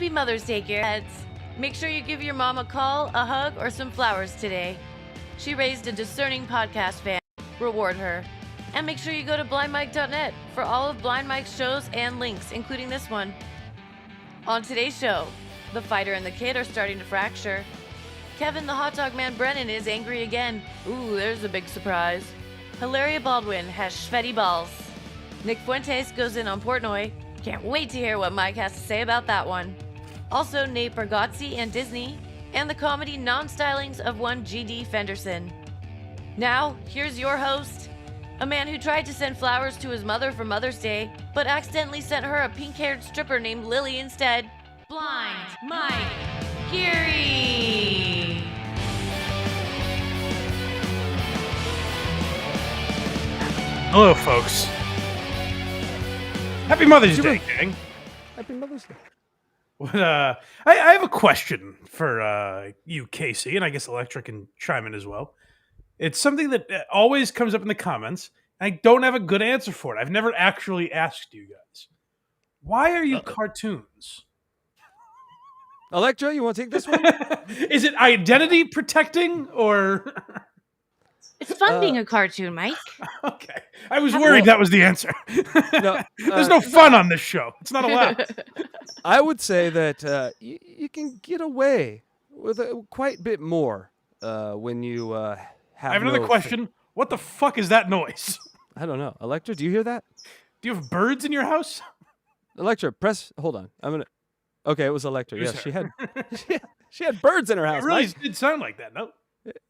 Happy Mother's Day, gearheads. Make sure you give your mom a call, a hug, or some flowers today. She raised a discerning podcast fan. Reward her. And make sure you go to blindmike.net for all of Blind Mike's shows and links, including this one. On today's show, the fighter and the kid are starting to fracture. Kevin the hot dog man Brennan is angry again. Ooh, there's a big surprise. Hilaria Baldwin has sweaty balls. Nick Fuentes goes in on Portnoy. Can't wait to hear what Mike has to say about that one. Also, Nate Bargatze and Disney, and the comedy non-stylings of one G.D. Fenderson. Now, here's your host, a man who tried to send flowers to his mother for Mother's Day, but accidentally sent her a pink-haired stripper named Lily instead. Blind Mike Geary! Hello, folks. Happy Mother's Day, gang. Happy Mother's Day. I have a question for you, Casey, and I guess Electra can chime in as well. It's something that always comes up in the comments, and I don't have a good answer for it. I've never actually asked you guys. Why are you cartoons? Electra, you want to take this one? Is it identity protecting, or... It's fun being a cartoon, Mike. Okay. I was worried that was the ansr No, There's no fun on this show. It's not allowed. I would say that you can get away with quite a bit more when you have I have another question. What the fuck is that noise? I don't know. Electra, do you hear that? Do you have birds in your house? Electra, hold on. I'm going to... Okay, it was Electra. It was Yes, she had birds in her house. It really Mike. did sound like that, no?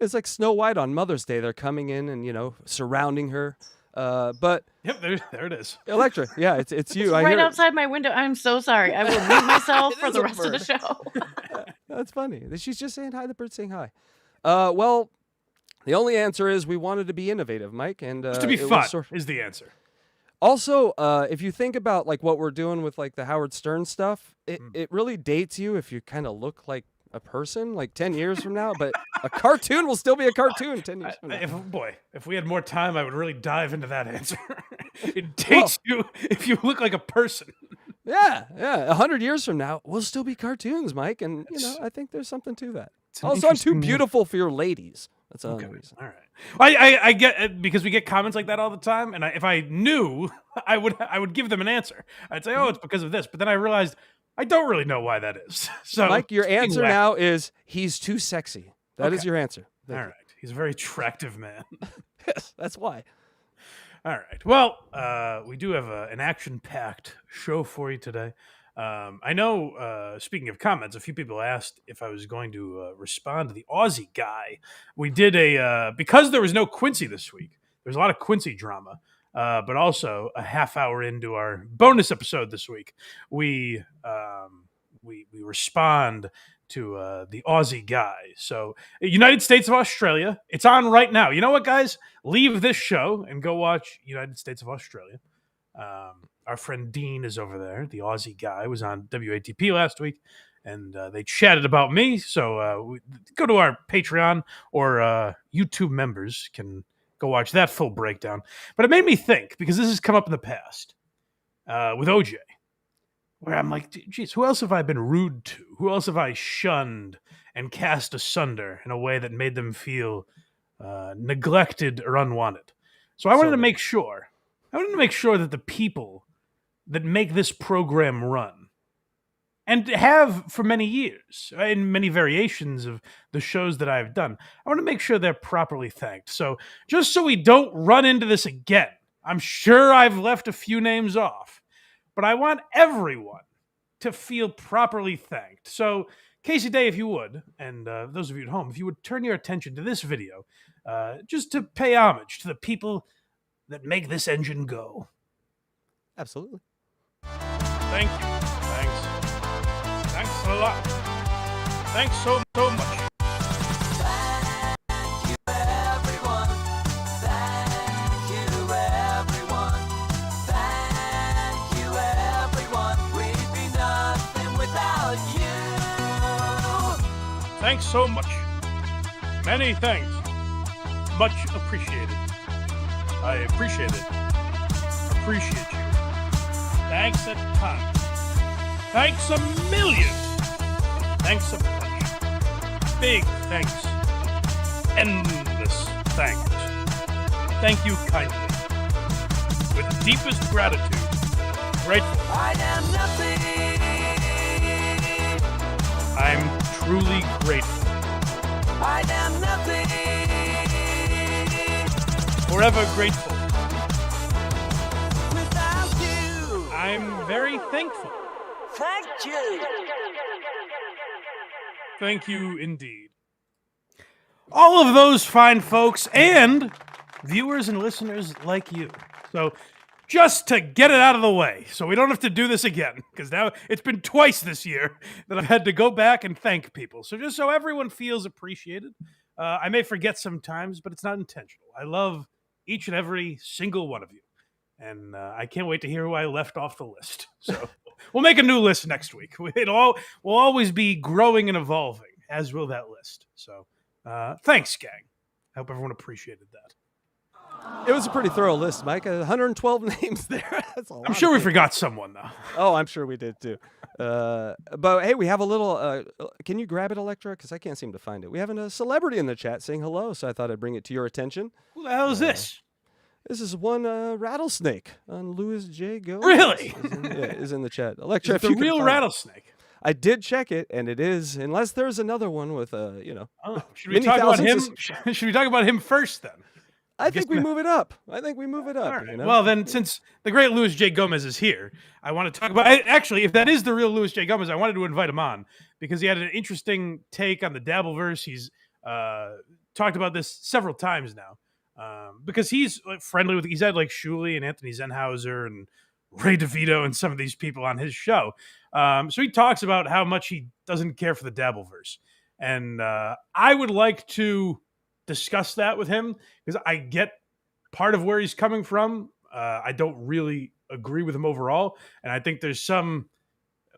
It's like Snow White on Mother's Day. They're coming in and, surrounding her. But Yep, there it is. Electra, yeah, it's you. It's I right hear outside my window. I'm so sorry. I will mute myself for the rest of the show. That's funny. She's just saying hi. The bird's saying hi. Well, the only answer is we wanted to be innovative, Mike, and Just to be fun is the answer. Also, if you think about like what we're doing with like the Howard Stern stuff, it really dates you if you kind of look like a person like 10 years from now, but a cartoon will still be a cartoon 10 years from now. If we had more time, I would really dive into that answer. It dates you if you look like a person. Yeah. 100 years from now, we'll still be cartoons, Mike, and I think there's something to that. Also, I'm too beautiful for your ladies. That's another reason. All right. I get because we get comments like that all the time, and if I knew, I would give them an answer. I'd say, oh, it's because of this, but then I realized I don't really know why that is. So, Mike, your answer now is he's too sexy. That is your answer. All right. He's a very attractive man. Yes, that's why. All right. Well, we do have an action-packed show for you today. I know, speaking of comments, a few people asked if I was going to respond to the Aussie guy. We did because there was no Quincy this week, there's a lot of Quincy drama. But also a half hour into our bonus episode this week, we respond to the Aussie guy. So United States of Australia, it's on right now. You know what, guys? Leave this show and go watch United States of Australia. Our friend Dean is over there. The Aussie guy was on WATP last week, and they chatted about me. So go to our Patreon or YouTube members can go watch that full breakdown. But it made me think, because this has come up in the past with OJ, where I'm like, geez, who else have I been rude to? Who else have I shunned and cast asunder in a way that made them feel neglected or unwanted? So I wanted to make sure that the people that make this program run, and have for many years, in many variations of the shows that I've done, I want to make sure they're properly thanked. So just so we don't run into this again, I'm sure I've left a few names off, but I want everyone to feel properly thanked. So Casey Day, if you would, and those of you at home, if you would turn your attention to this video, just to pay homage to the people that make this engine go. Absolutely. Thank you. Thanks a lot. Thanks so much. Thank you, everyone. Thank you, everyone. Thank you, everyone. We'd be nothing without you. Thanks so much. Many thanks. Much appreciated. I appreciate it. Appreciate you. Thanks a ton. Thanks a million. Thanks a bunch. Big thanks. Endless thanks. Thank you kindly. With deepest gratitude. Grateful. I am nothing. I'm truly grateful. I am nothing. Forever grateful. Without you. I'm very thankful. Thank you. Thank you indeed. All of those fine folks and viewers and listeners like you. So just to get it out of the way, so we don't have to do this again, because now it's been twice this year that I've had to go back and thank people. So just so everyone feels appreciated, I may forget sometimes, but it's not intentional. I love each and every single one of you. And I can't wait to hear who I left off the list. So we'll make a new list next week. Will always be growing and evolving, as will that list. So thanks, gang. I hope everyone appreciated that. It was a pretty thorough list, Mike. 112 names there. That's a lot. I'm sure we forgot someone, though. Oh, I'm sure we did, too. But, hey, we have a little... can you grab it, Electra? Because I can't seem to find it. We have a celebrity in the chat saying hello, so I thought I'd bring it to your attention. Who the hell is this? This is one Rattlesnake on Louis J. Gomez. Really? Is in the chat. Electra, It's the real rattlesnake. I did check it, and it is, unless there's another one with, Oh, should we many talk about thousands him? Should we talk about him first, then? I think we move it up. I think we move it up. All right. You know? Well, then, since the great Louis J. Gomez is here, I want to talk about... Actually, if that is the real Louis J. Gomez, I wanted to invite him on because he had an interesting take on the Dabbleverse. He's talked about this several times now because he's friendly with... He's had, like, Shuley and Anthony Zenhauser and Ray DeVito and some of these people on his show. So he talks about how much he doesn't care for the Dabbleverse. And I would like to discuss that with him because I get part of where he's coming from. I don't really agree with him overall, and I think there's some,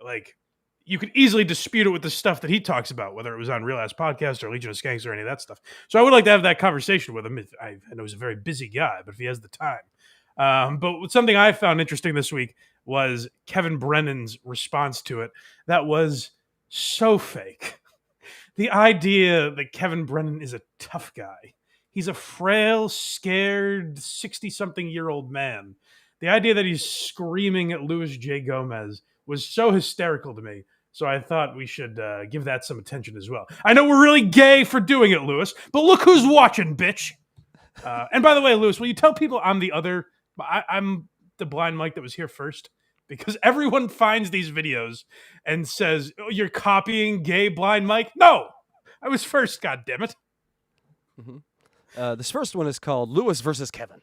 like, you could easily dispute it with the stuff that he talks about, whether it was on Real Ass Podcast or Legion of Skanks or any of that stuff. So I would like to have that conversation with him. I know he's a very busy guy, but if he has the time. But something I found interesting this week was Kevin Brennan's response to it. That was so fake. The idea that Kevin Brennan is a tough guy. He's a frail, scared, 60-something-year-old man. The idea that he's screaming at Louis J. Gomez was so hysterical to me. So I thought we should give that some attention as well. I know we're really gay for doing it, Louis, but look who's watching, bitch. And by the way, Louis, will you tell people I'm the blind Mike that was here first? Because everyone finds these videos and says, oh, you're copying gay blind Mike? No! I was first, goddammit. Mm-hmm. This first one is called Louis versus Kevin.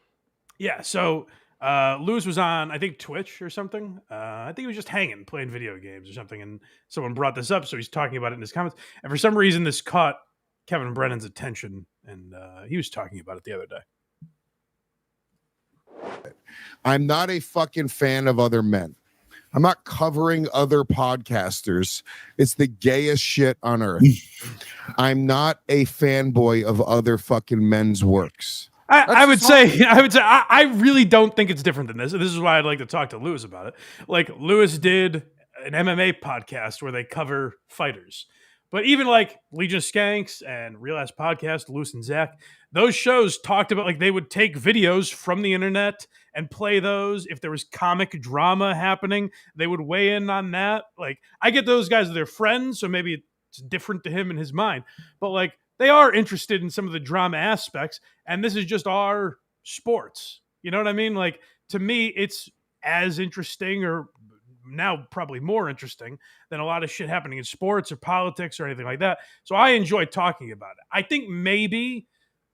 Yeah, so Louis was on, I think, Twitch or something. I think he was just hanging, playing video games or something, and someone brought this up, so he's talking about it in his comments. And for some reason, this caught Kevin Brennan's attention, and he was talking about it the other day. I'm not a fucking fan of other men. I'm not covering other podcasters. It's the gayest shit on earth. I'm not a fanboy of other fucking men's works. I would say I really don't think it's different than this. This is why I'd like to talk to Louis about it. Like, Louis did an MMA podcast where they cover fighters. But even like Legion of Skanks and Real Ass Podcast, Louis and Zach, those shows talked about, like, they would take videos from the internet and play those. If there was comic drama happening, they would weigh in on that. Like, I get those guys are their friends, so maybe it's different to him in his mind. But, like, they are interested in some of the drama aspects, and this is just our sports. You know what I mean? Like, to me, it's as interesting, or now probably more interesting, than a lot of shit happening in sports or politics or anything like that. So I enjoy talking about it. I think maybe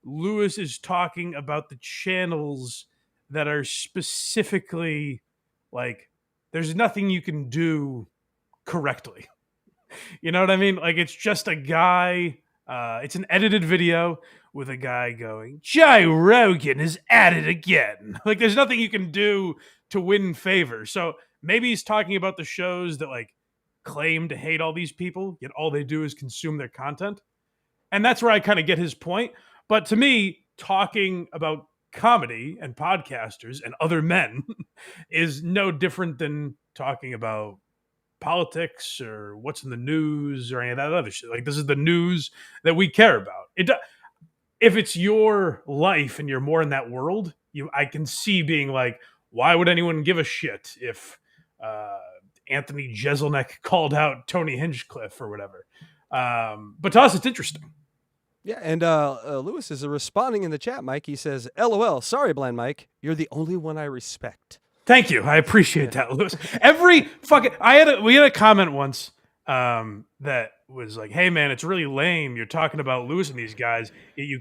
Louis is talking about the channels that are specifically, like, there's nothing you can do correctly. You know what I mean? Like, it's just a guy, it's an edited video with a guy going, Joe Rogan is at it again. Like, there's nothing you can do to win favor. So maybe he's talking about the shows that, like, claim to hate all these people, yet all they do is consume their content. And that's where I kind of get his point. But to me, talking about comedy and podcasters and other men is no different than talking about politics or what's in the news or any of that other shit. Like, this is the news that we care about. If it's your life and you're more in that world, I can see being like, why would anyone give a shit if Anthony Jeselnik called out Tony Hinchcliffe or whatever? But to us, it's interesting. Yeah, and Lewis is responding in the chat, Mike. He says, LOL, sorry, Blind Mike. You're the only one I respect. Thank you. I appreciate that, Lewis. We had a comment once that was like, hey, man, it's really lame. You're talking about Lewis and these guys. You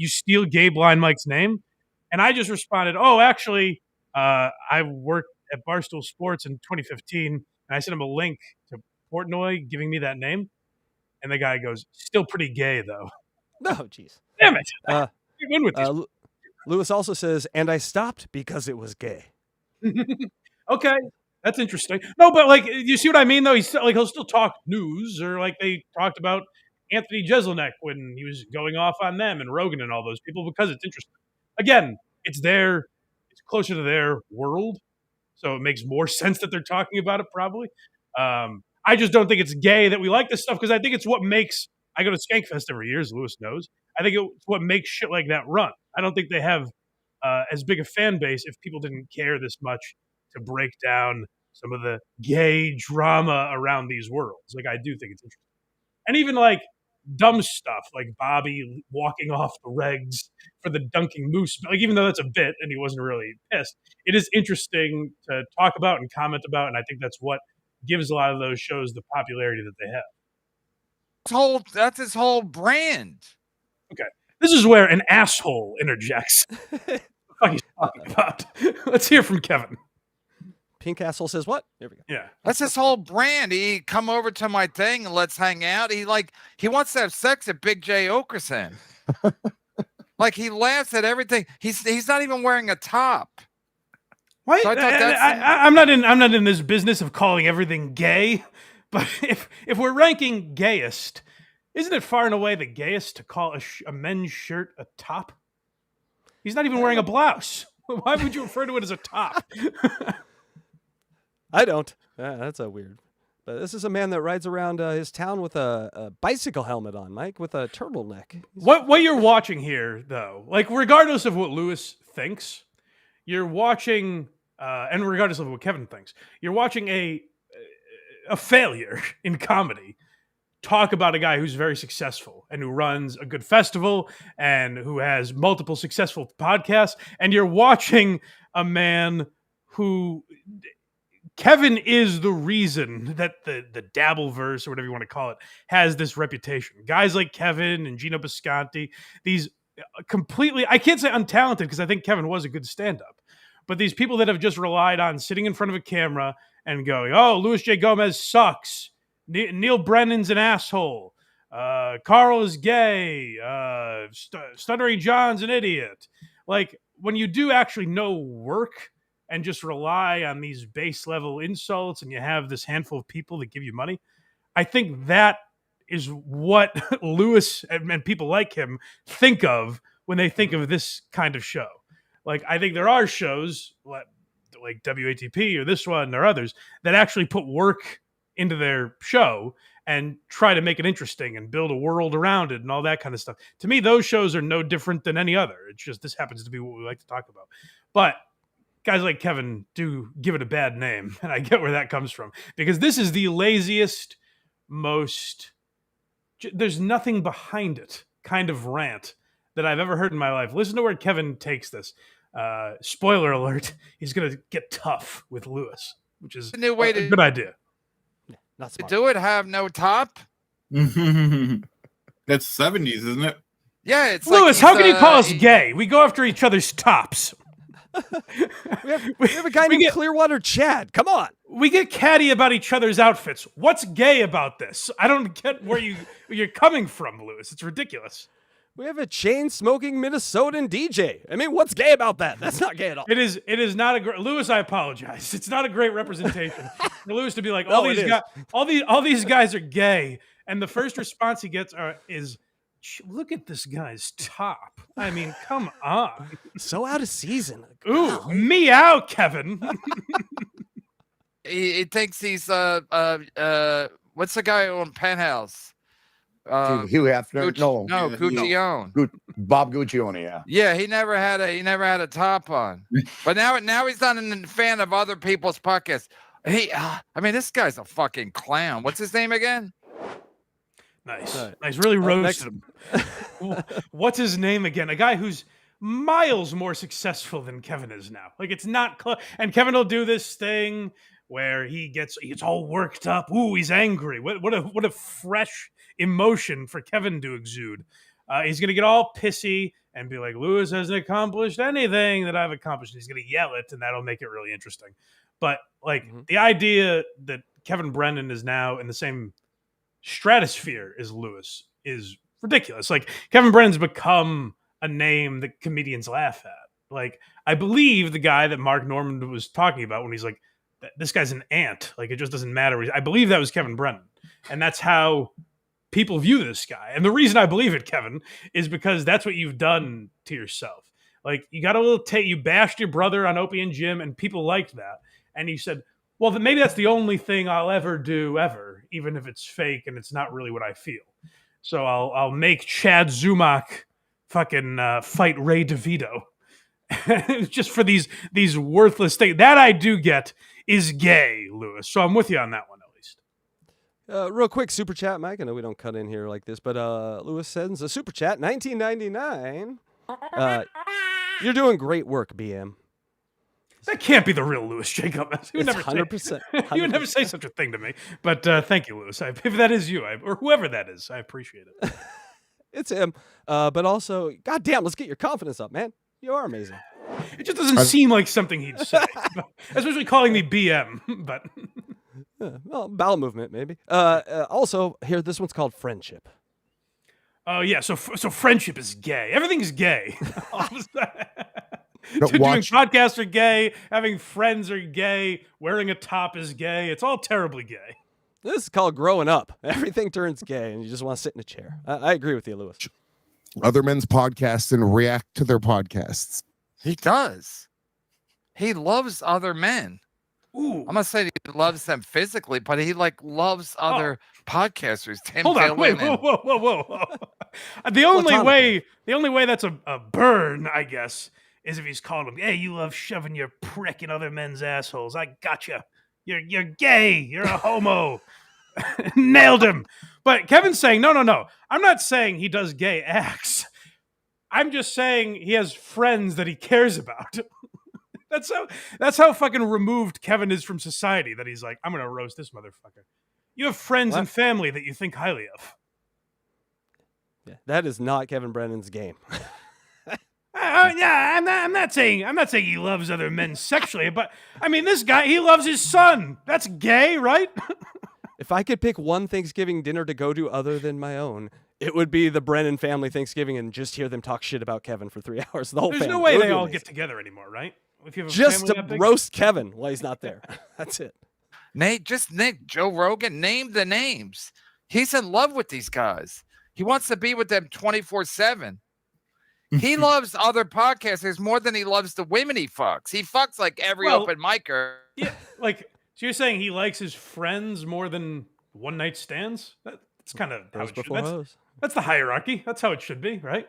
steal Gay Blind Mike's name. And I just responded, oh, actually, I worked at Barstool Sports in 2015. And I sent him a link to Portnoy giving me that name. And the guy goes, still pretty gay, though. No, jeez. Damn it. Win with these. Lewis also says, and I stopped because it was gay. Okay, that's interesting. No, but like, you see what I mean, though? He'll still talk news, or like they talked about Anthony Jeselnik when he was going off on them and Rogan and all those people, because it's interesting. Again, it's closer to their world, so it makes more sense that they're talking about it, probably. I just don't think it's gay that we like this stuff, because I think it's what makes. I go to Skankfest every year, as Lewis knows. I think it's what makes shit like that run. I don't think they have as big a fan base if people didn't care this much to break down some of the gay drama around these worlds. Like, I do think it's interesting. And even like dumb stuff like Bobby walking off the regs for the dunking moose. Like, even though that's a bit and he wasn't really pissed, it is interesting to talk about and comment about. And I think that's what gives a lot of those shows the popularity that they have. That's his whole brand. Okay. This is where an asshole interjects. What are you talking about? Let's hear from Kevin. Pink Asshole says what? There we go. Yeah. That's his whole brand. He come over to my thing and let's hang out. He wants to have sex at Big J Okerson. Like, he laughs at everything. He's not even wearing a top. Why? So I'm not in this business of calling everything gay, but if we're ranking gayest, isn't it far and away the gayest to call a men's shirt a top? He's not even wearing a blouse. Why would you refer to it as a top? I don't. That's a weird. But this is a man that rides around his town with a bicycle helmet on, Mike, with a turtleneck. What you're watching here, though, like, regardless of what Lewis thinks, you're watching, and regardless of what Kevin thinks, you're watching a failure in comedy talk about a guy who's very successful and who runs a good festival and who has multiple successful podcasts, and you're watching a man who... Kevin is the reason that the Dabbleverse, or whatever you want to call it, has this reputation. Guys like Kevin and Gino Bisconti, these completely, I can't say untalented, because I think Kevin was a good stand-up, but these people that have just relied on sitting in front of a camera and going, oh, Louis J. Gomez sucks. Neil Brennan's an asshole. Carl is gay. Stuttering John's an idiot. Like, when you do actually no work and just rely on these base level insults, and you have this handful of people that give you money, I think that is what Lewis and people like him think of when they think of this kind of show. Like, I think there are shows like WATP or this one or others that actually put work into their show and try to make it interesting and build a world around it and all that kind of stuff. To me, those shows are no different than any other. It's just, this happens to be what we like to talk about. But guys like Kevin do give it a bad name, and I get where that comes from, because this is the laziest, there's nothing behind it kind of rant that I've ever heard in my life. Listen to where Kevin takes this. Spoiler alert, he's going to get tough with Lewis, which is a new way a good idea. Yeah, not smart. To do it, have no top. That's 70s, isn't it? Yeah, it's Lewis, how can you call us gay? We go after each other's tops. we have a guy named Clearwater Chad. Come on. We get catty about each other's outfits. What's gay about this? I don't get where you're coming from, Lewis. It's ridiculous. We have a chain-smoking Minnesotan DJ. I mean, what's gay about that? That's not gay at all. It is not a great... Lewis, I apologize. It's not a great representation for Lewis to be like, No, all these guys are gay, and the first response he gets is, look at this guy's top. I mean, come on. So out of season. Ooh, meow, Kevin. he thinks he's what's the guy on Penthouse? Hugh Hefner. No, No, Yeah, Guccione. Bob Guccione. Yeah. Yeah, he never had a top on. But now he's not a fan of other people's podcasts. I mean, this guy's a fucking clown. What's his name again? Nice. Right. Nice. Really next- roasted him. What's his name again? A guy who's miles more successful than Kevin is now. Like, it's not close. And Kevin will do this thing where he gets all worked up. Ooh, he's angry. What a fresh emotion for Kevin to exude. He's gonna get all pissy and be like, Lewis hasn't accomplished anything that I've accomplished. He's gonna yell it, and that'll make it really interesting. But like the idea that Kevin Brennan is now in the same stratosphere as Lewis is ridiculous. Like, Kevin Brennan's become a name that comedians laugh at. Like, I believe the guy that Mark Normand was talking about when he's like, this guy's an ant. Like, it just doesn't matter. I believe that was Kevin Brennan. And that's how people view this guy. And the reason I believe it, Kevin, is because that's what you've done to yourself. Like, you got a little you bashed your brother on Opie and Jim, and people liked that. And you said, well, then maybe that's the only thing I'll ever do ever, even if it's fake and it's not really what I feel. So I'll make Chad Zumach fucking fight Ray DeVito just for these worthless things. That I do get is gay, Lewis. So I'm with you on that one, at least. Real quick super chat, Mike. I know we don't cut in here like this, but Lewis sends a super chat, $19.99. You're doing great work, BM. That can't be the real Louis Jacob. You would It's never 100%. You would never say such a thing to me. But thank you, Louis. If that is you, or whoever that is, I appreciate it. It's him. But also, goddamn, let's get your confidence up, man. You are amazing. It just doesn't seem like something he'd say, especially calling me BM. But Well, bowel movement, maybe. Also, here, this one's called Friendship. oh yeah, so friendship is gay. Everything's gay. All of a sudden. No, Doing watch- podcasts are gay. Having friends are gay. Wearing a top is gay. It's all terribly gay. This is called growing up. Everything turns gay, and you just want to sit in a chair. I agree with you, Lewis. Other men's podcasts and react to their podcasts. He does. He loves other men. Ooh. I'm not saying he loves them physically, but he loves other podcasters. Tim Hold on, wait, Dillon whoa. The only Platonically. way that's a burn, I guess, is if he's calling him, hey, you love shoving your prick in other men's assholes. I gotcha. You're gay. You're a homo. Nailed him. But Kevin's saying, no. I'm not saying he does gay acts. I'm just saying he has friends that he cares about. That's how fucking removed Kevin is from society, that he's like, I'm gonna roast this motherfucker. You have friends and family that you think highly of. Yeah, that is not Kevin Brennan's game. Yeah, I'm not saying he loves other men sexually, but I mean, this guy, he loves his son. That's gay, right? If I could pick one Thanksgiving dinner to go to other than my own, it would be the Brennan family Thanksgiving and just hear them talk shit about Kevin for 3 hours. The whole There's family. no way It would they be all amazing. get together anymore, right? If you have a Just family to that big? roast Kevin while he's not there. That's it. Nick, Joe Rogan, name the names. He's in love with these guys. He wants to be with them 24/7. He loves other podcasters more than he loves the women he fucks. He fucks like every Well, open micer. Yeah, like, so you're saying he likes his friends more than one night stands? That's kind of how Bros it should. before hoes. That's the hierarchy. That's how it should be, right?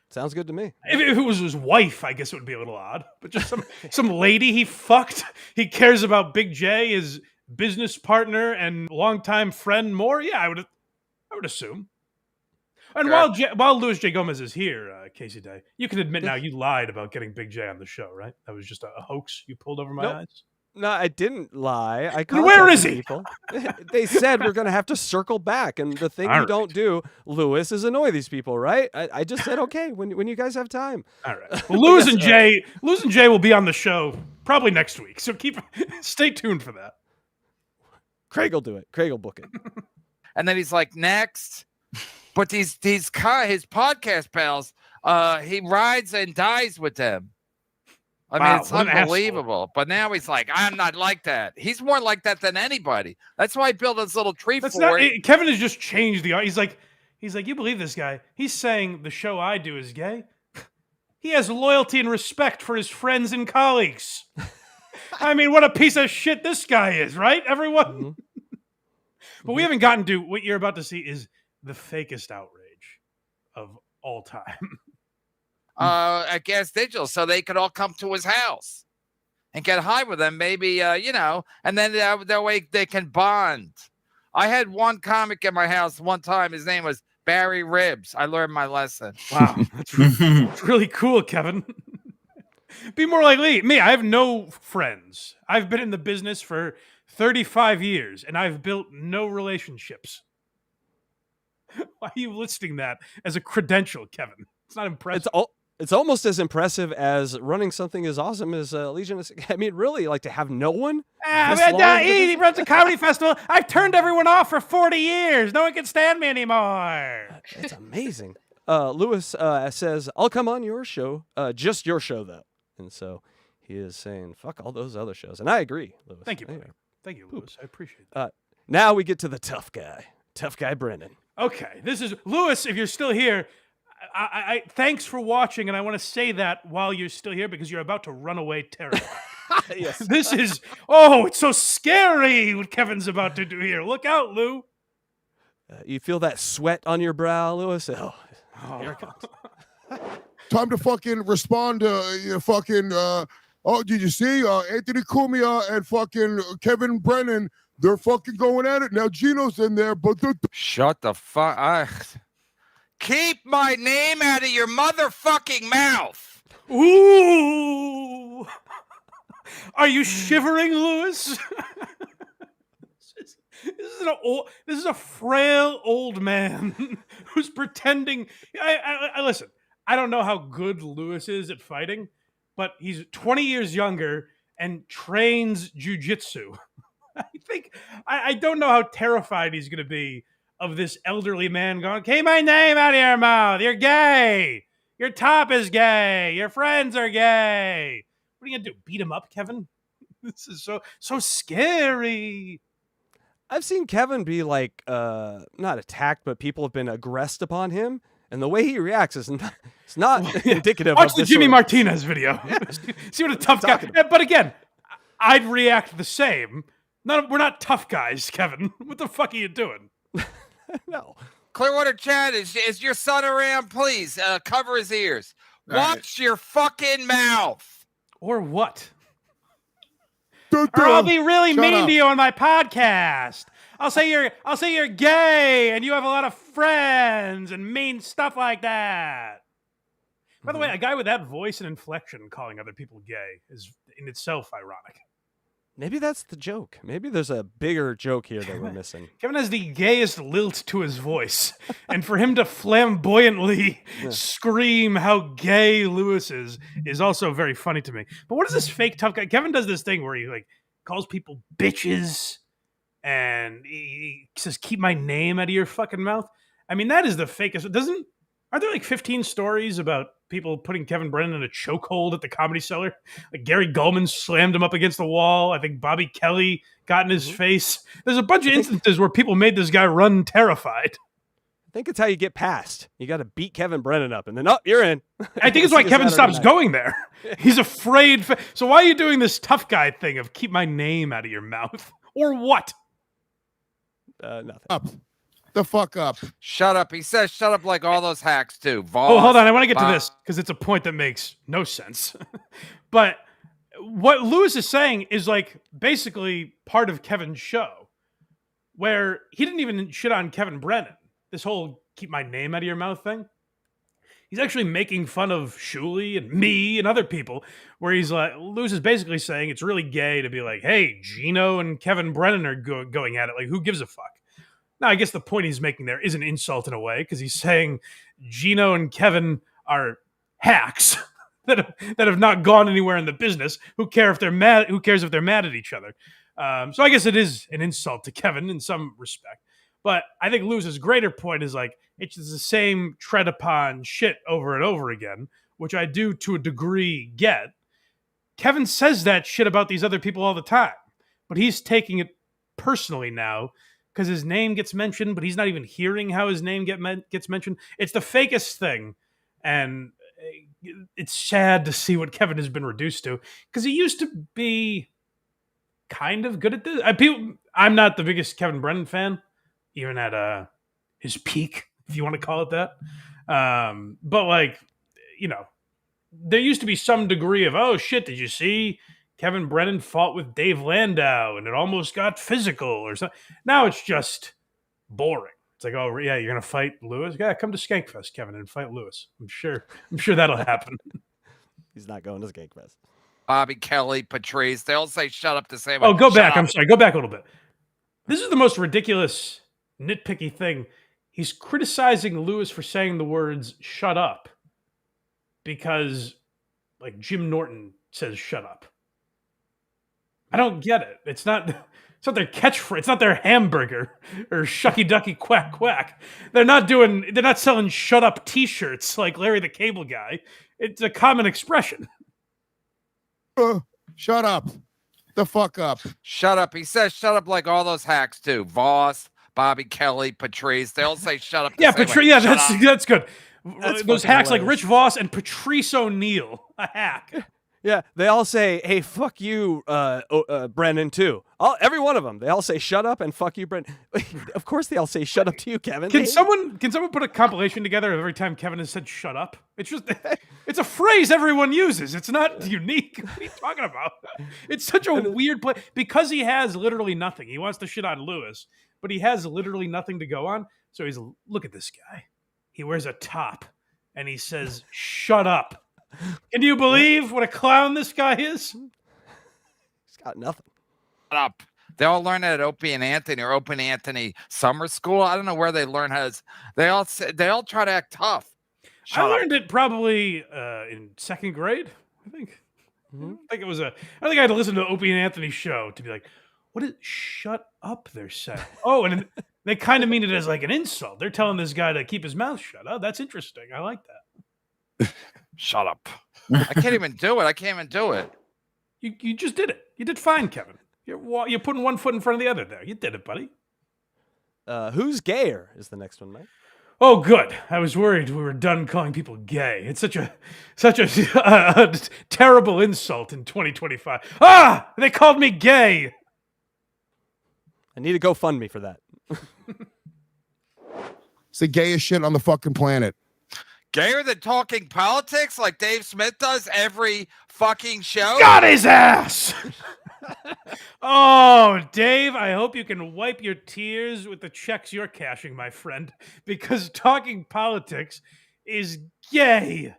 Sounds good to me. If it was his wife, I guess it would be a little odd. But just some lady he fucked, he cares about Big J, his business partner and longtime friend more. Yeah, I would assume. And Sure. while Louis J. Gomez is here, Casey Day, you can admit now you lied about getting Big J on the show, right? That was just a hoax you pulled over my Nope. eyes. No, I didn't lie. I Then where is contacted he? People. They said we're going to have to circle back. And the thing All you right. don't do, Lewis, is annoy these people, right? I just said, okay, when you guys have time. All right. Well, Louis and Jay will be on the show probably next week. So stay tuned for that. Craig will do it. Craig will book it. And then he's like, next. But his podcast pals, he rides and dies with them. I mean, Wow, it's what an asshole. unbelievable. But now he's like, I'm not like that. He's more like that than anybody. That's why he built his little tree That's fort. not. Kevin has just changed the. He's like, you believe this guy? He's saying the show I do is gay. He has loyalty and respect for his friends and colleagues. I mean, what a piece of shit this guy is, right, everyone? Mm-hmm. But we haven't gotten to what you're about to see is the fakest outrage of all time. Against Digital, so they could all come to his house and get high with him, maybe, and then that way they can bond. I had one comic at my house one time. His name was Barry Ribs. I learned my lesson. Wow. That's really cool, Kevin. Be more like me. I have no friends. I've been in the business for 35 years, and I've built no relationships. Why are you listing that as a credential, Kevin? It's not impressive. It's almost as impressive as running something as awesome as Legion of... I mean, really, like to have no one? He runs a comedy festival. I've turned everyone off for 40 years. No one can stand me anymore. It's amazing. Lewis says, I'll come on your show, just your show, though. And so he is saying, fuck all those other shows. And I agree, Lewis. Thank you, buddy. Anyway. Thank you, Lewis. I appreciate that. Now we get to the tough guy Brennan. Okay, this is Lewis. If you're still here, I thanks for watching, and I want to say that while you're still here because you're about to run away terrified. Yes. This is it's so scary what Kevin's about to do here. Look out, Lou. You feel that sweat on your brow, Lewis? Oh, here it comes. Time to fucking respond to fucking. Did you see Anthony Cumia and fucking Kevin Brennan? They're fucking going at it now. Gino's in there, but they're. Shut the fuck. Keep my name out of your motherfucking mouth. Ooh. Are you shivering, Lewis? This is a frail old man who's pretending. I listen. I don't know how good Lewis is at fighting, but he's 20 years younger and trains jujitsu. I don't know how terrified he's going to be of this elderly man going, keep my name out of your mouth. You're gay. Your top is gay. Your friends are gay. What are you going to do? Beat him up, Kevin? This is so scary. I've seen Kevin be like, not attacked, but people have been aggressed upon him. And the way he reacts is not indicative Watch of the Jimmy Martinez video. See what a tough guy. But again, I'd react the same. We're not tough guys, Kevin. What the fuck are you doing? No. Clearwater Chad, is your son around? Please cover his ears. Watch your fucking mouth. Or what? Or I'll be really mean to you on my podcast. I'll say you're gay and you have a lot of friends and mean stuff like that. By the way, a guy with that voice and inflection calling other people gay is in itself ironic. Maybe that's the joke. Maybe there's a bigger joke here that we're missing. Kevin has the gayest lilt to his voice. And for him to flamboyantly scream how gay Lewis is also very funny to me. But what is this fake tough guy? Kevin does this thing where he like calls people bitches and he says, keep my name out of your fucking mouth. I mean, that is the fakest. Are there like 15 stories about people putting Kevin Brennan in a chokehold at the Comedy Cellar? Like Gary Goldman slammed him up against the wall. I think Bobby Kelly got in his face. There's a bunch of instances where people made this guy run terrified. I think it's how you get past. You got to beat Kevin Brennan up, and then, you're in. I think it's why Kevin stops going there. He's afraid. So why are you doing this tough guy thing of keep my name out of your mouth? Or what? Nothing. Up. The fuck up. Shut up. He says shut up like all those hacks do. Oh, hold on. I want to get to this because it's a point that makes no sense. But what Lewis is saying is like basically part of Kevin's show where he didn't even shit on Kevin Brennan. This whole keep my name out of your mouth thing. He's actually making fun of Shuley and me and other people where he's like, Lewis is basically saying it's really gay to be like, hey, Gino and Kevin Brennan are going at it. Like, who gives a fuck? Now, I guess the point he's making there is an insult in a way because he's saying Gino and Kevin are hacks that have not gone anywhere in the business. Who cares if they're mad? Who cares if they're mad at each other? So I guess it is an insult to Kevin in some respect. But I think Lewis's greater point is like it's the same tread upon shit over and over again, which I do to a degree get. Kevin says that shit about these other people all the time, but he's taking it personally now. Because his name gets mentioned, but he's not even hearing how his name gets mentioned. It's the fakest thing. And it's sad to see what Kevin has been reduced to, because he used to be kind of good at this. I'm not the biggest Kevin Brennan fan, even at his peak, if you want to call it that. But like, you know, there used to be some degree of, oh shit, did you see Kevin Brennan fought with Dave Landau and it almost got physical or something? Now it's just boring. It's like, oh yeah, you're gonna fight Lewis? Yeah, come to Skankfest, Kevin, and fight Lewis. I'm sure that'll happen. He's not going to Skankfest. Bobby Kelly, Patrice, they all say shut up the same Oh, way. go Shut back. up. I'm sorry. Go back a little bit. This is the most ridiculous, nitpicky thing. He's criticizing Lewis for saying the words "shut up" because, like, Jim Norton says "shut up." I don't get it. It's not their catchphrase. It's not their hamburger or "shucky ducky quack quack." They're not selling "shut up" T-shirts like Larry the Cable Guy. It's a common expression. Shut up. The fuck up. Shut up. He says shut up like all those hacks too. Voss, Bobby Kelly, Patrice, they all say shut up. Yeah, Patrice. Yeah, that's good. Those hacks hilarious. like Rich Voss and Patrice O'Neill, a hack. Yeah, they all say, "Hey, fuck you, Brennan," too. Every one of them. They all say, "Shut up" and "Fuck you, Brennan." Of course, they all say, "Shut up" to you, Kevin. Can someone put a compilation together of every time Kevin has said "shut up"? It's just it's a phrase everyone uses. It's not unique. What are you talking about? It's such a weird play because he has literally nothing. He wants to shit on Lewis, but he has literally nothing to go on. So he's look at this guy. He wears a top and he says, "Shut up." Can you believe what a clown this guy is? He's got nothing. Shut up. They all learn that at Opie and Anthony or Opie and Anthony summer school. I don't know where they learn how to. They all try to act tough. I learned it probably in second grade. I think. Mm-hmm. I think I had to listen to Opie and Anthony's show to be like, "What is shut up?" They're saying. Oh, and they kind of mean it as like an insult. They're telling this guy to keep his mouth shut. Oh, that's interesting. I like that. Shut up. I can't even do it. You just did it. You did fine, Kevin. You're putting one foot in front of the other there. You did it, buddy. Who's gayer is the next one, Mike. Oh, good. I was worried we were done calling people gay. It's such a terrible insult in 2025. Ah, they called me gay. I need a GoFundMe for that. It's the gayest shit on the fucking planet. Gayer than talking politics like Dave Smith does every fucking show? Got his ass! Oh, Dave, I hope you can wipe your tears with the checks you're cashing, my friend, because talking politics is gay.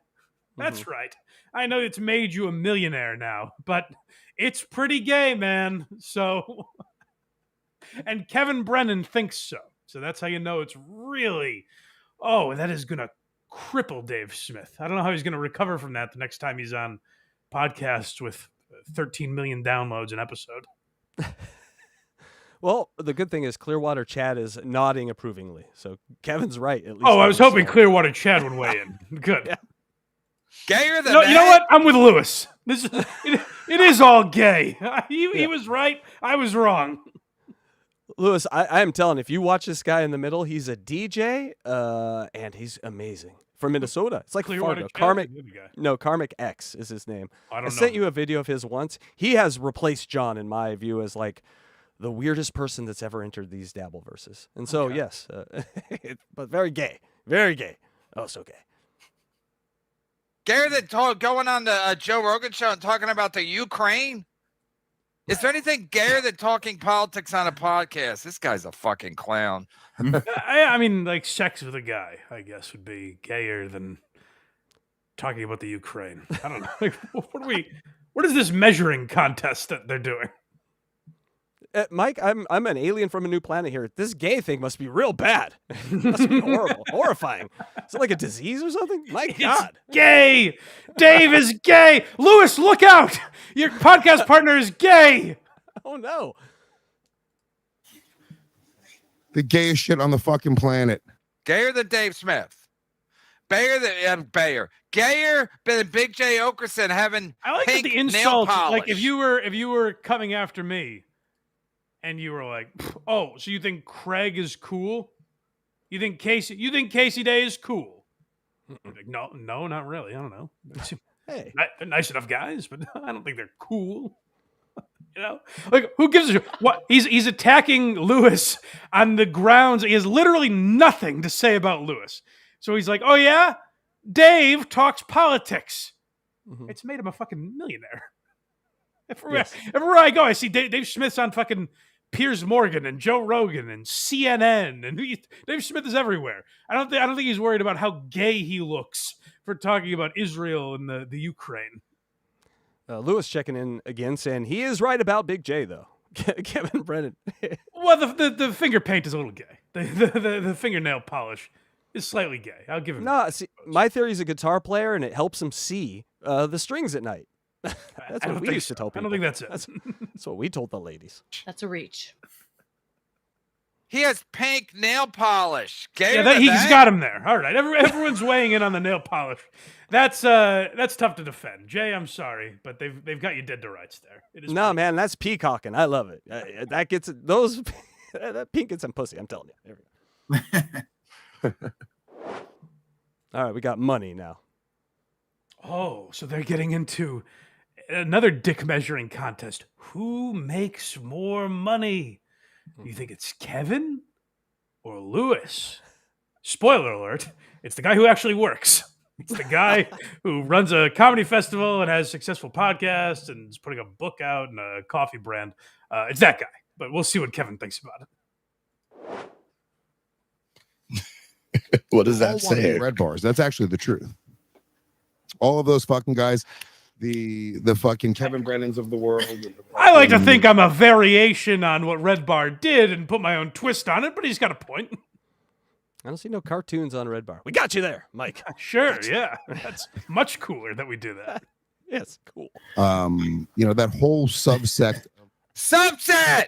That's right. I know it's made you a millionaire now, but it's pretty gay, man. So, and Kevin Brennan thinks so. So that's how you know it's really, that is going to cripple Dave Smith. I don't know how he's going to recover from that the next time he's on podcasts with 13 million downloads an episode. Well, the good thing is Clearwater Chad is nodding approvingly. So Kevin's right. At least I was hoping Clearwater Chad would weigh in. Good. Yeah. Gayer than You know what? I'm with Lewis. It is all gay. He was right. I was wrong. Lewis, I am telling, if you watch this guy in the middle, he's a DJ, and he's amazing. From Minnesota. It's like Clearwater Fargo. Chad? Karmic X is his name. I sent you a video of his once. He has replaced John, in my view, as like the weirdest person that's ever entered these dabble verses. And so, yes, but very gay. Very gay. Oh, so gay. Gayer than going on the Joe Rogan show and talking about the Ukraine? Is there anything gayer than talking politics on a podcast? This guy's a fucking clown. I mean, like sex with a guy, I guess, would be gayer than talking about the Ukraine. I don't know. Like, what is this measuring contest that they're doing? Mike, I'm an alien from a new planet here. This gay thing must be real bad. It must be horrible, horrifying. Is it like a disease or something? My God. It's gay. Dave is gay. Lewis, look out. Your podcast partner is gay. Oh, no. The gayest shit on the fucking planet. Gayer than Dave Smith. Gayer than Gayer than Big J. Okerson having I like pink the nail insult. polish. Like if you were coming after me and you were like, "Oh, so you think Craig is cool? You think Casey Day is cool?" Like, no, not really. I don't know. Hey, They're nice enough guys, but I don't think they're cool. You know, like who gives a shit? What he's attacking Lewis on the grounds. He has literally nothing to say about Lewis. So he's like, "Oh yeah, Dave talks politics." It's made him a fucking millionaire. Everywhere I go, I see Dave Smith's on fucking Piers Morgan and Joe Rogan and CNN, and Dave Smith is everywhere. I don't think he's worried about how gay he looks for talking about Israel and the Ukraine. Lewis checking in again, saying he is right about Big J though. Kevin Brennan. Well, the finger paint is a little gay. The fingernail polish is slightly gay. I'll give him. No, see, my theory is a guitar player, and it helps him see the strings at night. That's what we used to tell people. I don't think that's it. That's what we told the ladies. That's a reach. He has pink nail polish. Yeah, he's got him there. All right, everyone's weighing in on the nail polish. That's tough to defend. Jay, I'm sorry, but they've got you dead to rights there. It is no, man, that's peacocking. I love it. That gets those. That pink gets some pussy. I'm telling you. There we go. All right, we got money now. Oh, so they're getting into another dick measuring contest. Who makes more money? You think it's Kevin or Lewis? Spoiler alert, it's the guy who actually works. It's the guy who runs a comedy festival and has successful podcasts and is putting a book out and a coffee brand. It's that guy, but we'll see what Kevin thinks about it. What does that say? Red bars. That's actually the truth. All of those fucking guys, the fucking Kevin Brennans of the world. I like to think I'm a variation on what Red Bar did and put my own twist on it, but he's got a point. I don't see no cartoons on Red Bar. We got you there, Mike. Sure, yeah. That's much cooler that we do that. Yes, cool. That whole subset. Subset!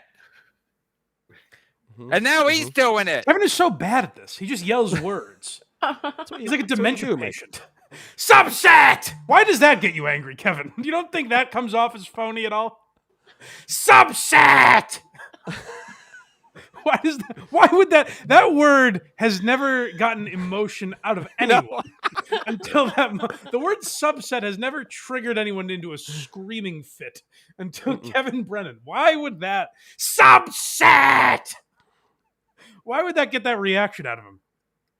And now he's doing it. Kevin is so bad at this. He just yells words. He's like a dementia patient. Subset! Why does that get you angry, Kevin? You don't think that comes off as phony at all? Subset! Why would that word has never gotten emotion out of anyone until the word subset has never triggered anyone into a screaming fit until Kevin Brennan. Why would that subset? Why would that get that reaction out of him?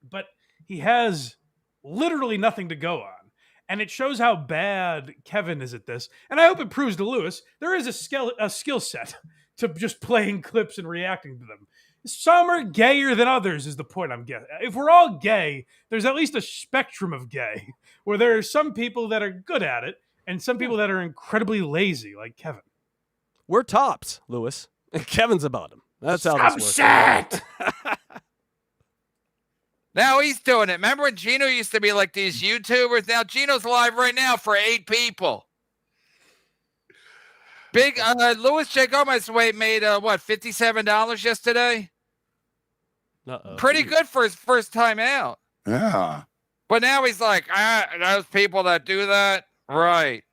But he has literally nothing to go on. And it shows how bad Kevin is at this. And I hope it proves to Lewis there is a skill set to just playing clips and reacting to them. Some are gayer than others is the point I'm getting. If we're all gay, there's at least a spectrum of gay where there are some people that are good at it and some people that are incredibly lazy, like Kevin. We're tops, Lewis. Kevin's a bottom. That's how this works. Now he's doing it. Remember when Gino used to be like these YouTubers? Now Gino's live right now for 8 people. Big Louis J. Gomez made $57 yesterday? Pretty good for his first time out. Yeah. But now he's like, those people that do that, right.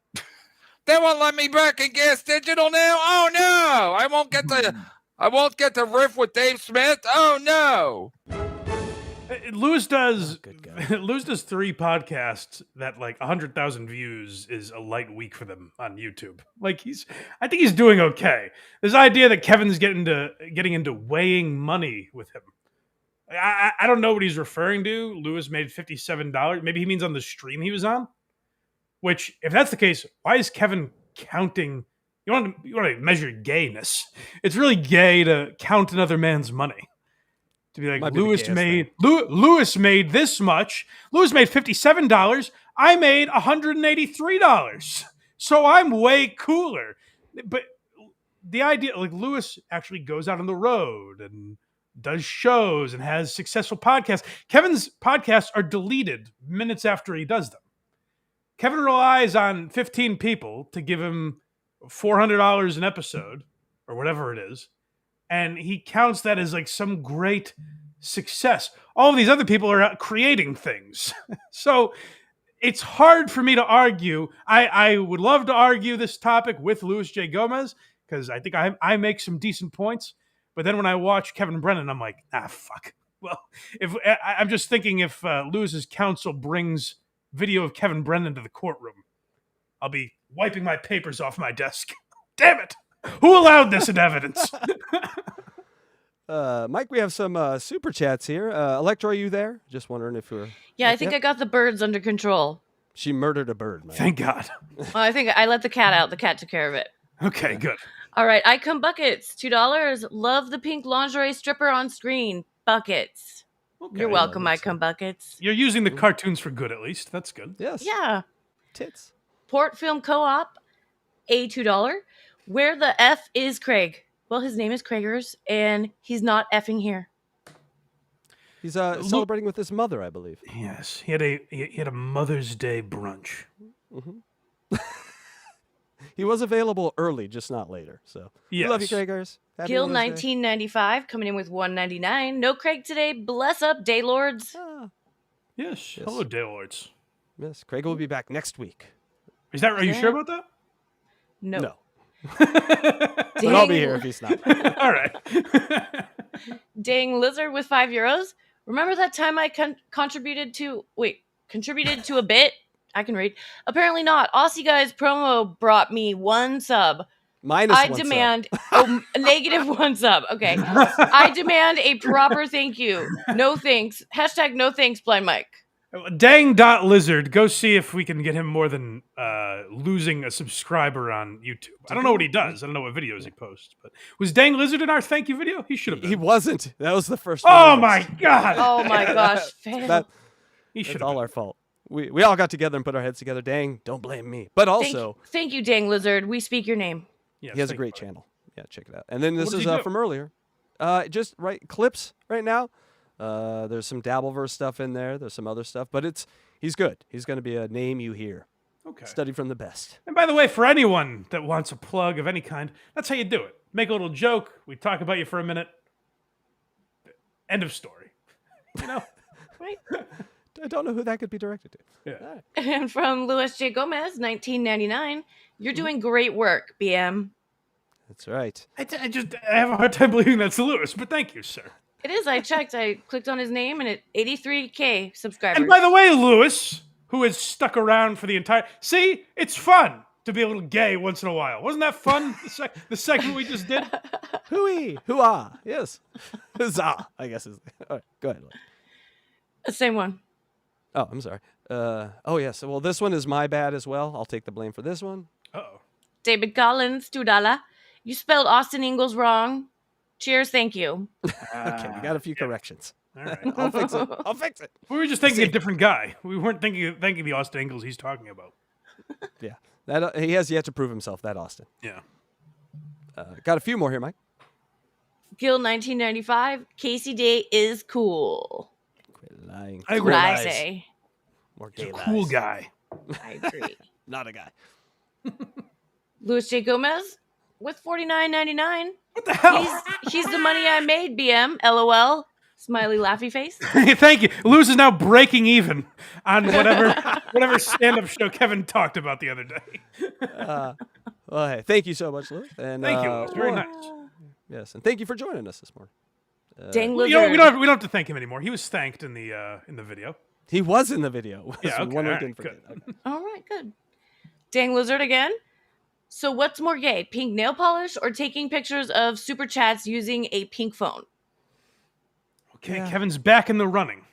They won't let me back in Gas Digital now? Oh no! I won't get the riff with Dave Smith? Oh no! Lewis does 3 podcasts that like 100,000 views is a light week for them on YouTube. Like I think he's doing okay. This idea that Kevin's getting into weighing money with him. I don't know what he's referring to. Lewis made $57. Maybe he means on the stream he was on. Which, if that's the case, why is Kevin counting? You want to measure gayness. It's really gay to count another man's money. To be like, Lewis made this much. Lewis made $57. I made $183. So I'm way cooler. But the idea, like Lewis actually goes out on the road and does shows and has successful podcasts. Kevin's podcasts are deleted minutes after he does them. Kevin relies on 15 people to give him $400 an episode or whatever it is. And he counts that as like some great success. All of these other people are out creating things. So it's hard for me to argue. I would love to argue this topic with Louis J. Gomez because I think I make some decent points. But then when I watch Kevin Brennan, I'm like, fuck. Well, if I'm just thinking if Lewis's counsel brings video of Kevin Brennan to the courtroom, I'll be wiping my papers off my desk. Damn it! Who allowed this in evidence? Mike, we have some super chats here. Electra, are you there? Just wondering if you're... Yeah, I think I got the birds under control. She murdered a bird, Mike. Thank God. Well, I think I let the cat out. The cat took care of it. Okay, good. All right, I come buckets, $2. Love the pink lingerie stripper on screen. Buckets. Okay. You're welcome, I come buckets. You're using the cartoons for good, at least. That's good. Yes. Yeah. Tits. Port Film Co-op, a $2. Where the F is Craig? Well, his name is Craigers, and he's not effing here. He's celebrating with his mother, I believe. Yes, he had a Mother's Day brunch. Mm-hmm. He was available early, just not later. So yes. We love you, Craigers. Happy Gil Mother's Day. 1995 coming in with $1.99. No Craig today. Bless up, Daylords. Yes. Yes. Hello, Daylords. Yes, Craig will be back next week. Is that? Are you sure about that? No. But I'll be here if he's not. All right. Dang Lizard with €5. Remember that time I contributed to a bit? I can read. Apparently not. Aussie Guys promo brought me 1 sub. Minus I 1 demand negative 1 sub. Okay. I demand a proper thank you. No thanks. Hashtag no thanks, Blind Mike. Dang.lizard, go see if we can get him more than losing a subscriber on YouTube. I don't know what he does. I don't know what videos he posts. But was Dang Lizard in our thank you video? He should have been. He wasn't. That was the first Oh one. my God. Oh my gosh. Fail. That's all our fault. We all got together and put our heads together. Dang, don't blame me. But also... Thank you, Dang Lizard. We speak your name. Yes, he has a great channel. Yeah, check it out. And then this is does he do? from earlier. Just clips right now. There's some Dabbleverse stuff in there. There's some other stuff. But he's good. He's going to be a name you hear. Okay. Study from the best. And by the way, for anyone that wants a plug of any kind, that's how you do it. Make a little joke. We talk about you for a minute. End of story. You know? Right? I don't know who that could be directed to. Yeah. And from Luis J. Gomez, 1999, you're doing great work, BM. That's right. I have a hard time believing that's Lewis, but thank you, sir. It is. I checked. I clicked on his name, and it 83K subscribers. And by the way, Lewis, who has stuck around for the entire... See, it's fun to be a little gay once in a while. Wasn't that fun, the segment we just did? Hooey. Hoo-ah. Yes. Huzzah, I guess. All right, go ahead. Same one. Oh, I'm sorry. Oh, yes. Well, this one is my bad as well. I'll take the blame for this one. Uh-oh. David Collins, $2. You spelled Austin Ingalls wrong. Cheers, thank you. Okay, we got a few corrections. All right. I'll fix it. I'll fix it. We were just thinking a different guy. We weren't thinking the Austin Ingalls he's talking about. Yeah. That he has yet to prove himself, that Austin. Yeah. Got a few more here, Mike. Gil, 1995, Casey Day is cool. Quit lying. I That's agree. what I say. More He's gay a cool lies. guy. I agree. Not a guy. Luis J. Gomez with $49.99. What the hell? He's the money I made, BM. LOL. Smiley laughy face. Thank you. Lewis is now breaking even on whatever stand-up show Kevin talked about the other day. Well, hey, thank you so much, Lewis. And Thank you, Lewis. Very well, nice. Yes, and thank you for joining us this morning. Dang We lizard. don't have to thank him anymore. He was thanked in the video. He was in the video. Yeah, That's okay, one we all right, didn't forget. good. Okay. All right, good. Dang lizard again. So what's more gay, pink nail polish or taking pictures of super chats using a pink phone? Okay, Yeah. Kevin's back in the running.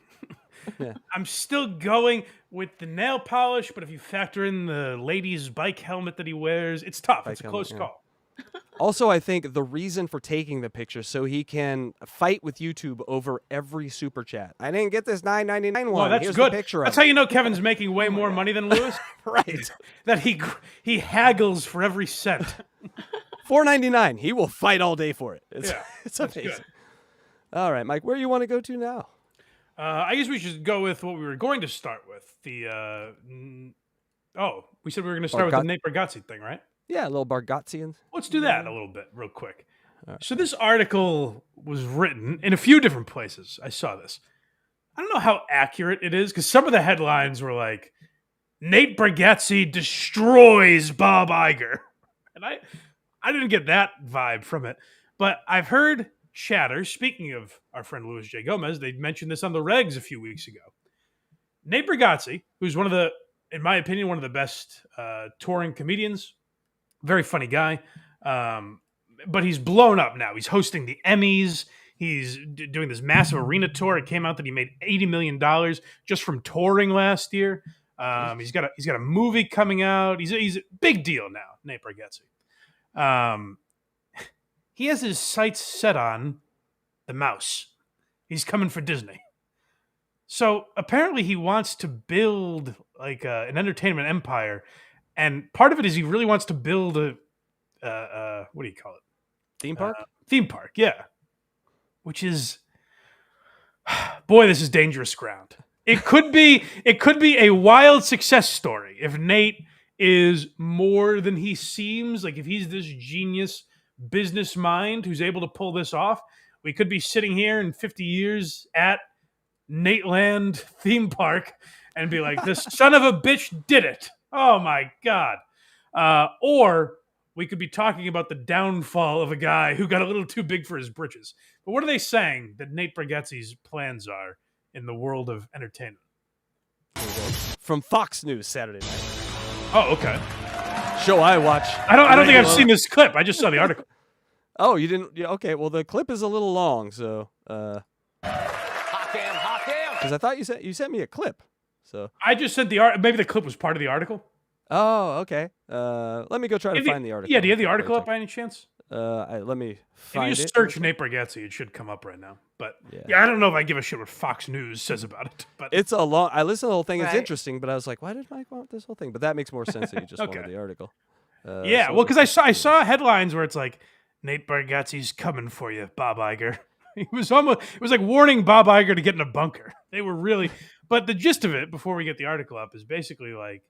Yeah. I'm still going with the nail polish, but if you factor in the lady's bike helmet that he wears, it's tough. Bike It's a helmet, close yeah. call. Also, I think the reason for taking the picture so he can fight with YouTube over every super chat. I didn't get this $9.99 one. Well, that's Here's good. The picture That's of how you know Kevin's making way more money than Lewis. right. That he haggles for every cent. $4.99. He will fight all day for it. It's, Yeah, it's that's amazing. good. All right, Mike. Where do you want to go to now? I guess we should go with what we were going to start with. We said we were going to start with the Nate Bargatze thing, right? Yeah, a little Bargatze'S. Let's do that a little bit, real quick. So this article was written in a few different places. I saw this. I don't know how accurate it is, because some of the headlines were like, Nate Bargatze destroys Bob Iger. And I didn't get that vibe from it. But I've heard chatter, speaking of our friend Louis J. Gomez, they mentioned this on the regs a few weeks ago. Nate Bargatze, who's in my opinion, one of the best touring comedians, very funny guy, but he's blown up now. He's hosting the Emmys. He's doing this massive arena tour. It came out that he made $80 million just from touring last year. He's got a movie coming out. He's a big deal now, Nate Bargatze. He has his sights set on the mouse. He's coming for Disney. So apparently he wants to build like an entertainment empire, and part of it is he really wants to build a what do you call it? Theme park? Theme park, yeah. Which is, boy, this is dangerous ground. It could be a wild success story if Nate is more than he seems. Like if he's this genius business mind who's able to pull this off, we could be sitting here in 50 years at NATELAND theme park and be like, this son of a bitch did it. Oh my God. Or we could be talking about the downfall of a guy who got a little too big for his britches. But what are they saying that Nate Bargatze's plans are in the world of entertainment? From Fox News Saturday night. Oh, okay. Show I watch. I don't think I've seen this clip. I just saw the article. Oh, you didn't? Yeah, okay, well, the clip is a little long, so... Because I thought you sent me a clip. So I just sent the maybe the clip was part of the article. Oh, okay. Let me go try to find the article. Yeah, do you have the article up by any chance? Let me find if you just search Nate Bargatze, it should come up right now. But yeah, I don't know if I give a shit what Fox News says about it. But it's a long. I listened to the whole thing. It's interesting, but I was like, why did Mike want this whole thing? But that makes more sense that you just wanted the article. Yeah, so well, because I saw headlines where it's like Nate Bargatze's coming for you, Bob Iger. It was like warning Bob Iger to get in a bunker. They were really, but the gist of it, before we get the article up, is basically like,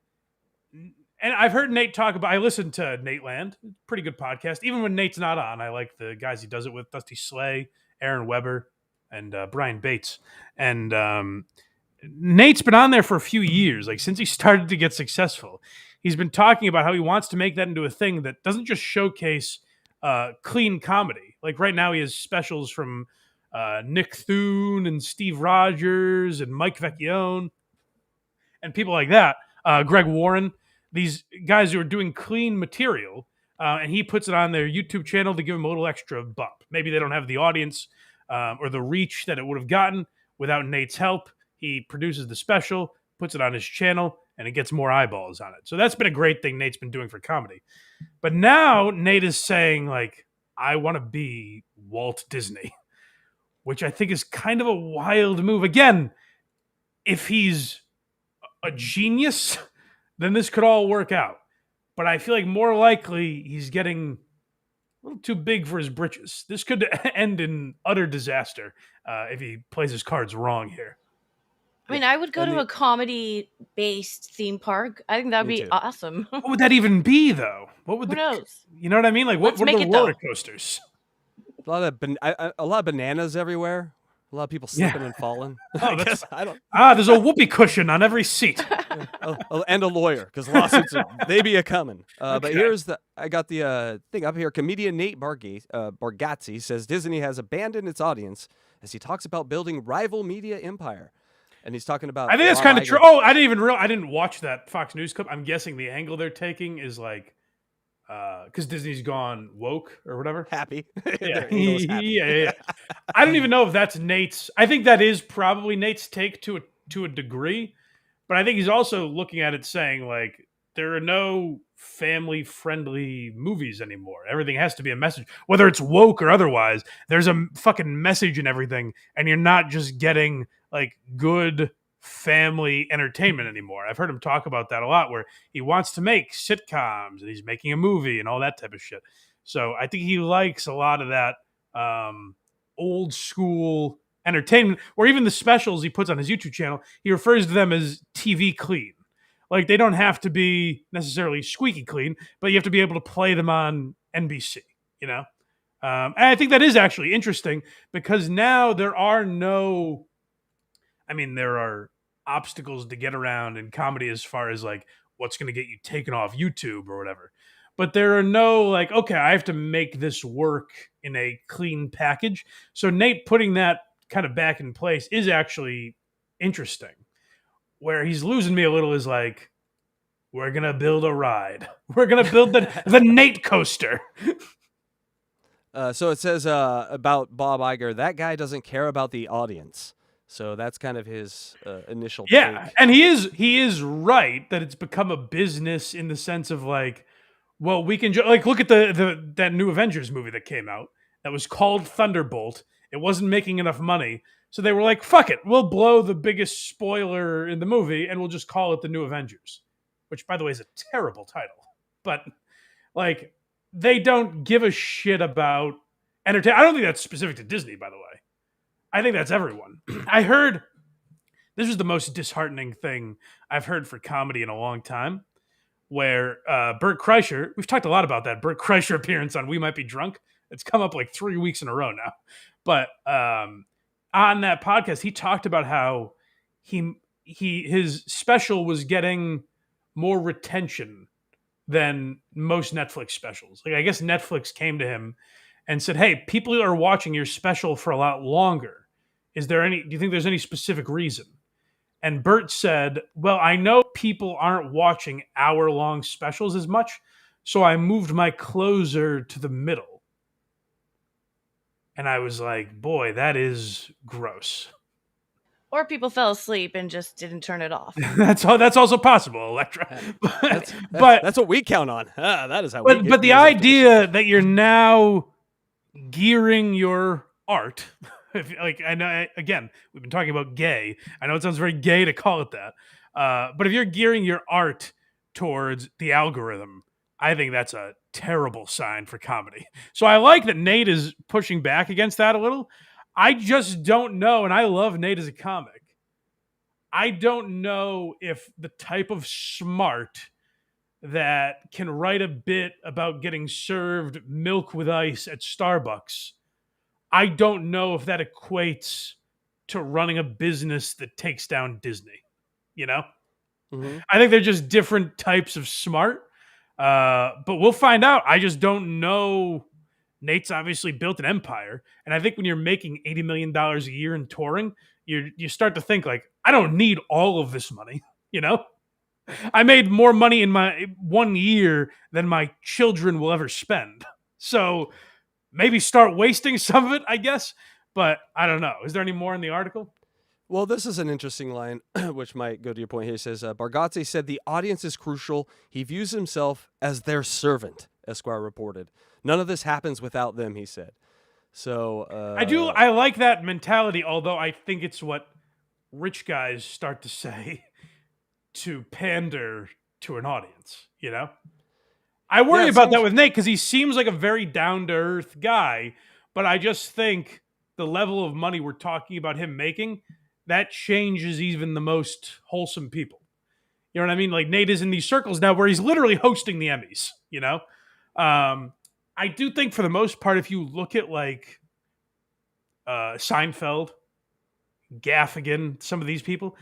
and I've heard Nate talk about, I listened to Nateland, pretty good podcast. Even when Nate's not on, I like the guys he does it with, Dusty Slay, Aaron Weber, and Brian Bates. And Nate's been on there for a few years, like since he started to get successful. He's been talking about how he wants to make that into a thing that doesn't just showcase clean comedy. Like right now he has specials from Nick Thune and Steve Rogers and Mike Vecchione and people like that. Greg Warren, these guys who are doing clean material, and he puts it on their YouTube channel to give them a little extra bump. Maybe they don't have the audience or the reach that it would have gotten without Nate's help. He produces the special, puts it on his channel, and it gets more eyeballs on it. So that's been a great thing Nate's been doing for comedy. But now Nate is saying, like, I want to be Walt Disney, which I think is kind of a wild move. Again, if he's a genius, then this could all work out. But I feel like more likely he's getting a little too big for his britches. This could end in utter disaster if he plays his cards wrong here. I mean, I would go to a comedy-based theme park. I think that would be awesome. What would that even be, though? Who knows? You know what I mean? Like, what are the roller coasters? A lot of bananas everywhere. A lot of people slipping and falling. There's a whoopee cushion on every seat. And a lawyer, because lawsuits they be a coming. But I got the thing up here. Comedian Nate Bargatze says Disney has abandoned its audience as he talks about building rival media empire. And he's talking about. I think that's kind of true. Oh, I didn't watch that Fox News clip. I'm guessing the angle they're taking is like, because Disney's gone woke or whatever. Happy. Yeah. I don't even know if that's Nate's. I think that is probably Nate's take to a degree, but I think he's also looking at it saying like there are no family-friendly movies anymore. Everything has to be a message, whether it's woke or otherwise. There's a fucking message in everything, and you're not just getting like good family entertainment anymore. I've heard him talk about that a lot, where he wants to make sitcoms and he's making a movie and all that type of shit. So I think he likes a lot of that old school entertainment, or even the specials he puts on his YouTube channel. He refers to them as TV clean. Like they don't have to be necessarily squeaky clean, but you have to be able to play them on NBC, you know? And I think that is actually interesting because now there are obstacles to get around in comedy as far as like what's going to get you taken off YouTube or whatever. but there are no like, okay, I have to make this work in a clean package. So Nate putting that kind of back in place is actually interesting. Where he's losing me a little is like, we're gonna build a ride. We're gonna build the Nate coaster. So it says about Bob Iger, that guy doesn't care about the audience. So that's kind of his initial take. And he is right that it's become a business in the sense of like, well, we can like look at that new Avengers movie that came out that was called Thunderbolt. It wasn't making enough money, so they were like, "Fuck it, we'll blow the biggest spoiler in the movie and we'll just call it the New Avengers," which, by the way, is a terrible title. But like, they don't give a shit about entertainment. I don't think that's specific to Disney, by the way. I think that's everyone. I heard this was the most disheartening thing I've heard for comedy in a long time, where Bert Kreischer, we've talked a lot about that Bert Kreischer appearance on We Might Be Drunk. It's come up like 3 weeks in a row now. But on that podcast, he talked about how his special was getting more retention than most Netflix specials. Like, I guess Netflix came to him and said, "Hey, people are watching your special for a lot longer. Do you think there's any specific reason?" And Bert said, "Well, I know people aren't watching hour-long specials as much, so I moved my closer to the middle." And I was like, boy, that is gross. Or people fell asleep and just didn't turn it off. That's also possible, Electra. That's what we count on. That is how. But the idea that you're now gearing your art, I know, again, we've been talking about gay. I know it sounds very gay to call it that, but if you're gearing your art towards the algorithm, I think that's a terrible sign for comedy. So I like that Nate is pushing back against that a little. I just don't know, and I love Nate as a comic. I don't know if the type of smart that can write a bit about getting served milk with ice at Starbucks, I don't know if that equates to running a business that takes down Disney. You know? Mm-hmm. I think they're just different types of smart. But we'll find out. I just don't know. Nate's obviously built an empire. And I think when you're making $80 million a year in touring, you start to think like, I don't need all of this money. You know? I made more money in my 1 year than my children will ever spend. So maybe start wasting some of it, I guess. But I don't know. Is there any more in the article? Well, this is an interesting line, which might go to your point here. He says, Bargatze said the audience is crucial. He views himself as their servant, Esquire reported. None of this happens without them, he said. So I like that mentality, although I think it's what rich guys start to say to pander to an audience, you know? I worry about that with Nate because he seems like a very down-to-earth guy, but I just think the level of money we're talking about him making, that changes even the most wholesome people. You know what I mean? Like Nate is in these circles now where he's literally hosting the Emmys, you know? I do think for the most part, if you look at like Seinfeld, Gaffigan, some of these people,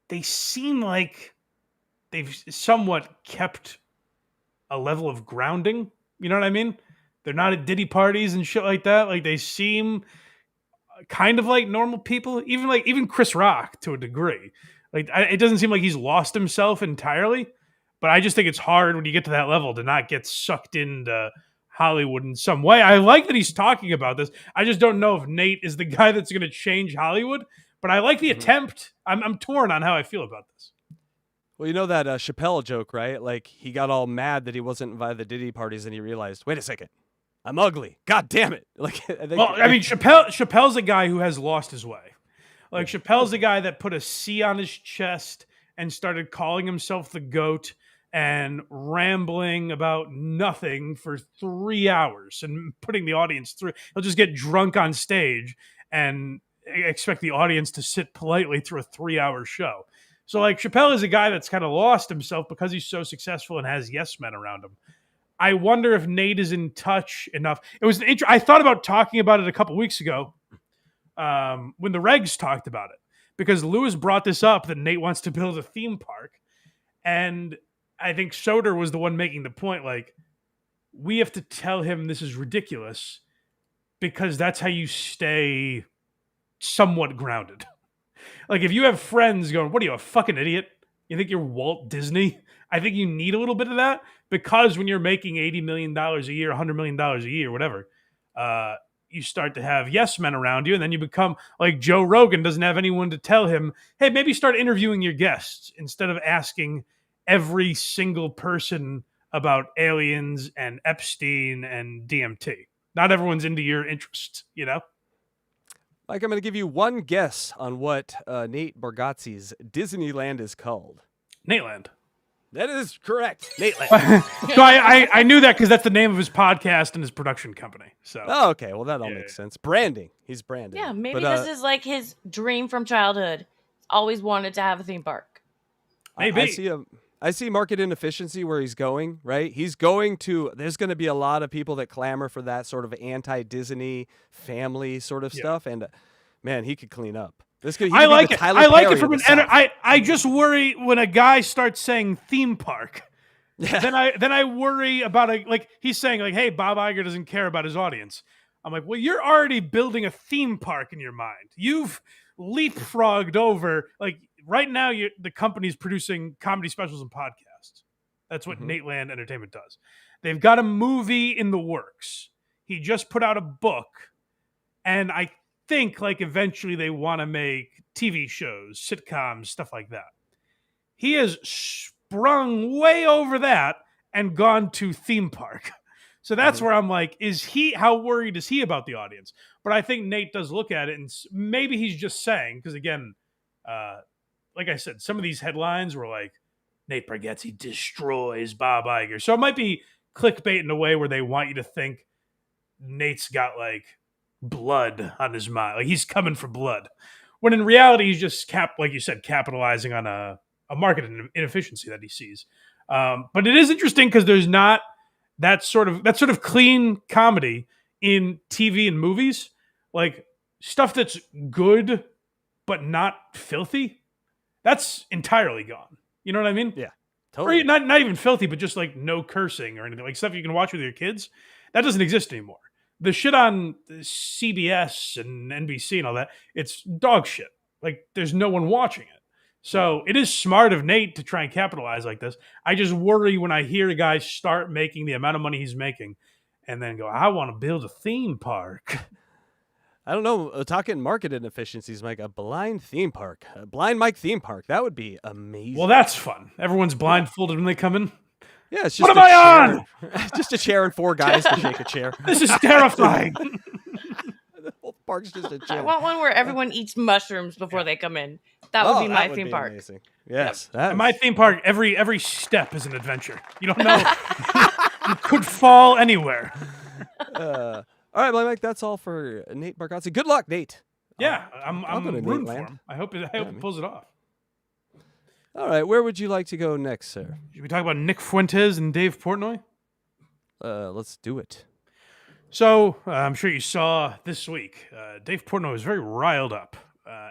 they seem like they've somewhat kept a level of grounding. You know what I mean? They're not at Diddy parties and shit like that. Like they seem kind of like normal people, even Chris Rock to a degree. Like it doesn't seem like he's lost himself entirely, but I just think it's hard when you get to that level to not get sucked into Hollywood in some way. I like that he's talking about this. I just don't know if Nate is the guy that's going to change Hollywood, but I like the attempt. I'm torn on how I feel about this. Well, you know that Chappelle joke, right? Like he got all mad that he wasn't invited to the Diddy parties, and he realized, wait a second, I'm ugly. God damn it! Like, I mean, Chappelle's a guy who has lost his way. Like Chappelle's the guy that put a C on his chest and started calling himself the GOAT and rambling about nothing for 3 hours and putting the audience through. He'll just get drunk on stage and expect the audience to sit politely through a 3-hour show. So like Chappelle is a guy that's kind of lost himself because he's so successful and has yes men around him. I wonder if Nate is in touch enough. It was I thought about talking about it a couple weeks ago when the Regs talked about it, because Lewis brought this up that Nate wants to build a theme park. And I think Soder was the one making the point, like, we have to tell him this is ridiculous because that's how you stay somewhat grounded. Like, if you have friends going, what are you, a fucking idiot? You think you're Walt Disney? I think you need a little bit of that, because when you're making $80 million a year, $100 million a year, whatever, you start to have yes men around you, and then you become like Joe Rogan doesn't have anyone to tell him, hey, maybe start interviewing your guests instead of asking every single person about aliens and Epstein and DMT. Not everyone's into your interests, you know? Mike, I'm going to give you one guess on what Nate Bargatze's Disneyland is called. NATELAND. That is correct. NATELAND. So I knew that because that's the name of his podcast and his production company. So Oh, okay. Well, that all makes sense. Branding. He's branding. Yeah, maybe But, this is like his dream from childhood. Always wanted to have a theme park. maybe. I see market inefficiency where he's going, right? He's going to, there's going to be a lot of people that clamor for that sort of anti-Disney family sort of stuff. And man, he could clean up. I like it. I like it from I just worry when a guy starts saying theme park. Yeah. Then I worry about like he's saying like, hey, Bob Iger doesn't care about his audience. I'm like, well, you're already building a theme park in your mind. You've leapfrogged over, like, right now the company's producing comedy specials and podcasts. That's what NATELAND Entertainment does. They've got a movie in the works. He just put out a book, and I think like eventually they want to make TV shows, sitcoms, stuff like that. He has sprung way over that and gone to theme park. So that's where I'm like, how worried is he about the audience? But I think Nate does look at it, and maybe he's just saying, because again, like I said, some of these headlines were like, Nate Bargatze destroys Bob Iger. So it might be clickbait in a way where they want you to think Nate's got like blood on his mind. Like he's coming for blood. When in reality, he's just, like you said, capitalizing on a market inefficiency that he sees. But it is interesting because there's not that sort of clean comedy in TV and movies. Like stuff that's good but not filthy. That's entirely gone. You know what I mean? Yeah, totally. Or not even filthy, but just like no cursing or anything. Like stuff you can watch with your kids. That doesn't exist anymore. The shit on CBS and NBC and all that, it's dog shit. Like there's no one watching it. So it is smart of Nate to try and capitalize like this. I just worry when I hear guys start making the amount of money he's making and then go, I want to build a theme park. I don't know. Talking market inefficiencies, Mike, a blind theme park, a blind Mike theme park. That would be amazing. Well, that's fun. Everyone's blindfolded when they come in. Yeah, it's just what am I on? Just a chair and 4 guys to shake a chair. This is terrifying. The whole park's just a chair. I want one where everyone eats mushrooms before they come in. That would be my theme park. Amazing. Yes. At my theme park, every step is an adventure. You don't know. You could fall anywhere. All right, Mike, that's all for Nate Bargatze. Good luck, Nate. Yeah, I'm rooting for NATELAND. him. I hope he pulls it off. All right, where would you like to go next, sir? Should we talk about Nick Fuentes and Dave Portnoy? Let's do it. So, I'm sure you saw this week, Dave Portnoy was very riled up.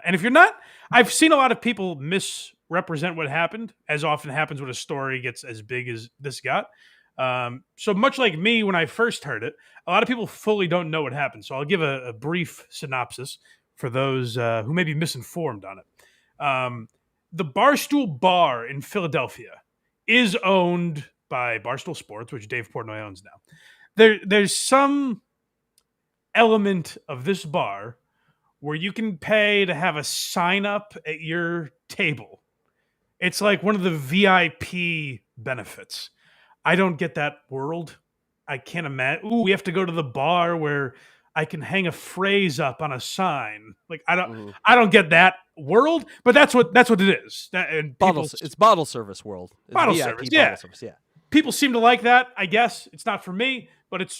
And if you're not, I've seen a lot of people misrepresent what happened, as often happens when a story gets as big as this got. So much like me when I first heard it, a lot of people fully don't know what happened. So I'll give a brief synopsis for those who may be misinformed on it. The Barstool Bar in Philadelphia is owned by Barstool Sports, which Dave Portnoy owns now. There's some element of this bar where you can pay to have a sign up at your table. It's like one of the VIP benefits. I don't get that world. I can't imagine. Ooh, we have to go to the bar where I can hang a phrase up on a sign. Like I don't get that world, but that's what it is. It's bottle service world. It's bottle VIP service, yeah. Bottle service, yeah. People seem to like that. I guess it's not for me, but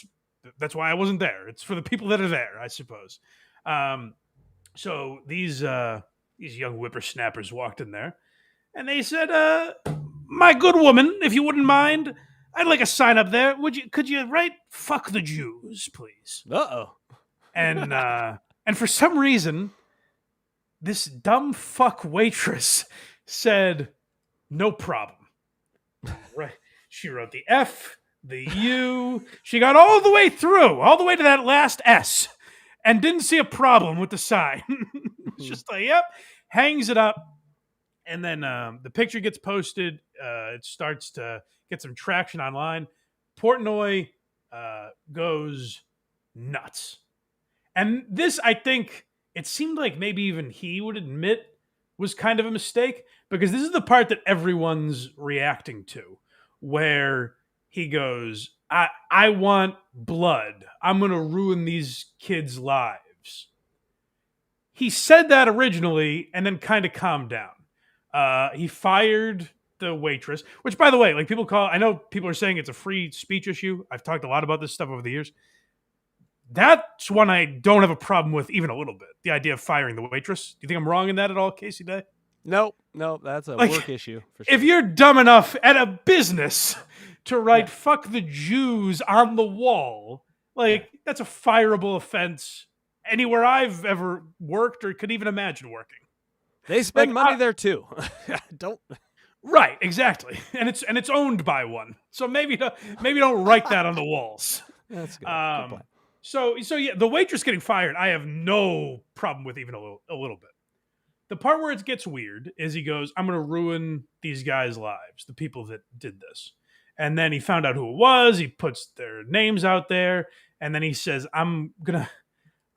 that's why I wasn't there. It's for the people that are there, I suppose. So these young whippersnappers walked in there, and they said, "My good woman, if you wouldn't mind, I'd like a sign up there. Could you write 'fuck the Jews,' please?" Uh-oh. And for some reason, this dumb fuck waitress said, "No problem." Right. She wrote the F, the U. She got all the way through, all the way to that last S, and didn't see a problem with the sign. It's just like, yep, hangs it up. And then the picture gets posted. It starts to get some traction online. Portnoy goes nuts. And this, I think, it seemed like maybe even he would admit was kind of a mistake, because this is the part that everyone's reacting to, where he goes, I want blood. I'm going to ruin these kids' lives. He said that originally and then kind of calmed down. He fired the waitress, which, by the way, like I know people are saying it's a free speech issue. I've talked a lot about this stuff over the years. That's one I don't have a problem with even a little bit. The idea of firing the waitress. Do you think I'm wrong in that at all, Casey Day? Nope, that's a work issue. For sure. If you're dumb enough at a business to write "fuck the Jews" on the wall, that's a fireable offense anywhere I've ever worked or could even imagine working. They spend money there too. Don't. Right, exactly, and it's owned by one. So maybe don't write that on the walls. That's good. Good point. So yeah, the waitress getting fired, I have no problem with even a little bit. The part where it gets weird is he goes, I'm going to ruin these guys' lives, the people that did this. And then he found out who it was. He puts their names out there, and then he says, I'm going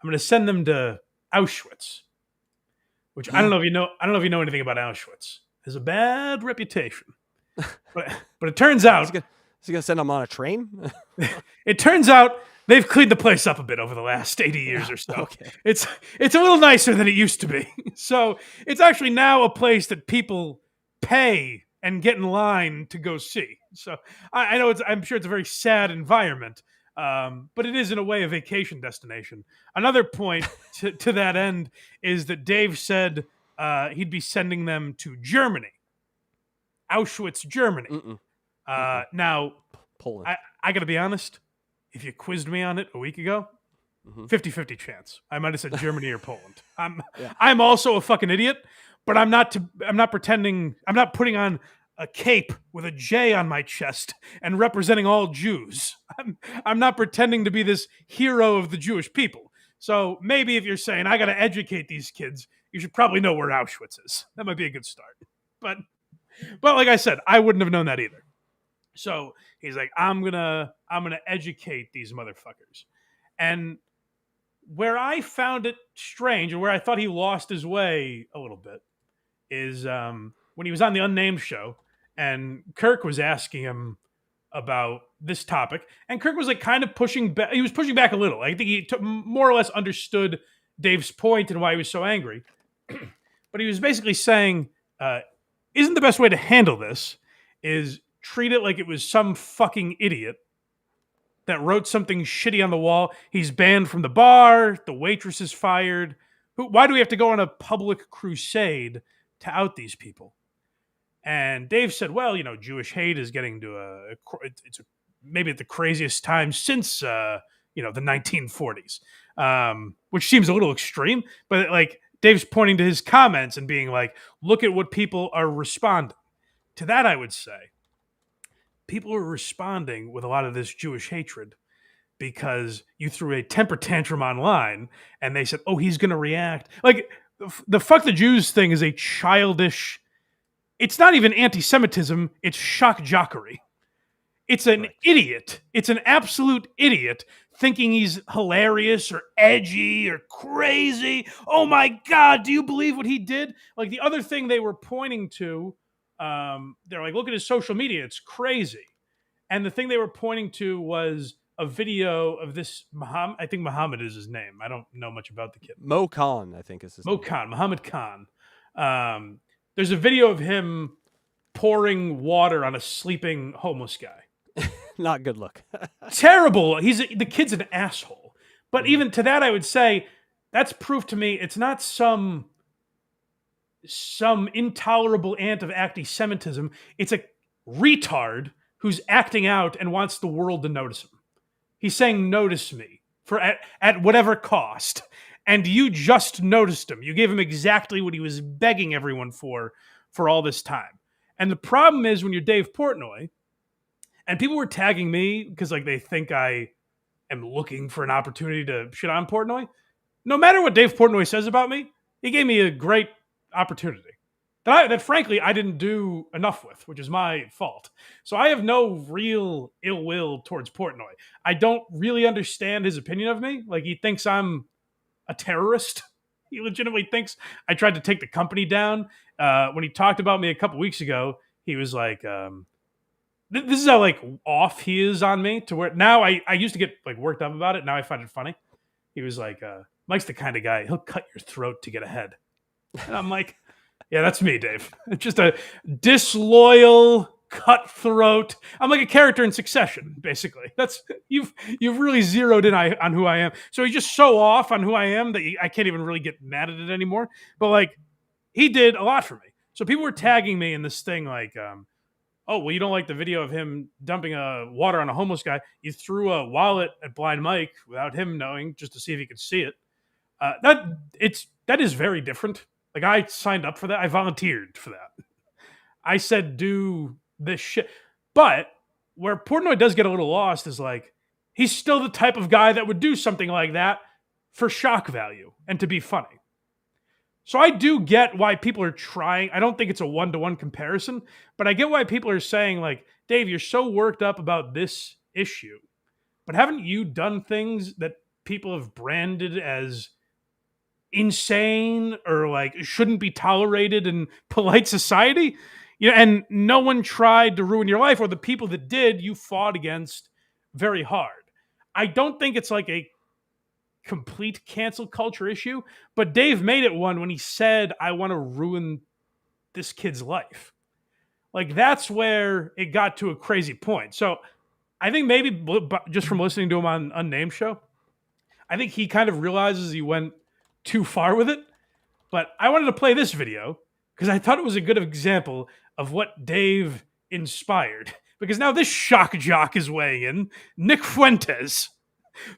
to send them to Auschwitz, which I don't know if you know anything about Auschwitz. It has a bad reputation. But it turns out, is he going to send them on a train? It turns out they've cleaned the place up a bit over the last 80 years or so. Okay. It's a little nicer than it used to be. So it's actually now a place that people pay and get in line to go see. So I know I'm sure it's a very sad environment, but it is in a way a vacation destination. Another point to that end is that Dave said he'd be sending them to Germany, Auschwitz, Germany. Now, Poland. I got to be honest. If you quizzed me on it a week ago, 50-50 chance. I might have said Germany or Poland. I'm also a fucking idiot, but I'm not pretending. I'm not putting on a cape with a J on my chest and representing all Jews. I'm not pretending to be this hero of the Jewish people. So maybe if you're saying I got to educate these kids, you should probably know where Auschwitz is. That might be a good start. But like I said, I wouldn't have known that either. So he's like, I'm gonna educate these motherfuckers. And where I found it strange, and where I thought he lost his way a little bit, is when he was on the Unnamed show, and Kirk was asking him about this topic, and Kirk was kind of pushing back. He was pushing back a little. I think he more or less understood Dave's point and why he was so angry. But he was basically saying, isn't the best way to handle this is treat it like it was some fucking idiot that wrote something shitty on the wall. He's banned from the bar. The waitress is fired. Why do we have to go on a public crusade to out these people? And Dave said, well, Jewish hate is getting to maybe at the craziest time since, the 1940s, which seems a little extreme. But Dave's pointing to his comments and being like, look at what people are responding. To that, I would say, people are responding with a lot of this Jewish hatred because you threw a temper tantrum online and they said, oh, he's going to react. The fuck the Jews thing is a childish, it's not even anti-Semitism, it's shock jockery. It's an idiot. It's an absolute idiot thinking he's hilarious or edgy or crazy. Oh my God, do you believe what he did? The other thing they were pointing to, they're like, look at his social media. It's crazy. And the thing they were pointing to was a video of this Muhammad. I think Muhammad is his name. I don't know much about the kid. Mo Khan, I think is his name. Muhammad Khan. There's a video of him pouring water on a sleeping homeless guy. Not good look. Terrible. The kid's an asshole. But even to that, I would say that's proof to me it's not some intolerable ant of anti-Semitism. It's a retard who's acting out and wants the world to notice him. He's saying, notice me at whatever cost. And you just noticed him. You gave him exactly what he was begging everyone for all this time. And the problem is when you're Dave Portnoy, And people were tagging me because like they think I am looking for an opportunity to shit on Portnoy. No matter what Dave Portnoy says about me, he gave me a great opportunity that frankly I didn't do enough with, which is my fault. So I have no real ill will towards Portnoy. I don't really understand his opinion of me. Like, he thinks I'm a terrorist. He legitimately thinks I tried to take the company down. When he talked about me a couple weeks ago, he was like, this is how like off he is on me, to where now I used to get like worked up about it. Now I find it funny. He was like, Mike's the kind of guy, he'll cut your throat to get ahead. And I'm like, yeah, that's me, Dave. It's just a disloyal, cutthroat. I'm like a character in Succession, basically. That's you've really zeroed in on who I am. So he's just so off on who I am that I can't even really get mad at it anymore. But like, he did a lot for me. So people were tagging me in this thing like, oh, well, you don't like the video of him dumping water on a homeless guy. You threw a wallet at Blind Mike without him knowing, just to see if he could see it. That is very different. Like, I signed up for that. I volunteered for that. I said, do this shit. But where Portnoy does get a little lost is like, he's still the type of guy that would do something like that for shock value and to be funny. So I do get why people are trying. I don't think it's a one-to-one comparison, but I get why people are saying like, Dave, you're so worked up about this issue, but haven't you done things that people have branded as insane or like shouldn't be tolerated in polite society? You know, and no one tried to ruin your life, or the people that did, you fought against very hard. I don't think it's like a complete cancel culture issue, but Dave made it one when he said, I want to ruin this kid's life. Like, that's where it got to a crazy point. So I think maybe just from listening to him on Unnamed Show, I think he kind of realizes he went too far with it. But I wanted to play this video because I thought it was a good example of what Dave inspired. Because now this shock jock is weighing in, Nick Fuentes,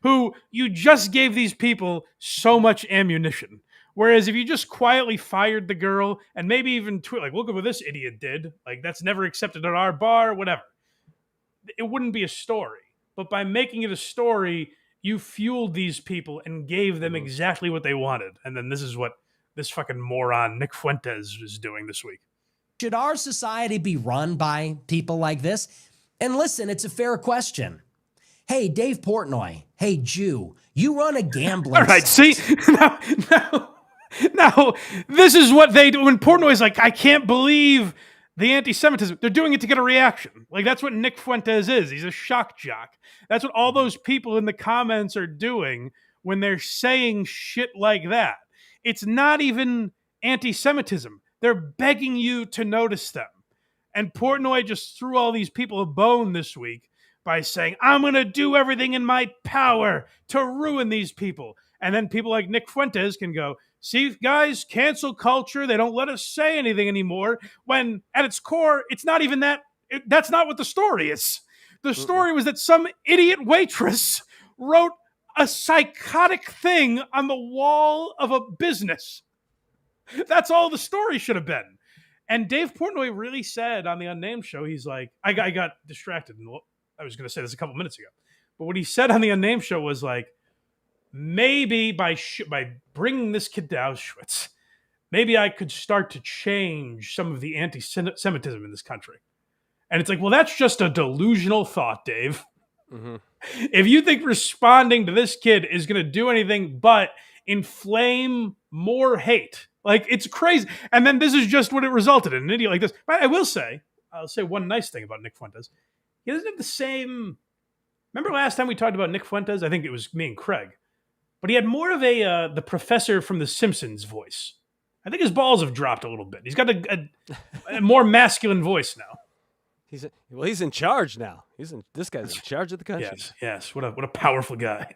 who you just gave these people so much ammunition. Whereas if you just quietly fired the girl and maybe even tweet, like, look at what this idiot did, like, that's never accepted at our bar, whatever, it wouldn't be a story. But by making it a story, you fueled these people and gave them exactly what they wanted. And then this is what this fucking moron Nick Fuentes is doing this week. Should our society be run by people like this? And listen, it's a fair question. Hey, Dave Portnoy. Hey, Jew, you run a gambling All right, site. see? Now, this is what they do. When Portnoy's like, I can't believe the anti-Semitism, they're doing it to get a reaction. Like, that's what Nick Fuentes is. He's a shock jock. That's what all those people in the comments are doing when they're saying shit like that. It's not even anti-Semitism. They're begging you to notice them. And Portnoy just threw all these people a bone this week by saying, I'm going to do everything in my power to ruin these people. And then people like Nick Fuentes can go, see, guys, cancel culture. They don't let us say anything anymore. When at its core, it's not even that. That's not what the story is. The story was that some idiot waitress wrote a psychotic thing on the wall of a business. That's all the story should have been. And Dave Portnoy really said on the Unnamed Show, he's like, I got distracted. I was going to say this a couple minutes ago. But what he said on the Unnamed Show was like, maybe by bringing this kid to Auschwitz, maybe I could start to change some of the anti-Semitism in this country. And it's like, well, that's just a delusional thought, Dave. Mm-hmm. If you think responding to this kid is going to do anything but inflame more hate, like, it's crazy. And then this is just what it resulted in, an idiot like this. But I'll say one nice thing about Nick Fuentes. He doesn't have the same... Remember last time we talked about Nick Fuentes? I think it was me and Craig. But he had more of the professor from The Simpsons voice. I think his balls have dropped a little bit. He's got a more masculine voice now. He's in charge now. This guy's in charge of the country. Yes. What a powerful guy.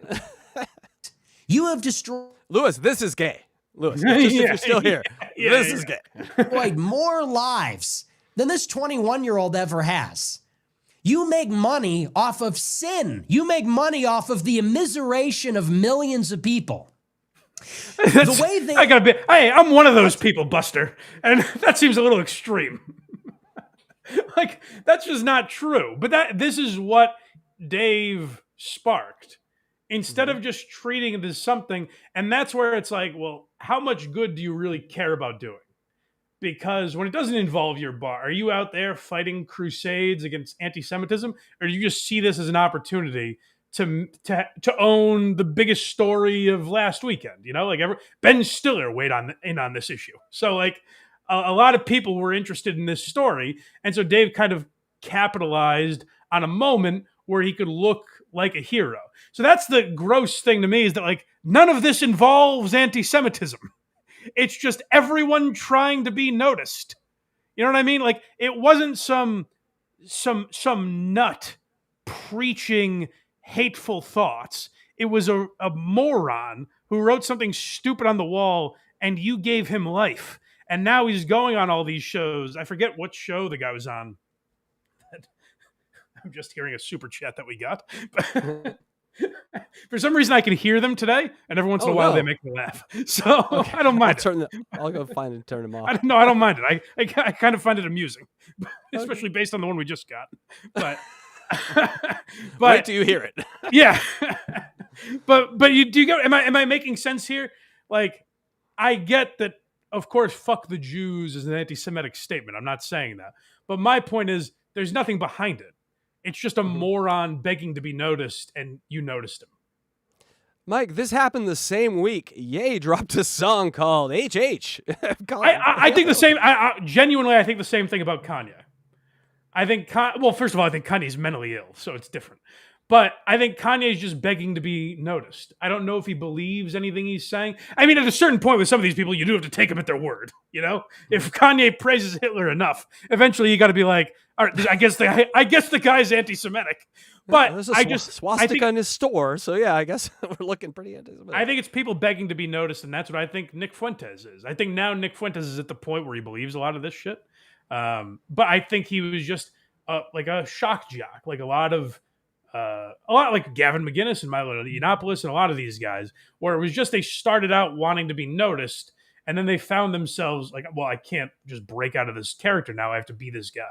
You have destroyed Lewis, this is gay. Lewis, if you're still here, this is gay. more lives than this 21-year-old ever has. You make money off of sin. You make money off of the immiseration of millions of people. The way I'm one of those people, Buster, and that seems a little extreme. Like, that's just not true. But this is what Dave sparked. Instead of just treating it as something, and that's where it's like, well, how much good do you really care about doing? Because when it doesn't involve your bar, are you out there fighting crusades against anti-Semitism, or do you just see this as an opportunity to own the biggest story of last weekend? You know, like Ben Stiller weighed in on this issue, so like a lot of people were interested in this story, and so Dave kind of capitalized on a moment where he could look like a hero. So that's the gross thing to me, is that like none of this involves anti-Semitism. It's just everyone trying to be noticed. You know what I mean? Like, it wasn't some nut preaching hateful thoughts. It was a moron who wrote something stupid on the wall, and you gave him life. And now he's going on all these shows. I forget what show the guy was on. I'm just hearing a super chat that we got. For some reason, I can hear them today, and every once in a while they make me laugh. So Okay. I don't mind. I'll go find and turn them off. I don't mind it. I kind of find it amusing, especially based on the one we just got. But wait till you hear it. Yeah. but you do you go? Am I making sense here? Like, I get that. Of course, fuck the Jews is an anti-Semitic statement. I'm not saying that. But my point is, there's nothing behind it. It's just a moron begging to be noticed, and you noticed him. Mike, this happened the same week. Ye dropped a song called HH. I think the same. Genuinely, I think the same thing about Kanye. I think, well, first of all, I think Kanye's mentally ill, so it's different. But I think Kanye's just begging to be noticed. I don't know if he believes anything he's saying. I mean, at a certain point with some of these people, you do have to take them at their word. You know, if Kanye praises Hitler enough, eventually you got to be like, all right, I guess the guy's anti-Semitic. But there's a swastika in his store, so yeah, I guess we're looking pretty anti-Semitic. I think it's people begging to be noticed, and that's what I think Nick Fuentes is. I think now Nick Fuentes is at the point where he believes a lot of this shit. But I think he was just like a shock jock, like a lot like Gavin McGinnis and Milo Yiannopoulos and a lot of these guys, where it was just they started out wanting to be noticed, and then they found themselves like, well, I can't just break out of this character now. I have to be this guy.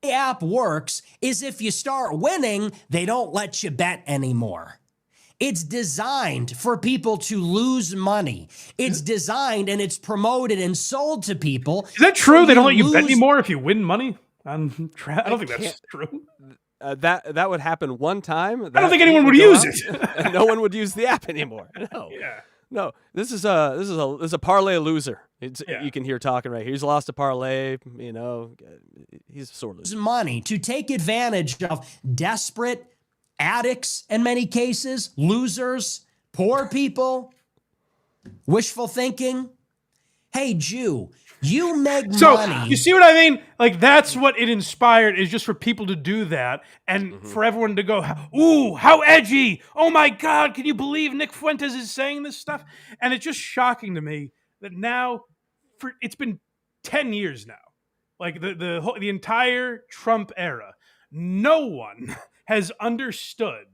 The app works is if you start winning, they don't let you bet anymore. It's designed for people to lose money. It's designed and it's promoted and sold to people. Is that true? They don't let you bet anymore if you win money? I don't think that's true. That would happen one time. I don't think anyone would use it. And no one would use the app anymore. No. Yeah. No. This is a parlay loser. You can hear talking right here. He's lost a parlay. You know, he's a sore loser. Money to take advantage of desperate addicts in many cases, losers, poor people, wishful thinking. Hey, Jew, you make money. You see what I mean? Like, that's what it inspired, is just for people to do that and for everyone to go, ooh, how edgy. Oh my God, can you believe Nick Fuentes is saying this stuff? And it's just shocking to me that now, it's been 10 years now. Like the entire Trump era, no one has understood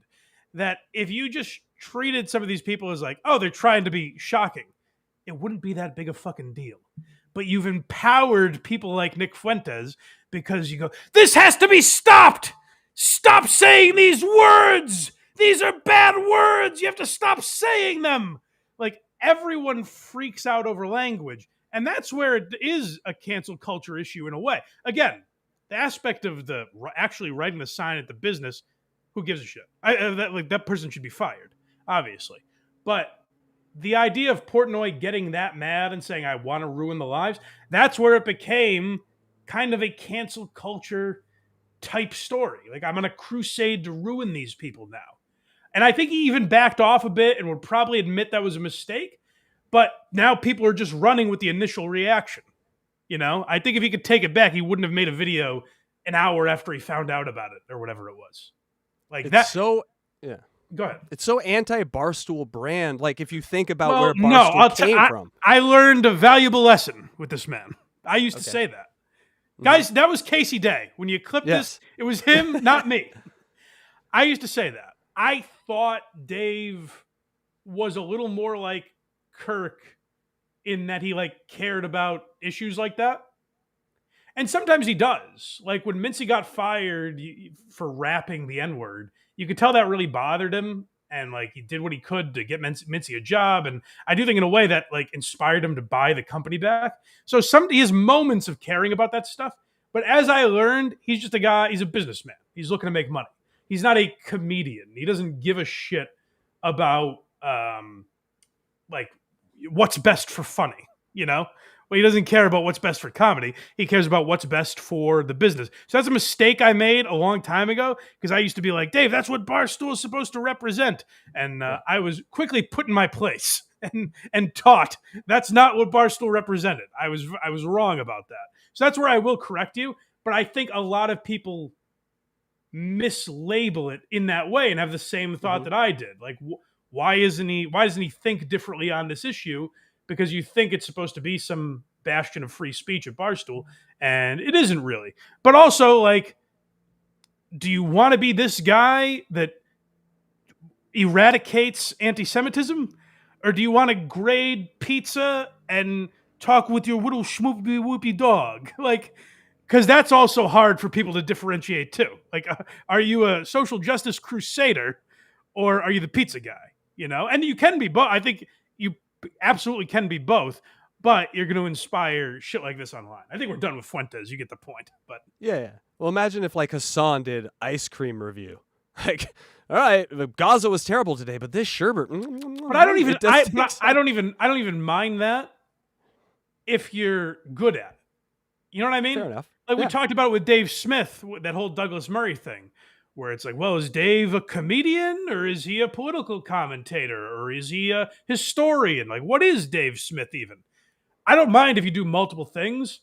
that if you just treated some of these people as like, oh, they're trying to be shocking, it wouldn't be that big a fucking deal. But you've empowered people like Nick Fuentes because you go, this has to be stopped. Stop saying these words. These are bad words. You have to stop saying them. Like, everyone freaks out over language. And that's where it is a cancel culture issue in a way. Again, the aspect of the actually writing the sign at the business, who gives a shit? That person should be fired, obviously. But the idea of Portnoy getting that mad and saying, I want to ruin the lives, that's where it became kind of a cancel culture type story. Like, I'm on a crusade to ruin these people now. And I think he even backed off a bit and would probably admit that was a mistake. But now people are just running with the initial reaction. You know, I think if he could take it back, he wouldn't have made a video an hour after he found out about it or whatever it was. Like, it's so, yeah. Go ahead. It's so anti-Barstool brand. Like, if you think about where Barstool came from. I learned a valuable lesson with this man. I used to say that. Guys, that was Casey Day. When you clipped this, it was him, not me. I used to say that. I thought Dave was a little more like Kirk in that he like cared about issues like that. And sometimes he does. Like when Mincy got fired for rapping the N-word, you could tell that really bothered him. And like he did what he could to get Mincy a job. And I do think in a way that like inspired him to buy the company back. So he has moments of caring about that stuff. But as I learned, he's just a guy, he's a businessman. He's looking to make money. He's not a comedian. He doesn't give a shit about like what's best for funny, you know? Well, he doesn't care about what's best for comedy. He cares about what's best for the business. So that's a mistake I made a long time ago because I used to be like, Dave, that's what Barstool is supposed to represent. And I was quickly put in my place and taught that's not what Barstool represented. I was wrong about that. So that's where I will correct you. But I think a lot of people mislabel it in that way and have the same thought that I did. Like, why doesn't he think differently on this issue? Because you think it's supposed to be some bastion of free speech at Barstool, and it isn't really. But also, like, do you want to be this guy that eradicates anti-Semitism? Or do you want to grade pizza and talk with your little schmoopy whoopy dog? Like, because that's also hard for people to differentiate too. Like, are you a social justice crusader or are you the pizza guy? You know, and you can be both. I think you absolutely can be both, but you're going to inspire shit like this online. I think we're done with Fuentes. You get the point. But yeah. Well, imagine if like Hassan did ice cream review. Like, all right, the Gaza was terrible today, but this sherbet. But I don't even. I don't even mind that if you're good at it. You know what I mean? Fair enough. Like we talked about it with Dave Smith, that whole Douglas Murray thing, where it's like, well, is Dave a comedian or is he a political commentator or is he a historian? Like, what is Dave Smith even? I don't mind if you do multiple things,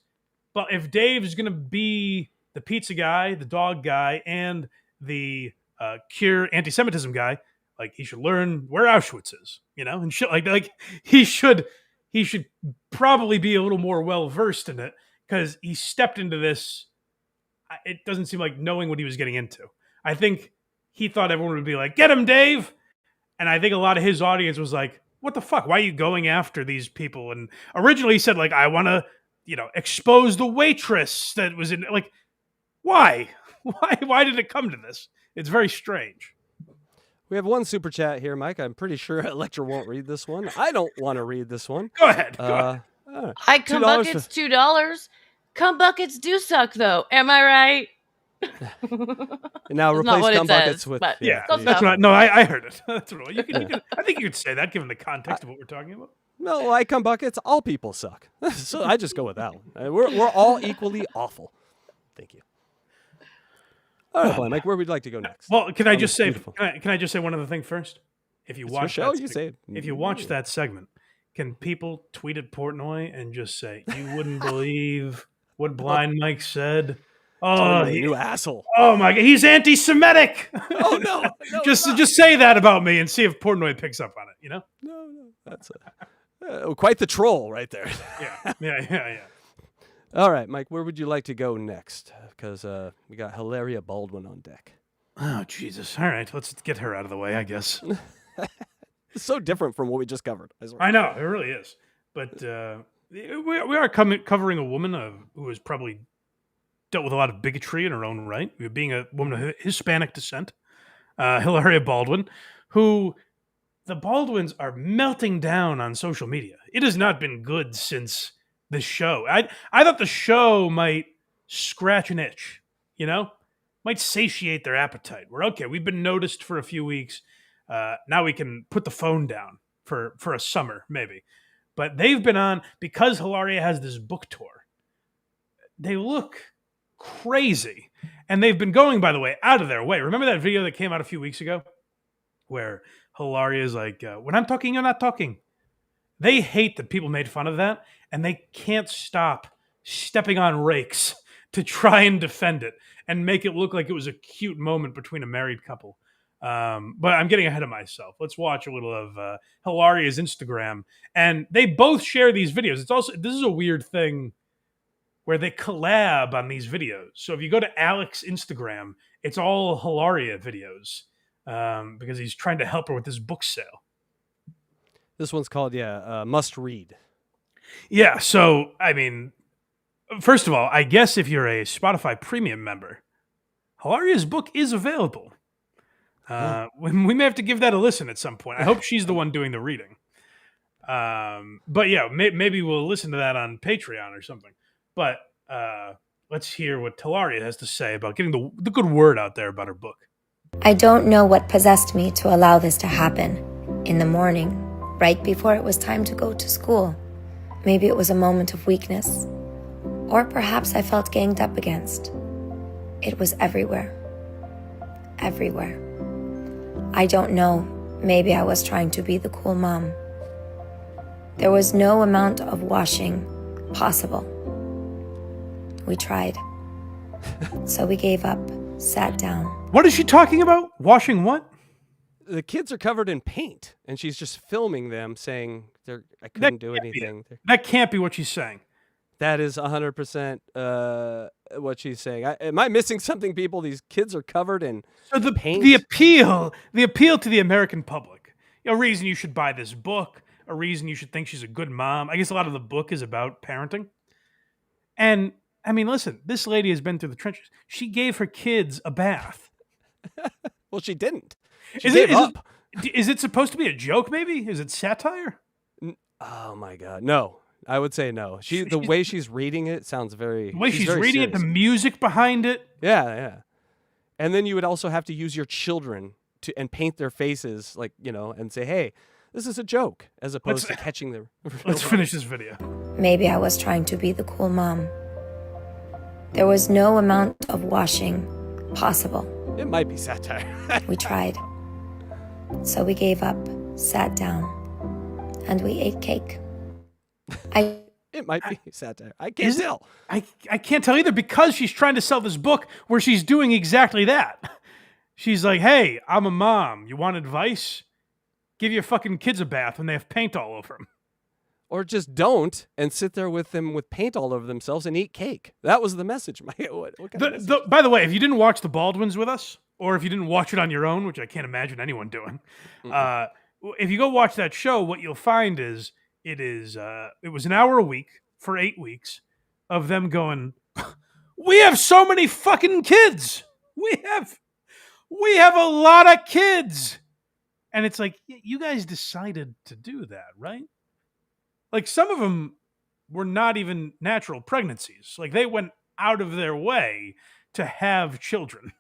but if Dave's going to be the pizza guy, the dog guy, and the cure anti-Semitism guy, like he should learn where Auschwitz is, you know, and shit like that. Like he should probably be a little more well-versed in it because he stepped into this. It doesn't seem like knowing what he was getting into. I think he thought everyone would be like, get him, Dave. And I think a lot of his audience was like, what the fuck? Why are you going after these people? And originally he said, like, I want to, you know, expose the waitress that was in, like, why? Why did it come to this? It's very strange. We have one super chat here, Mike. I'm pretty sure Electra won't read this one. I don't want to read this one. Go ahead. Go ahead. Hi, Cum Buckets, $2. Cum Buckets do suck, though. Am I right? And now replace Cum Buckets with... Yeah, that's not... No, I heard it. That's what you can, I think you could say that, given the context of what we're talking about. No, like Cum Buckets, all people suck. So I just go with that one. We're all equally awful. Thank you. All right, Mike, where would you like to go next? Well, can I just say one other thing first? If you watch if you watch that segment, can people tweet at Portnoy and just say, you wouldn't believe what Blind Mike said? Oh, you asshole. Oh my God, he's anti-Semitic. Oh no. Just say that about me and see if Portnoy picks up on it, you know? No. That's quite the troll right there. Yeah. All right, Mike, where would you like to go next? Because we got Hilaria Baldwin on deck. Oh, Jesus. All right, let's get her out of the way, I guess. It's so different from what we just covered. I know, it really is. But we are covering a woman who has probably dealt with a lot of bigotry in her own right, being a woman of Hispanic descent, Hilaria Baldwin, who the Baldwins are melting down on social media. It has not been good since this show. I thought the show might scratch an itch, you know? Might satiate their appetite. We're okay. We've been noticed for a few weeks. Now we can put the phone down for a summer, maybe. But they've been on, because Hilaria has this book tour, they look crazy. And they've been going, by the way, out of their way. Remember that video that came out a few weeks ago? Where Hilaria is like, when I'm talking, you're not talking. They hate that people made fun of that, and they can't stop stepping on rakes to try and defend it and make it look like it was a cute moment between a married couple. But I'm getting ahead of myself. Let's watch a little of Hilaria's Instagram. And they both share these videos. This is a weird thing where they collab on these videos. So if you go to Alex's Instagram, it's all Hilaria videos because he's trying to help her with this book sale. This one's called, Must Read. Yeah, so, I mean, First of all, I guess if you're a Spotify premium member, Hilaria's book is available. We may have to give that a listen at some point. I hope she's the one doing the reading. But yeah, maybe we'll listen to that on Patreon or something. But let's hear what Hilaria has to say about getting the good word out there about her book. I don't know what possessed me to allow this to happen. In the morning, right before it was time to go to school. Maybe it was a moment of weakness. Or perhaps I felt ganged up against. It was everywhere. Everywhere. I don't know. Maybe I was trying to be the cool mom. There was no amount of washing possible. We tried. So we gave up, sat down. What is she talking about? Washing what? The kids are covered in paint, and she's just filming them saying, I couldn't do anything. That can't be what she's saying. That is 100% what she's saying. Am I missing something, people? These kids are covered in paint. The appeal to the American public. A reason you should buy this book. A reason you should think she's a good mom. I guess a lot of the book is about parenting. And I mean, listen, this lady has been through the trenches. She gave her kids a bath. Well, she didn't. Is it supposed to be a joke? Maybe is it satire? Oh my God, no. I would say no. The way she's reading it sounds very. The way she's reading it, the music behind it. Yeah. And then you would also have to use your children and paint their faces, and say, "Hey, this is a joke," as opposed to catching the. Let's finish this video. Maybe I was trying to be the cool mom. There was no amount of washing possible. It might be satire. We tried. So we gave up, sat down, and we ate cake. It might be satire. I can't tell. I can't tell either, because she's trying to sell this book where she's doing exactly that. She's like, hey, I'm a mom. You want advice? Give your fucking kids a bath when they have paint all over them. Or just don't and sit there with them with paint all over themselves and eat cake. That was the message. What kind of message? By the way, if you didn't watch the Baldwins with us, or if you didn't watch it on your own, which I can't imagine anyone doing, if you go watch that show, what you'll find is it was an hour a week for 8 weeks of them going, we have so many fucking kids. We have a lot of kids. And it's like, you guys decided to do that, right? Like, some of them were not even natural pregnancies. Like, they went out of their way to have children.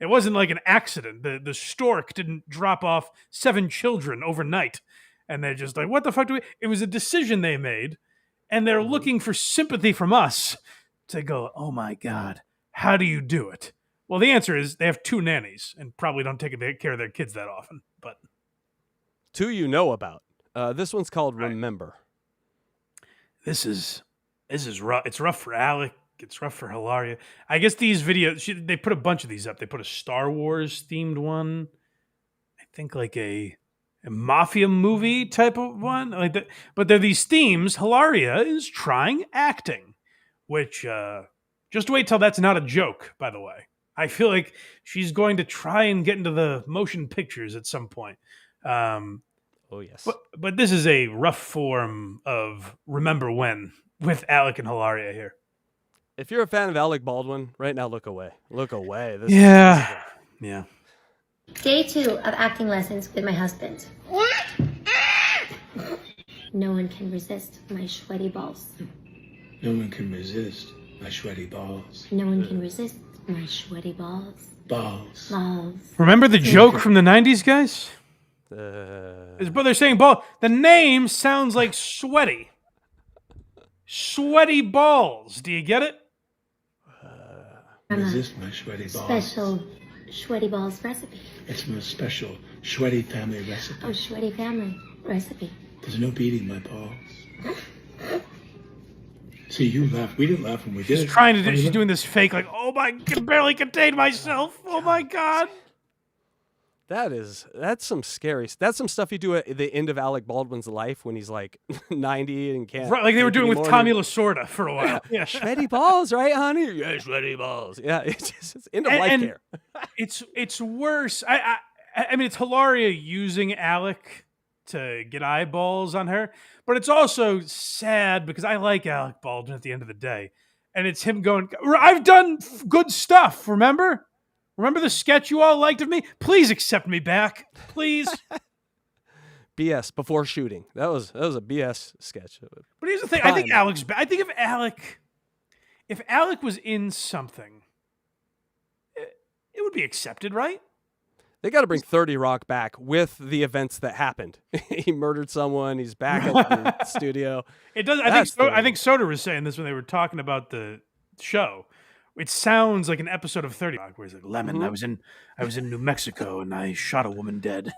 It wasn't like an accident. The stork didn't drop off 7 children overnight. And they're just like, what the fuck do we... It was a decision they made. And they're looking for sympathy from us to go, oh my God, how do you do it? Well, the answer is they have 2 nannies and probably don't take care of their kids that often. But 2 you know about. This one's called Remember. This is rough. It's rough for Alec. It's rough for Hilaria. I guess these videos, they put a bunch of these up. They put a Star Wars themed one. I think like a mafia movie type of one. Like that. But they're these themes. Hilaria is trying acting, which just wait till that's not a joke, by the way. I feel like she's going to try and get into the motion pictures at some point. Oh, yes. But this is a rough form of Remember When with Alec and Hilaria here. If you're a fan of Alec Baldwin, right now, look away. Look away. Yeah. Day 2 of acting lessons with my husband. No one can resist my sweaty balls. No one can resist my sweaty balls. No one can resist my sweaty balls. Balls. Remember the joke from the 90s, guys? But they're saying ball. The name sounds like sweaty. Sweaty balls. Do you get it? Resist my sweaty balls. Special sweaty balls recipe. It's my special sweaty family recipe. Oh, sweaty family recipe. There's no beating my balls. See, you laugh. We didn't laugh when we did. She's doing this fake, like, oh my, I can barely contain myself. Oh my God. That's some stuff you do at the end of Alec Baldwin's life when he's like 90 and can't. Right, like they were doing with Tommy Lasorda for a while. Yeah. Sweaty balls, right, honey? Yeah, sweaty balls. Yeah, it's end of life care. It's worse. I mean, it's Hilaria using Alec to get eyeballs on her, but it's also sad because I like Alec Baldwin at the end of the day. and it's him going, I've done good stuff, remember? Remember the sketch you all liked of me? Please accept me back. Please. BS before shooting. That was a BS sketch. But here's the thing. I think if Alec was in something, it would be accepted, right? They got to bring 30 Rock back with the events that happened. He murdered someone. He's back at the studio. It does. I think Soder was saying this when they were talking about the show. It sounds like an episode of 30 Rock where he's like, Lemon, I was in New Mexico and I shot a woman dead.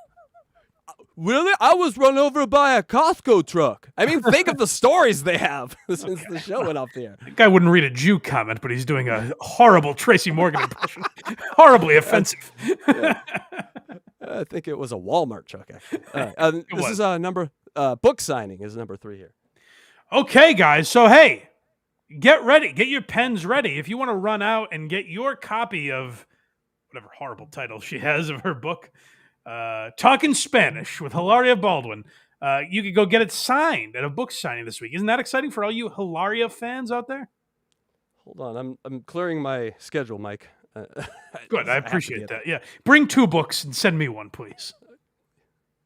Really? I was run over by a Costco truck. I mean, think of the stories they have since the show went off the air. That guy wouldn't read a Jew comment, but he's doing a horrible Tracy Morgan impression. Horribly offensive. Yeah. I think it was a Walmart truck, actually. This is number book signing is number 3 here. Okay, guys. So, hey, get ready. Get your pens ready. If you want to run out and get your copy of whatever horrible title she has of her book, Talking Spanish with Hilaria Baldwin. You could go get it signed at a book signing this week. Isn't that exciting for all you Hilaria fans out there? Hold on, I'm clearing my schedule, Mike. Good, I appreciate that. Yeah, bring 2 books and send me one, please.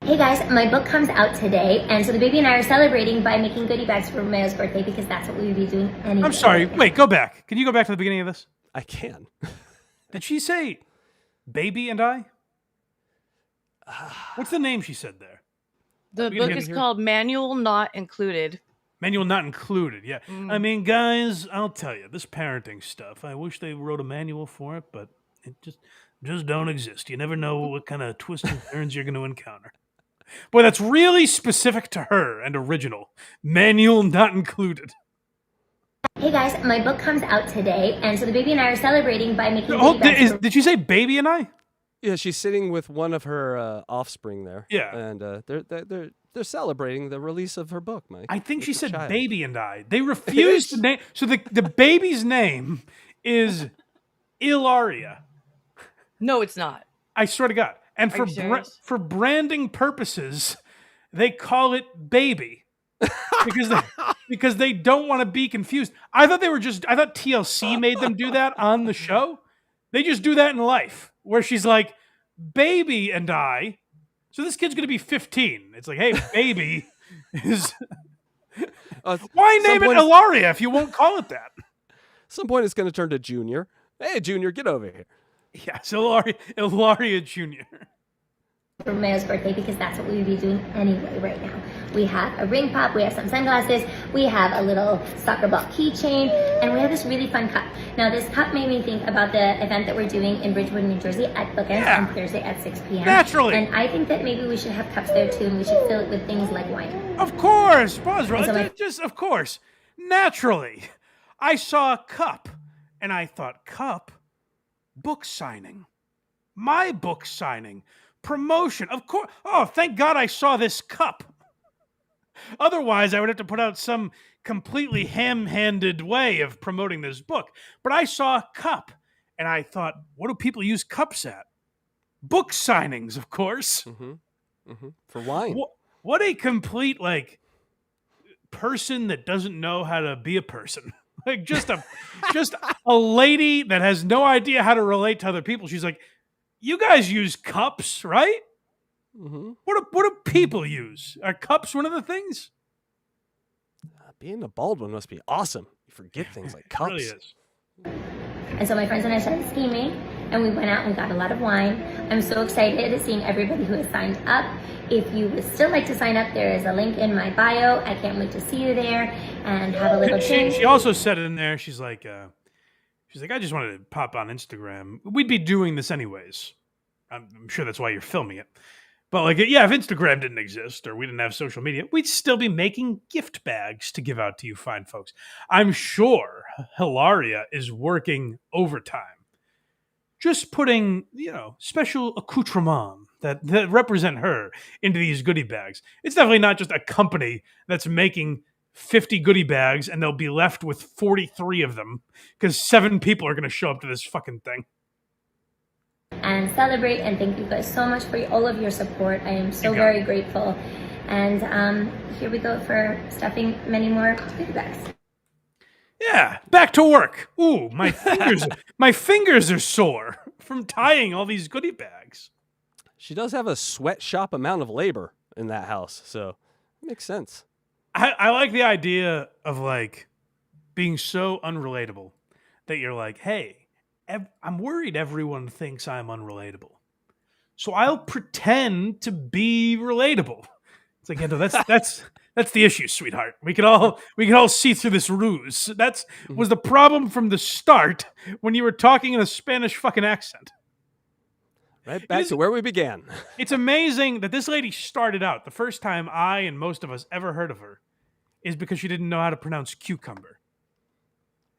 Hey guys, my book comes out today, and so the baby and I are celebrating by making goodie bags for Romeo's birthday because that's what we would be doing anyway. I'm sorry. Wait, go back. Can you go back to the beginning of this? I can. Did she say baby and I? What's the name she said there? The book is called Manual Not Included. Manual Not Included, yeah. I mean, guys, I'll tell you, this parenting stuff, I wish they wrote a manual for it, but it just don't exist. You never know what kind of twists and turns you're going to encounter. Boy, that's really specific to her and original. Manual Not Included. Hey guys, my book comes out today, and so the baby and I are celebrating by making goodie bags did she say baby and I? Yeah, she's sitting with one of her offspring there. Yeah, and they're celebrating the release of her book, Mike. I think she said baby and I. They refused to name. So the baby's name is Hilaria. No, it's not. I swear to God. And for branding purposes, they call it baby because they don't want to be confused. I thought TLC made them do that on the show. They just do that in life, where she's like, baby and I. So this kid's going to be 15. It's like, hey, baby is... Why name it Hilaria if you won't call it that? Some point it's going to turn to Junior. Hey, Junior, get over here. Yes, Hilaria Jr. For Romeo's birthday because that's what we would be doing anyway right now. We have a ring pop, we have some sunglasses, we have a little soccer ball keychain, and we have this really fun cup. Now this cup made me think about the event that we're doing in Bridgewood, New Jersey at Bookends on Thursday at 6 p.m. Naturally. And I think that maybe we should have cups there too, and we should fill it with things like wine. Of course, of course. Naturally. I saw a cup, and I thought, cup? Book signing. My book signing. Promotion, of course. Oh, thank God I saw this cup. Otherwise, I would have to put out some completely ham-handed way of promoting this book. But I saw a cup, and I thought, what do people use cups at? Book signings, of course. For wine. What a complete, person that doesn't know how to be a person. Just a lady that has no idea how to relate to other people. She's like, you guys use cups, right? What do people use? Are cups one of the things? Being a Baldwin must be awesome. You forget things like cups. It really is. And so my friends and I started scheming, and we went out and got a lot of wine. I'm so excited seeing everybody who has signed up. If you would still like to sign up, there is a link in my bio. I can't wait to see you there and have a little change. She also said it in there. She's like, I just wanted to pop on Instagram. We'd be doing this anyways. I'm sure that's why you're filming it. But if Instagram didn't exist or we didn't have social media, we'd still be making gift bags to give out to you fine folks. I'm sure Hilaria is working overtime. Just putting, special accoutrements that represent her into these goodie bags. It's definitely not just a company that's making 50 goodie bags and they'll be left with 43 of them because 7 people are going to show up to this fucking thing. And celebrate, and thank you guys so much for all of your support. I am so very grateful. And here we go for stuffing many more goodie bags. Yeah, back to work. Ooh, my fingers are sore from tying all these goodie bags. She does have a sweatshop amount of labor in that house, so it makes sense. I like the idea of like being so unrelatable that you're like, hey, I'm worried everyone thinks I'm unrelatable, so I'll pretend to be relatable. It's like, yeah, no, that's the issue, sweetheart. We can all see through this ruse. That was the problem from the start when you were talking in a Spanish fucking accent. Right back to where we began. It's amazing that this lady started out. The first time I and most of us ever heard of her is because she didn't know how to pronounce cucumber.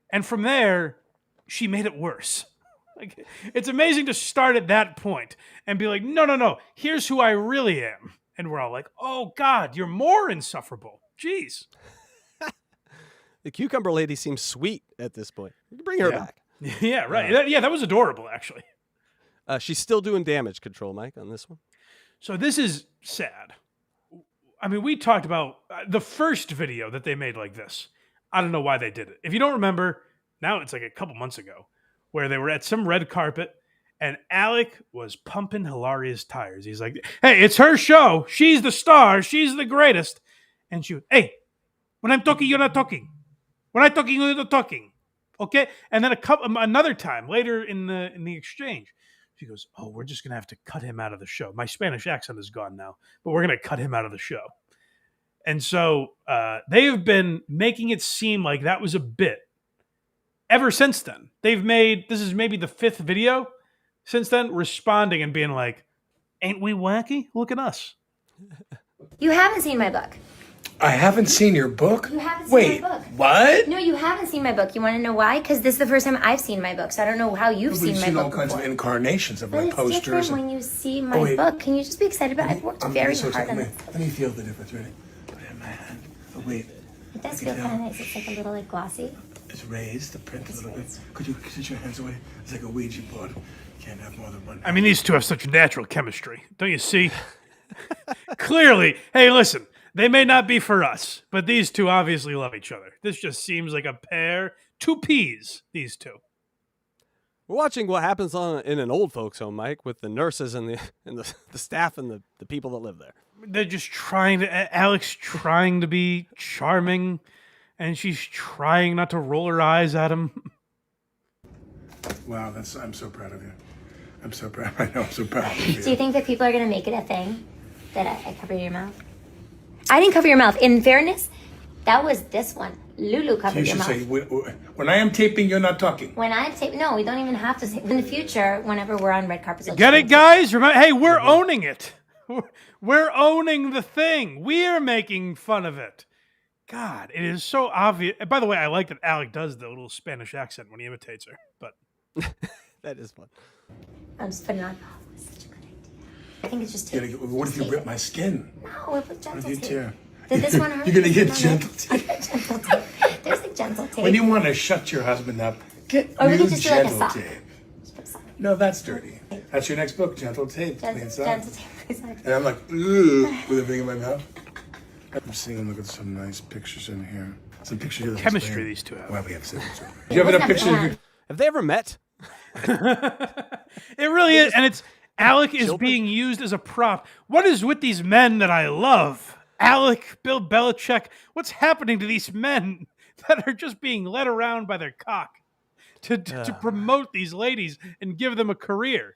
And from there, she made it worse. Like, it's amazing to start at that point and be like, no, here's who I really am. And we're all like, oh, God, you're more insufferable. Jeez. The cucumber lady seems sweet at this point. You can bring her back. Yeah, right. That was adorable, actually. She's still doing damage control, Mike, on this one. So this is sad. I mean, we talked about the first video that they made like this. I don't know why they did it. If you don't remember, now it's like a couple months ago, where they were at some red carpet and Alec was pumping Hilaria's tires. He's like, hey, it's her show. She's the star. She's the greatest. And she would, hey, when I'm talking, you're not talking. When I'm talking, you're not talking. Okay? And then another time later in the exchange, she goes, oh, we're just going to have to cut him out of the show. My Spanish accent is gone now, but we're going to cut him out of the show. And so they have been making it seem like that was a bit ever since then. This is maybe the 5th video since then, responding and being like, ain't we wacky? Look at us. You haven't seen my book. I haven't seen your book? You haven't seen my book. What? No, you haven't seen my book. You want to know why? Because this is the first time I've seen my book, so I don't know how you've seen my book all kinds of incarnations of but my it's posters. different when you see my book. Can you just be excited about it? I've worked very hard on it. Let me feel the difference, ready? Put it in my hand. Oh, wait. It does feel kind of nice. It's like a little like glossy. It's raised, the print a little bit. Could you sit your hands away? It's like a Ouija board. You can't have more than one. I mean, these two have such natural chemistry. Don't you see? Clearly. Hey, listen. They may not be for us, but these two obviously love each other. This just seems like a pair, 2 peas, these two. We're watching what happens in an old folks home, Mike, with the nurses and the staff and the people that live there. They're just Alex trying to be charming, and she's trying not to roll her eyes at him. Wow, I'm so proud of you. I'm so proud. I know, I'm so proud of you. Do you think that people are going to make it a thing that I covered your mouth? I didn't cover your mouth. In fairness, that was this one. Lulu covered your mouth. You should say, when I am taping, you're not talking. When I tape, no, we don't even have to say. In the future, whenever we're on red carpets. Get it, guys? Remember, hey, we're owning it. We're owning the thing. We're making fun of it. God, it is so obvious. By the way, I like that Alec does the little Spanish accent when he imitates her. But that is fun. I'm just putting it on. Oh, it's such a good idea. I think it's just tape. What if you rip my skin? No, it was gentle tape. Tear? Did this one hurt? You're going to get gentle tape. Gentle tape. There's like gentle tape. When you want to shut your husband up, get or we new could just do like a gentle sock. tape. No, that's dirty. That's your next book, Gentle Tape. Gentle tape. And I'm like, ooh, with a thing in my mouth. I'm seeing, look at some nice pictures in here. Some pictures of chemistry these two have. Well, we have siblings. Do you have enough pictures? Have they ever met? It really is, and it's Alec is being used as a prop. What is with these men that I love? Alec, Bill Belichick. What's happening to these men that are just being led around by their cock to promote these ladies and give them a career?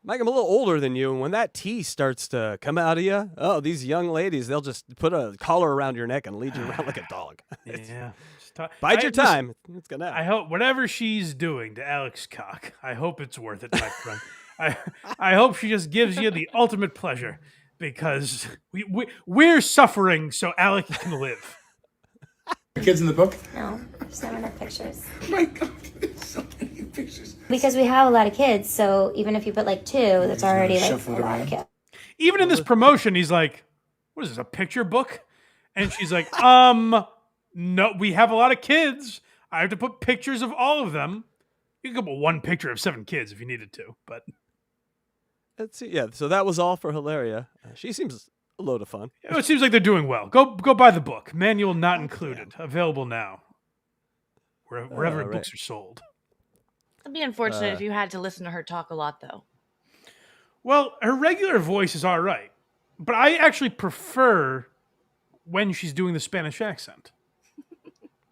Mike, I'm a little older than you, and when that tea starts to come out of you, these young ladies, they'll just put a collar around your neck and lead you around like a dog. Yeah. Bide your time. It's gonna happen. I hope whatever she's doing to Alec's cock, I hope it's worth it, my friend. I hope she just gives you the ultimate pleasure because we're suffering so Alec can live. Kids in the book? No, just not enough pictures. Oh my God, there's so many pictures. Because we have a lot of kids, so even if you put like 2, that's already like a lot of kids. Even in this promotion, he's like, what is this, a picture book? And she's like, no, we have a lot of kids. I have to put pictures of all of them. You can put 1 picture of 7 kids if you needed to, but let's see. Yeah, so that was all for Hilaria. She seems a load of fun. It seems like they're doing well. Go buy the book. Manual not included. Available now. wherever right. books are sold. It'd be unfortunate if you had to listen to her talk a lot, though. Well, her regular voice is all right, but I actually prefer when she's doing the Spanish accent.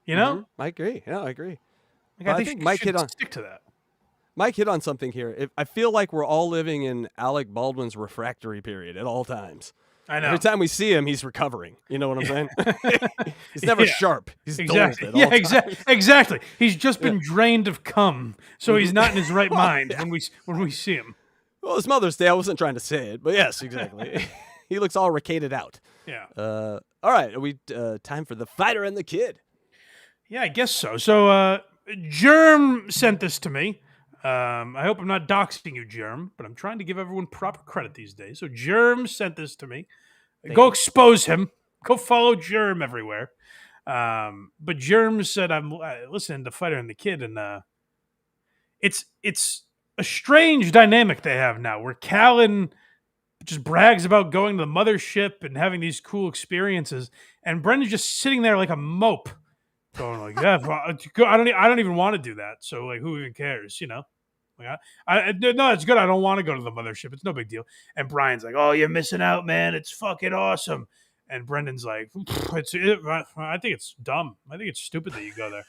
You know? I agree. Yeah, I agree. Like, But I think Mike should stick to that. Mike hit on something here. I feel like we're all living in Alec Baldwin's refractory period at all times. I know. Every time we see him, he's recovering. You know what I'm saying? He's never sharp. He's exactly. dulled at all times. Exactly. He's just been drained of cum, so he's not in his right mind when we see him. Well, it's Mother's Day. I wasn't trying to say it, but yes, exactly. He looks all ricated out. Yeah. All right. Are we time for the fighter and the kid? Yeah, I guess so. So, Germ sent this to me. I hope I'm not doxing you, Germ, but I'm trying to give everyone proper credit these days. So, Germ sent this to me. Go expose him. Go follow Germ everywhere. But Germ said I'm listening to Fighter and the Kid, and it's a strange dynamic they have now, where Callan just brags about going to the mothership and having these cool experiences, and Brennan's just sitting there like a mope, going like, "Yeah, I don't even want to do that. So like, who even cares? You know? Like, no, it's good. I don't want to go to the mothership. It's no big deal." And Brian's like, "Oh, you're missing out, man. It's fucking awesome." And Brendan's like, I think it's dumb. I think it's stupid that you go there."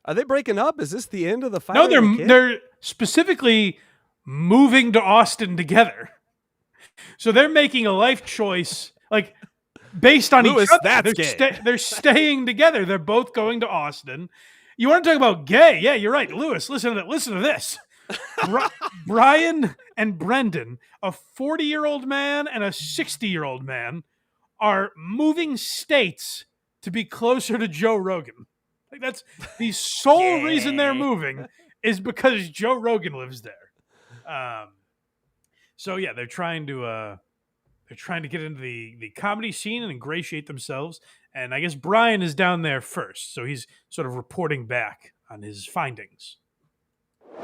Are they breaking up? Is this the end of the fight? No, they're specifically moving to Austin together. So they're making a life choice, like based on Lewis, each other. that's They're staying together. They're both going to Austin. You want to talk about gay? Yeah, you're right, Lewis. Listen to this. Brian and Brendan, a 40-year-old man and a 60-year-old man, are moving states to be closer to Joe Rogan. Like that's the sole reason they're moving is because Joe Rogan lives there. So yeah, they're trying to get into the comedy scene and ingratiate themselves. And I guess Brian is down there first, so he's sort of reporting back on his findings.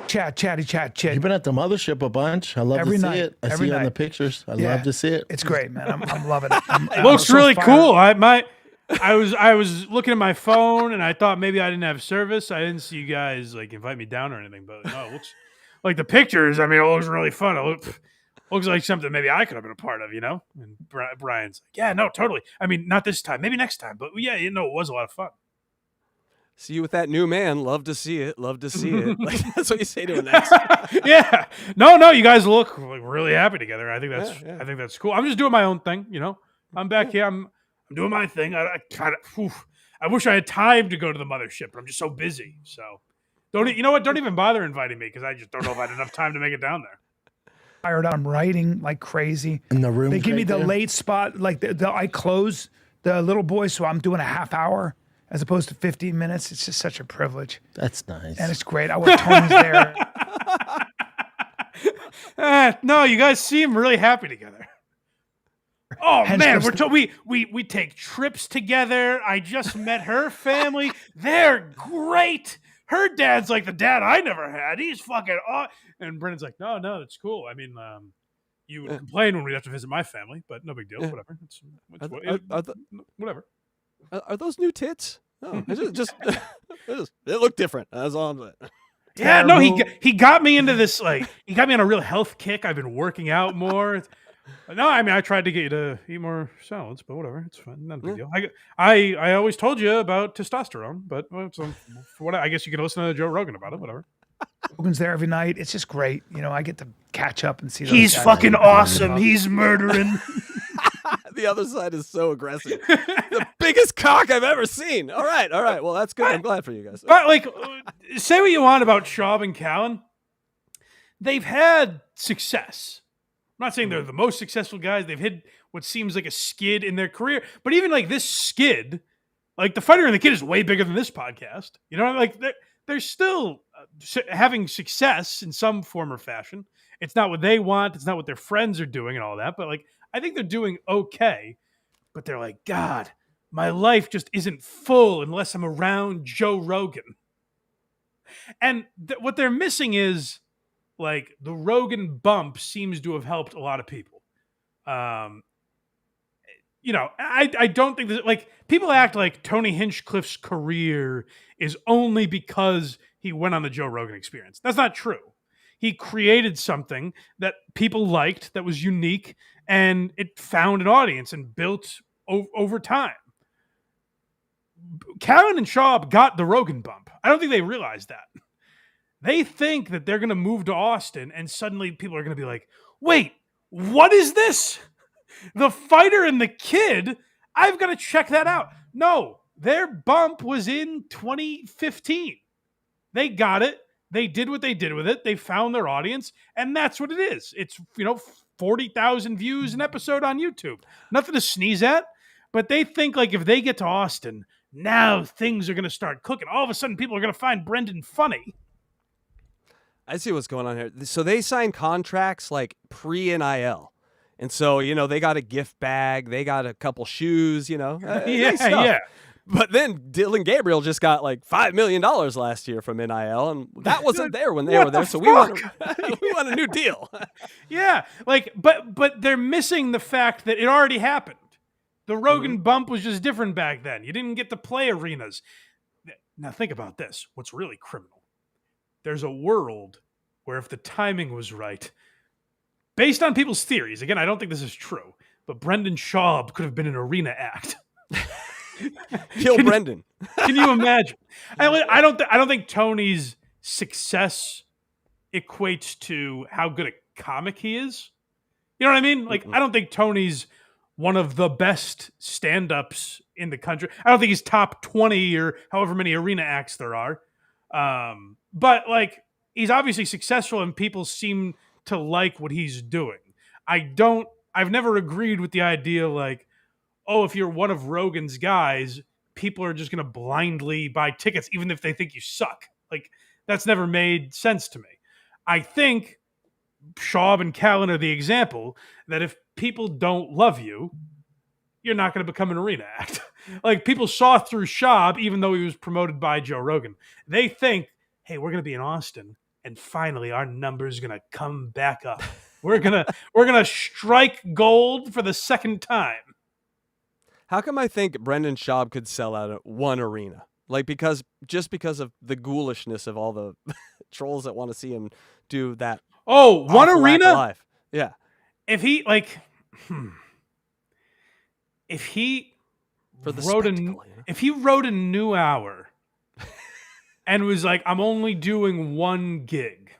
Chatty chat. You've been at the mothership a bunch. I love Every to see night. it. I Every see it on night. the pictures. I Yeah. love to see it. It's great, man. I'm loving it. It looks so really fired. cool. I was looking at my phone and I thought maybe I didn't have service. I didn't see you guys like invite me down or anything, but no, it looks like the pictures. I mean, it looks really fun. Looks like something maybe I could have been a part of, you know? And Brian's like, "Yeah, no, totally. I mean, not this time, maybe next time, but yeah, you know, it was a lot of fun." See you with that new man. Love to see it. Love to see it. Like, that's what you say to an ex. Yeah. No, you guys look like really happy together. I think that's Yeah. I think that's cool. I'm just doing my own thing, you know? I'm back here. I'm doing my thing. I wish I had time to go to the mothership, but I'm just so busy. So you know what? Don't even bother inviting me because I just don't know if I had enough time to make it down there. Fired up. I'm writing like crazy. In the room. They give me the late spot. Like I close the little boy, so I'm doing a half hour as opposed to 15 minutes. It's just such a privilege. That's nice. And it's great. I work Tony's there. No, you guys seem really happy together. Oh Hence man, goes we take trips together. I just met her family. They're great. Her dad's like the dad I never had. He's fucking aw-. And Brennan's like, no, it's cool. I mean, you would complain when we'd have to visit my family, but no big deal. Whatever. Whatever. Are those new tits? No, it look different. That's all I'm saying. Yeah, no, he got me into this, like, he got me on a real health kick. I've been working out more. No, I mean, I tried to get you to eat more salads, but whatever. It's fine. Not a big deal. I always told you about testosterone, but I guess you can listen to Joe Rogan about it, whatever. Rogan's there every night. It's just great. You know, I get to catch up and see those He's guys. fucking awesome. He's murdering. The other side is so aggressive. The biggest cock I've ever seen. All right. Well, that's good. I'm glad for you guys. But, like, say what you want about Schaub and Callan. They've had success. I'm not saying they're the most successful guys. They've hit what seems like a skid in their career. But even like this skid, like the Fighter and the Kid is way bigger than this podcast. You know, like they're still having success in some form or fashion. It's not what they want. It's not what their friends are doing and all that. But like, I think they're doing okay. But they're like, God, my life just isn't full unless I'm around Joe Rogan. And what they're missing is, like, the Rogan bump seems to have helped a lot of people. you know, I don't think that, like, people act like Tony Hinchcliffe's career is only because he went on the Joe Rogan Experience. That's not true. He created something that people liked, that was unique, and it found an audience and built over time. Callen and Schaub got the Rogan bump. I don't think they realize that. They think that they're going to move to Austin and suddenly people are going to be like, wait, what is this? The Fighter and the Kid? I've got to check that out. No, their bump was in 2015. They got it. They did what they did with it. They found their audience, and that's what it is. It's, 40,000 views an episode on YouTube. Nothing to sneeze at, but they think like if they get to Austin, now things are going to start cooking. All of a sudden, people are going to find Brendan funny. I see what's going on here. So they signed contracts like pre-NIL. And so, they got a gift bag. They got a couple shoes, nice stuff. Yeah. But then Dylan Gabriel just got like $5 million last year from NIL, and that wasn't there when they were there. So we want a new deal. Yeah, but they're missing the fact that it already happened. The Rogan bump was just different back then. You didn't get to play arenas. Now think about this. What's really criminal? There's a world where if the timing was right, based on people's theories, again, I don't think this is true, but Brendan Schaub could have been an arena act. Kill Brendan. Can you imagine? I don't think Tony's success equates to how good a comic he is. You know what I mean? Like, I don't think Tony's one of the best stand-ups in the country. I don't think he's top 20 or however many arena acts there are. But like, he's obviously successful and people seem to like what he's doing. I've never agreed with the idea like, oh, if you're one of Rogan's guys, people are just going to blindly buy tickets, even if they think you suck. Like, that's never made sense to me. I think Schaub and Callen are the example that if people don't love you, you're not going to become an arena act. Like, people saw through Schaub, even though he was promoted by Joe Rogan. They think, hey, we're going to be in Austin, and finally our number's going to come back up. We're gonna strike gold for the second time. How come I think Brendan Schaub could sell out at one arena? Like, because of the ghoulishness of all the trolls that want to see him do that. Oh, one arena? Live. Yeah. If he wrote a new hour and was like, I'm only doing one gig.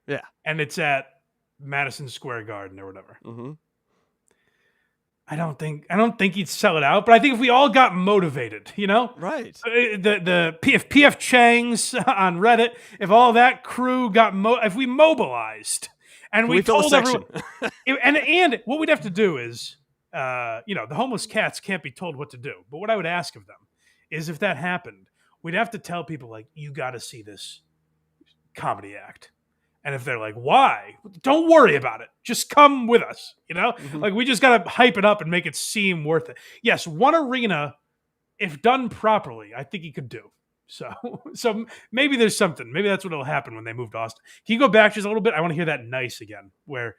Yeah. And it's at Madison Square Garden or whatever. Mm-hmm. I don't think he'd sell it out, but I think if we all got motivated, right? If PF Chang's on Reddit, if all that crew got if we mobilized and we told everyone, and what we'd have to do is, the homeless cats can't be told what to do. But what I would ask of them is, if that happened, we'd have to tell people like, you got to see this comedy act. And if they're like, why? Don't worry about it. Just come with us, Mm-hmm. Like, we just got to hype it up and make it seem worth it. Yes, one arena, if done properly, I think he could do. So maybe there's something. Maybe that's what'll happen when they move to Austin. Can you go back just a little bit? I want to hear that nice again, where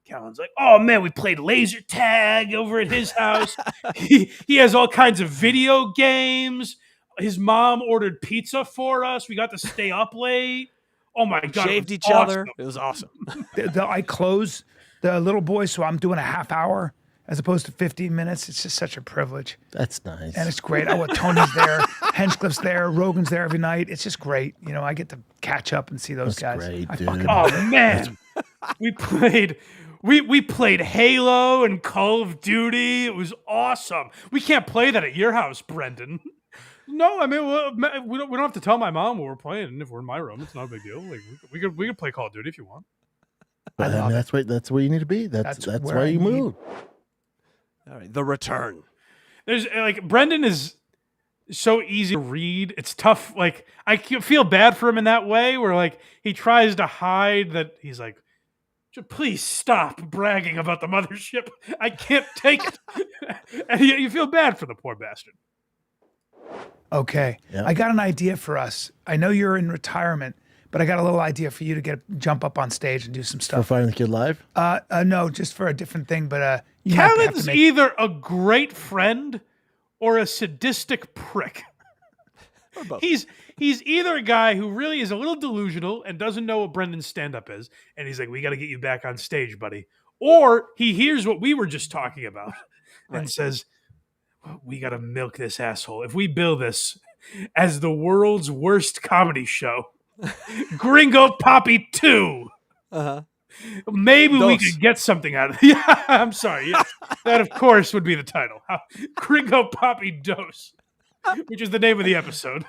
Callen's like, oh man, we played laser tag over at his house. he has all kinds of video games. His mom ordered pizza for us. We got to stay up late. Oh my God. Shaved each other. It was awesome. I close the little boy, so I'm doing a half hour as opposed to 15 minutes. It's just such a privilege. That's nice. And it's great. Tony's there, Hinchcliffe's there, Rogan's there every night. It's just great. I get to catch up and see those guys. Great, dude. Oh man. We played Halo and Call of Duty. It was awesome. We can't play that at your house, Brendan. No, I mean, we don't have to tell my mom what we're playing. If we're in my room, it's not a big deal. Like, we could play Call of Duty if you want. That's where you need to be. That's why you move. All right, the return. There's Brendan is so easy to read. It's tough. Like, I feel bad for him in that way, where he tries to hide that he's like, please stop bragging about the mothership. I can't take it. And you feel bad for the poor bastard. Okay. Yep. I got an idea for us. I know you're in retirement, but I got a little idea for you to jump up on stage and do some For stuff. Finding the Kid Live? No, just for a different thing. But you might have Callan's to make. either a great friend or a sadistic prick. He's either a guy who really is a little delusional and doesn't know what Brendan's stand-up is, and he's like, we got to get you back on stage, buddy. Or he hears what we were just talking about and says, well, we got to milk this asshole. If we bill this as the world's worst comedy show, Gringo Poppy 2, maybe we could get something out of it. Yeah, I'm sorry. Yes. That, of course, would be the title. Gringo Poppy Dose. Which is the name of the episode.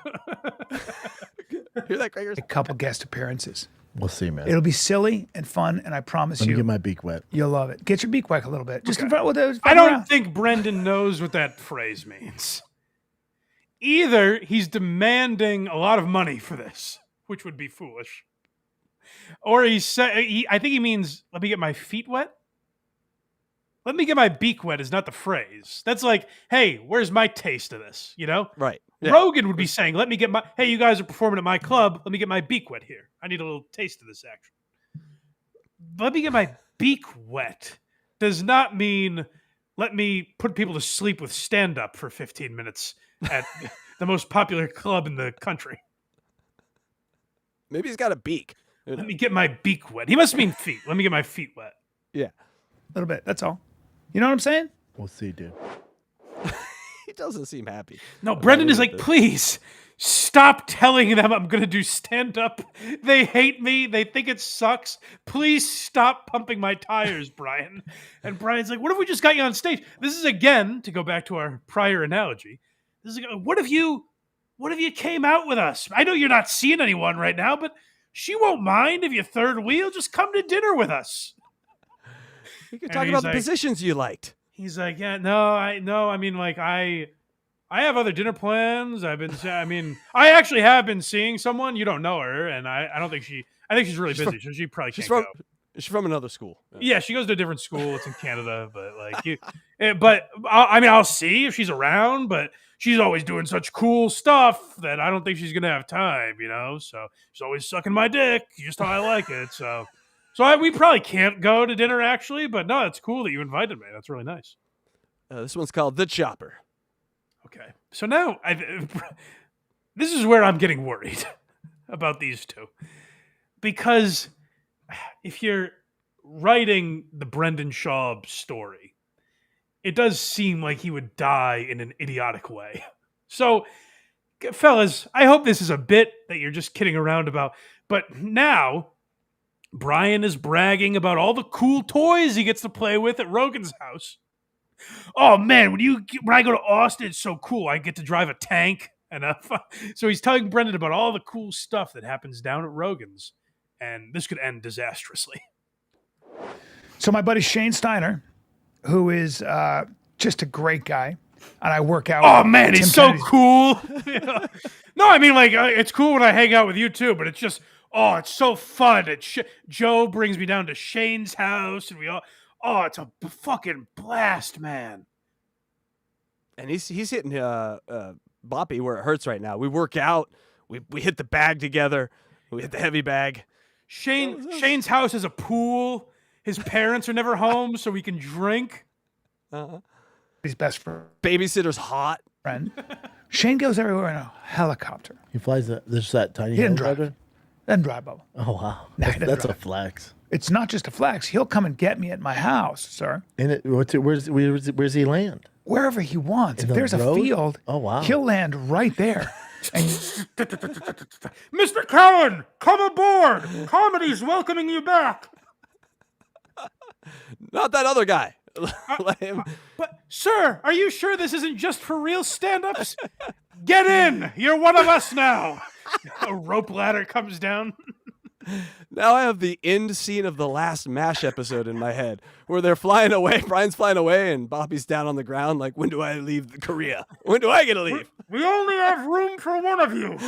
Hear that, Gregor? A couple guest appearances. We'll see, man. It'll be silly and fun, and I promise Let me you, get my beak wet. you'll love it. Get your beak wet a little bit. Just in front with those. I don't think Brendan knows what that phrase means. Either he's demanding a lot of money for this, which would be foolish, or I think he means, let me get my feet wet. Let me get my beak wet is not the phrase. That's like, hey, where's my taste of this? You know? Right. Yeah. Rogan would be saying, let me get my, hey, you guys are performing at my club. Let me get my beak wet here. I need a little taste of this action. Let me get my beak wet does not mean let me put people to sleep with stand-up for 15 minutes at the most popular club in the country. Maybe he's got a beak. Let me get my beak wet. He must mean feet. Let me get my feet wet. Yeah. A little bit. That's all. You know what I'm saying? We'll see, dude. He doesn't seem happy. No, Brendan is like, please stop telling them I'm going to do stand-up. They hate me. They think it sucks. Please stop pumping my tires, Brian. And Brian's like, what if we just got you on stage? This is, again, to go back to our prior analogy. This is, what if you came out with us? I know you're not seeing anyone right now, but she won't mind if you third wheel. Just come to dinner with us. You could talk about the positions you liked. He's like, yeah, I mean, like, I have other dinner plans. I actually have been seeing someone. You don't know her, and I think she's really busy. So she probably can't go. She's from another school. Yeah, she goes to a different school. It's in Canada, but like I'll see if she's around, but she's always doing such cool stuff that I don't think she's gonna have time, you know. So she's always sucking my dick, just how I like it. So we probably can't go to dinner actually, but no, it's cool that you invited me. That's really nice. This one's called The Chopper. Okay, so now this is where I'm getting worried about these two, because if you're writing the Brendan Schaub story, it does seem like he would die in an idiotic way. So, fellas, I hope this is a bit that you're just kidding around about. But now, Brian is bragging about all the cool toys he gets to play with at Rogan's house. Oh man, when I go to Austin, it's so cool. I get to drive a tank, and so he's telling Brendan about all the cool stuff that happens down at Rogan's, and this could end disastrously. So my buddy Shane Steiner, who is just a great guy, and I work out. Oh man, he's so Kennedy's. cool. Yeah. No, I mean, like, it's cool when I hang out with you too, but it's just, it's so fun. Joe brings me down to Shane's house, and it's a fucking blast, man. And he's hitting Boppy where it hurts right now. We work out. We hit the bag together. We hit the heavy bag. Shane's house has a pool. His parents are never home, so we can drink. His best friend. Babysitter's hot. Friend. Shane goes everywhere in a helicopter. He flies that tiny He didn't helicopter? Doesn't drive, Bubba. Oh, wow. Nah, he doesn't That's a drive. flex. It's not just a flex. He'll come and get me at my house, sir. And where's he land? Wherever he wants. In If the there's road? a field, Oh, wow. he'll land right there. And Mr. Cowan, come aboard. Comedy's welcoming you back. Not that other guy. Let him. But, sir, are you sure this isn't just for real stand-ups? Get in. You're one of us now. A rope ladder comes down. Now I have the end scene of the last MASH episode in my head where they're flying away. Brian's flying away and Bobby's down on the ground like, when do I leave Korea? When do I get to leave? We only have room for one of you.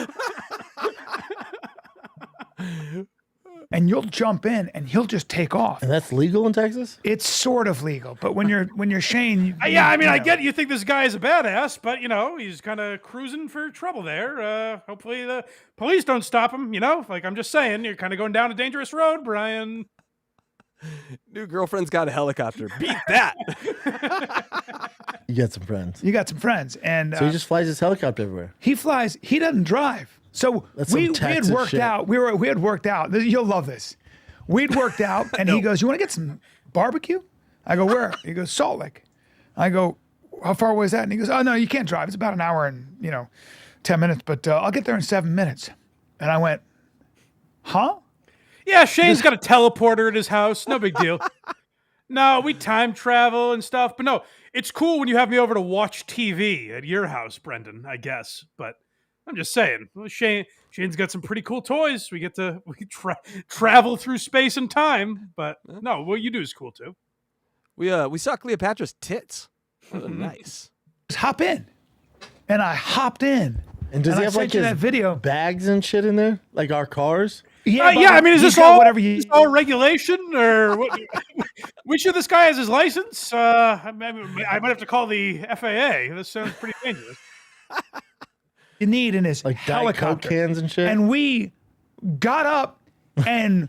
and you'll jump in and he'll just take off. And that's legal in Texas? It's sort of legal, but when you're Shane, yeah, I mean, I get you think this guy is a badass, but you know, he's kind of cruising for trouble there. Hopefully the police don't stop him, you know? Like I'm just saying, you're kind of going down a dangerous road, Brian. New girlfriend's got a helicopter. Beat that. You got some friends. You got some friends. And so he just flies his helicopter everywhere. He flies, he doesn't drive. So we had worked out. We had worked out. You'll love this. We'd worked out, and he goes, "You want to get some barbecue?" I go, "Where?" He goes, "Salt Lake." I go, "How far away is that?" And he goes, "Oh no, you can't drive. It's about an hour and 10 minutes, but I'll get there in 7 minutes." And I went, "Huh?" Yeah, Shane's got a teleporter at his house. No big deal. No, we time travel and stuff, but no, it's cool when you have me over to watch TV at your house, Brendan. I guess, but. I'm just saying, well, Shane's got some pretty cool toys. We travel through space and time, but no, what you do is cool too. We saw Cleopatra's tits. Nice. Just hop in, and I hopped in. And does he have like his that video bags and shit in there, like our cars? Yeah, yeah. I mean, is this all all regulation or what? We sure this guy has his license? I might have to call the FAA. This sounds pretty dangerous. You need in his like helicopter Coke cans and shit. And we got up, and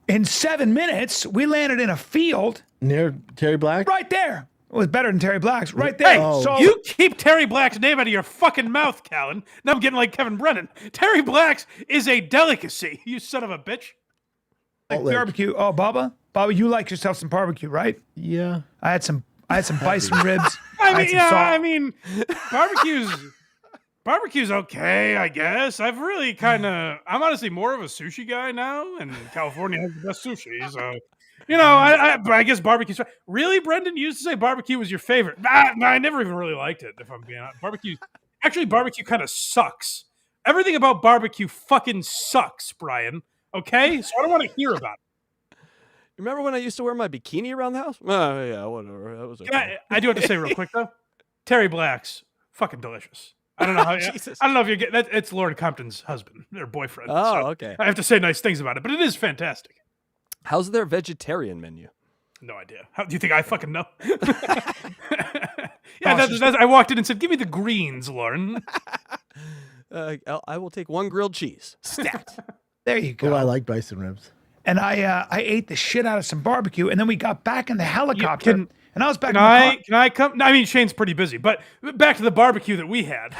in 7 minutes we landed in a field near Terry Black. Right there. It was better than Terry Black's. Right there. Hey, so you keep Terry Black's name out of your fucking mouth, Callan. Now I'm getting like Kevin Brennan. Terry Black's is a delicacy. You son of a bitch. Like barbecue. Oh, Bubba, you like yourself some barbecue, right? Yeah. I had some bison ribs. I mean, barbecue's okay, I guess. I'm honestly more of a sushi guy now, and California has the best sushi. So, I guess barbecue's right. Really, Brendan, you used to say barbecue was your favorite. I never even really liked it, if I'm being honest. Barbecue kind of sucks. Everything about barbecue fucking sucks, Brian. Okay? So I don't want to hear about it. Remember when I used to wear my bikini around the house? Oh, yeah, whatever. That was okay. I do have to say real quick, though, Terry Black's fucking delicious. I don't know how. I don't know if you're getting that. It's Lord Compton's husband, their boyfriend. Oh, so okay. I have to say nice things about it, but it is fantastic. How's their vegetarian menu? No idea. How do you think I fucking know? Yeah, I walked in and said, "Give me the greens, Lauren." I will take 1 grilled cheese. Stat. There you go. Oh, I like bison ribs. And I ate the shit out of some barbecue, and then we got back in the helicopter. And I was back in the car. Can I come? I mean, Shane's pretty busy, but back to the barbecue that we had.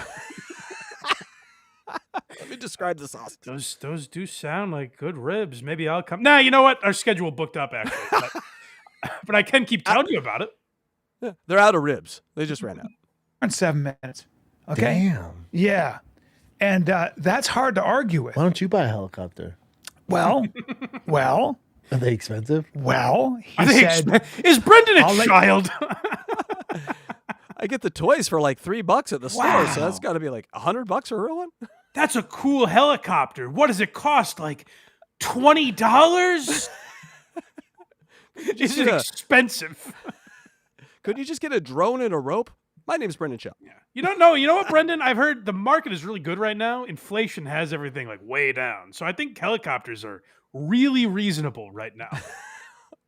Let me describe the sauce. Those do sound like good ribs. Maybe I'll come. Nah, you know what? Our schedule booked up, actually. But I can keep telling you about it. Yeah, they're out of ribs. They just ran out. In 7 minutes. Okay? Damn. Yeah. And that's hard to argue with. Why don't you buy a helicopter? Well. Are they expensive? Well, he said, is Brendan a child? I get the toys for like $3 at the store, so that's got to be like $100 for a real one. That's a cool helicopter. What does it cost? Like $20? Is it expensive? Couldn't you just get a drone and a rope? My name's Brendan Schaub. Yeah. You don't know. You know what, Brendan? I've heard the market is really good right now. Inflation has everything like way down. So I think helicopters are really reasonable right now.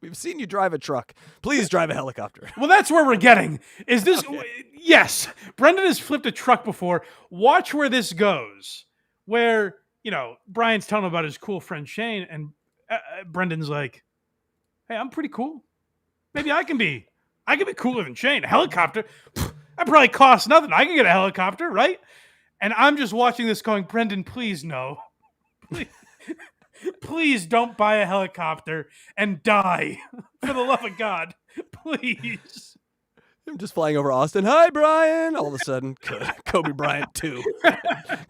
We've seen you drive a truck. Please drive a helicopter. Well, that's where we're getting. Is this? Okay. Yes. Brendan has flipped a truck before. Watch where this goes. Where, Brian's telling him about his cool friend Shane, and Brendan's like, "Hey, I'm pretty cool. Maybe I can be cooler than Shane. A helicopter? That probably costs nothing. I can get a helicopter, right?" And I'm just watching this going, "Brendan, please no. Please don't buy a helicopter and die. For the love of God. Please." I'm just flying over Austin. Hi, Brian. All of a sudden, Kobe Bryant 2.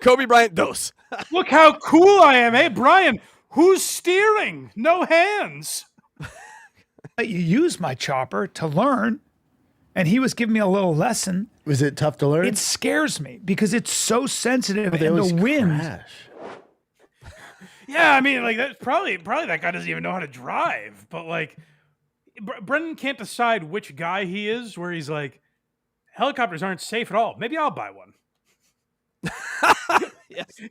Kobe Bryant dos. Look how cool I am. Hey, Brian, who's steering? No hands. You use my chopper to learn, and he was giving me a little lesson. Was it tough to learn? It scares me because it's so sensitive, and the wind. Crash. Yeah, I mean, like that's probably that guy doesn't even know how to drive. But like, Brendan can't decide which guy he is. Where he's like, helicopters aren't safe at all. Maybe I'll buy one.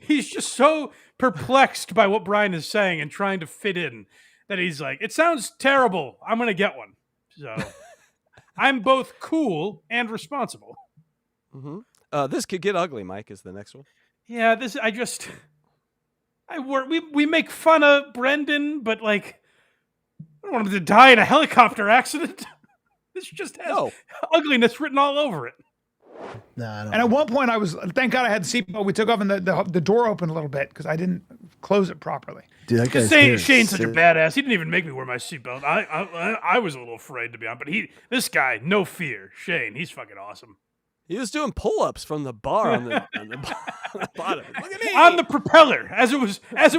He's just so perplexed by what Brian is saying and trying to fit in that he's like, it sounds terrible. I'm going to get one. So I'm both cool and responsible. This could get ugly, Mike, is the next one. Yeah, we make fun of Brendan, but like, I don't want him to die in a helicopter accident. This just has ugliness written all over it. And at one point, thank God I had the seatbelt. We took off and the door opened a little bit because I didn't close it properly. Dude, that guy's Shane's such a badass. He didn't even make me wear my seatbelt. I was a little afraid, to be honest. But this guy, no fear. Shane, he's fucking awesome. He was doing pull-ups from the bar on the bottom. Look at me! On the propeller, as it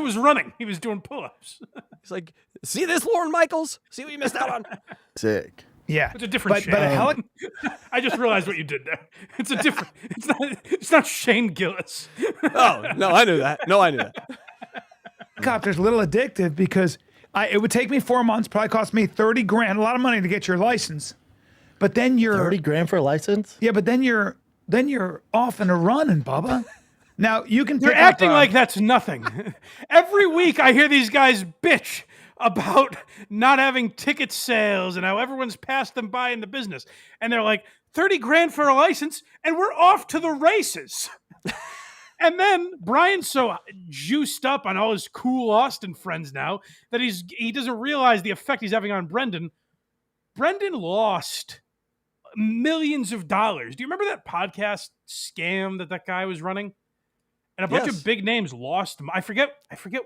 was running, he was doing pull-ups. He's like, see this, Lorne Michaels? See what you missed out on? Sick. Yeah, it's a different Shane. I just realized what you did there. It's a different. It's not Shane Gillis. Oh no, I knew that. Helicopter's a little addictive because it would take me 4 months, probably cost me $30,000, a lot of money to get your license. But then you're $30,000 for a license. Yeah, but then you're off and a running, Bubba. Now you can. They're acting like that's nothing. Every week I hear these guys bitch about not having ticket sales and how everyone's passed them by in the business. And they're like, $30,000 for a license, and we're off to the races. And then Brian's so juiced up on all his cool Austin friends now that he doesn't realize the effect he's having on Brendan. Brendan lost millions of dollars. Do you remember that podcast scam that guy was running? And a bunch of big names lost them. I forget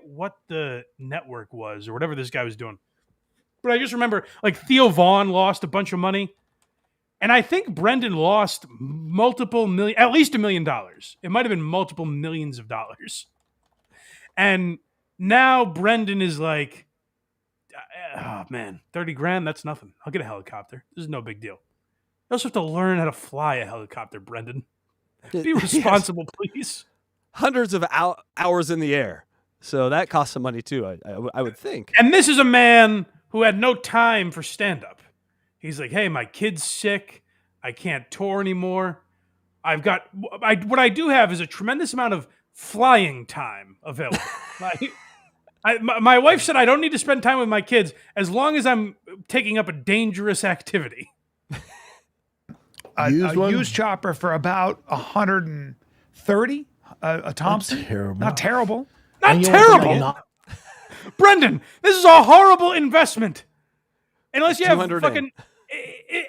what the network was or whatever this guy was doing. But I just remember, like, Theo Vaughn lost a bunch of money. And I think Brendan lost at least $1 million. It might have been multiple millions of dollars. And now Brendan is like, oh, man, $30,000, that's nothing. I'll get a helicopter. This is no big deal. You also have to learn how to fly a helicopter, Brendan. Be responsible, please. Hundreds of hours in the air. So that costs some money too, I would think. And this is a man who had no time for stand-up. He's like, hey, my kid's sick. I can't tour anymore. What I do have is a tremendous amount of flying time available. My wife said I don't need to spend time with my kids as long as I'm taking up a dangerous activity. A used chopper for about 130. A Thompson. Not terrible. Not terrible. Brendan, this is a horrible investment. Unless you have fucking...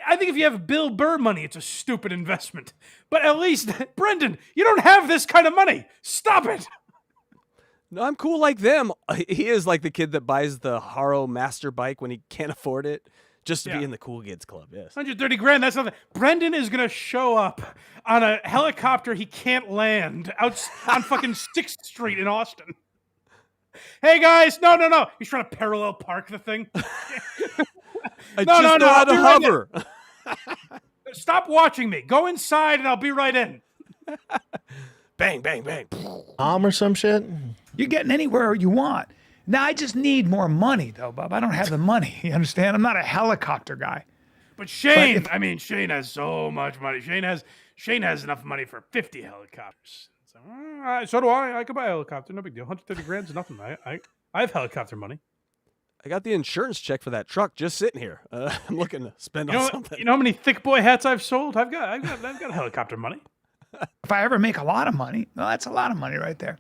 I think if you have Bill Burr money, it's a stupid investment. But at least, Brendan, you don't have this kind of money. Stop it. No, I'm cool like them. He is like the kid that buys the Haro Master Bike when he can't afford it. Just to be in the cool kids club, yes. $130,000, that's nothing. Brendan is going to show up on a helicopter he can't land out on fucking 6th Street in Austin. Hey, guys, no. He's trying to parallel park the thing. I just know how to hover. Stop watching me. Go inside and I'll be right in. Bang, bang, bang. Or some shit? You're getting anywhere you want. Now, I just need more money, though, Bob. I don't have the money. You understand? I'm not a helicopter guy. But Shane, Shane has so much money. Shane has enough money for 50 helicopters. So do I. I could buy a helicopter. No big deal. $130,000 is nothing. I have helicopter money. I got the insurance check for that truck just sitting here. I'm looking to spend on something. You know how many thick boy hats I've sold? I've got helicopter money. If I ever make a lot of money, well, that's a lot of money right there.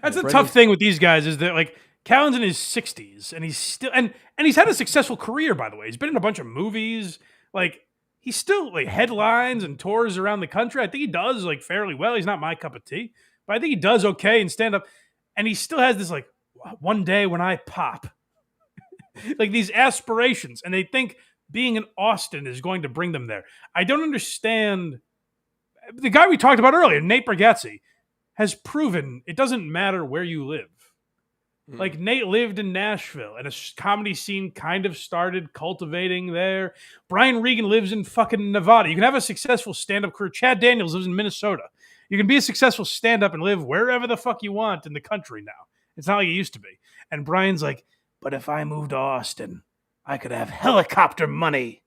That's the tough thing with these guys is that, like, Callan's in his 60s and he's still and he's had a successful career, by the way. He's been in a bunch of movies. Like, he's still like headlines and tours around the country. I think he does like fairly well. He's not my cup of tea, but I think he does okay in stand up. And he still has this like, one day when I pop, like these aspirations, and they think being in Austin is going to bring them there. I don't understand. The guy we talked about earlier, Nate Bargatze, has proven it doesn't matter where you live. Like, Nate lived in Nashville, and a comedy scene kind of started cultivating there. Brian Regan lives in fucking Nevada. You can have a successful stand-up career. Chad Daniels lives in Minnesota. You can be a successful stand-up and live wherever the fuck you want in the country now. It's not like it used to be. And Brian's like, but if I moved to Austin, I could have helicopter money.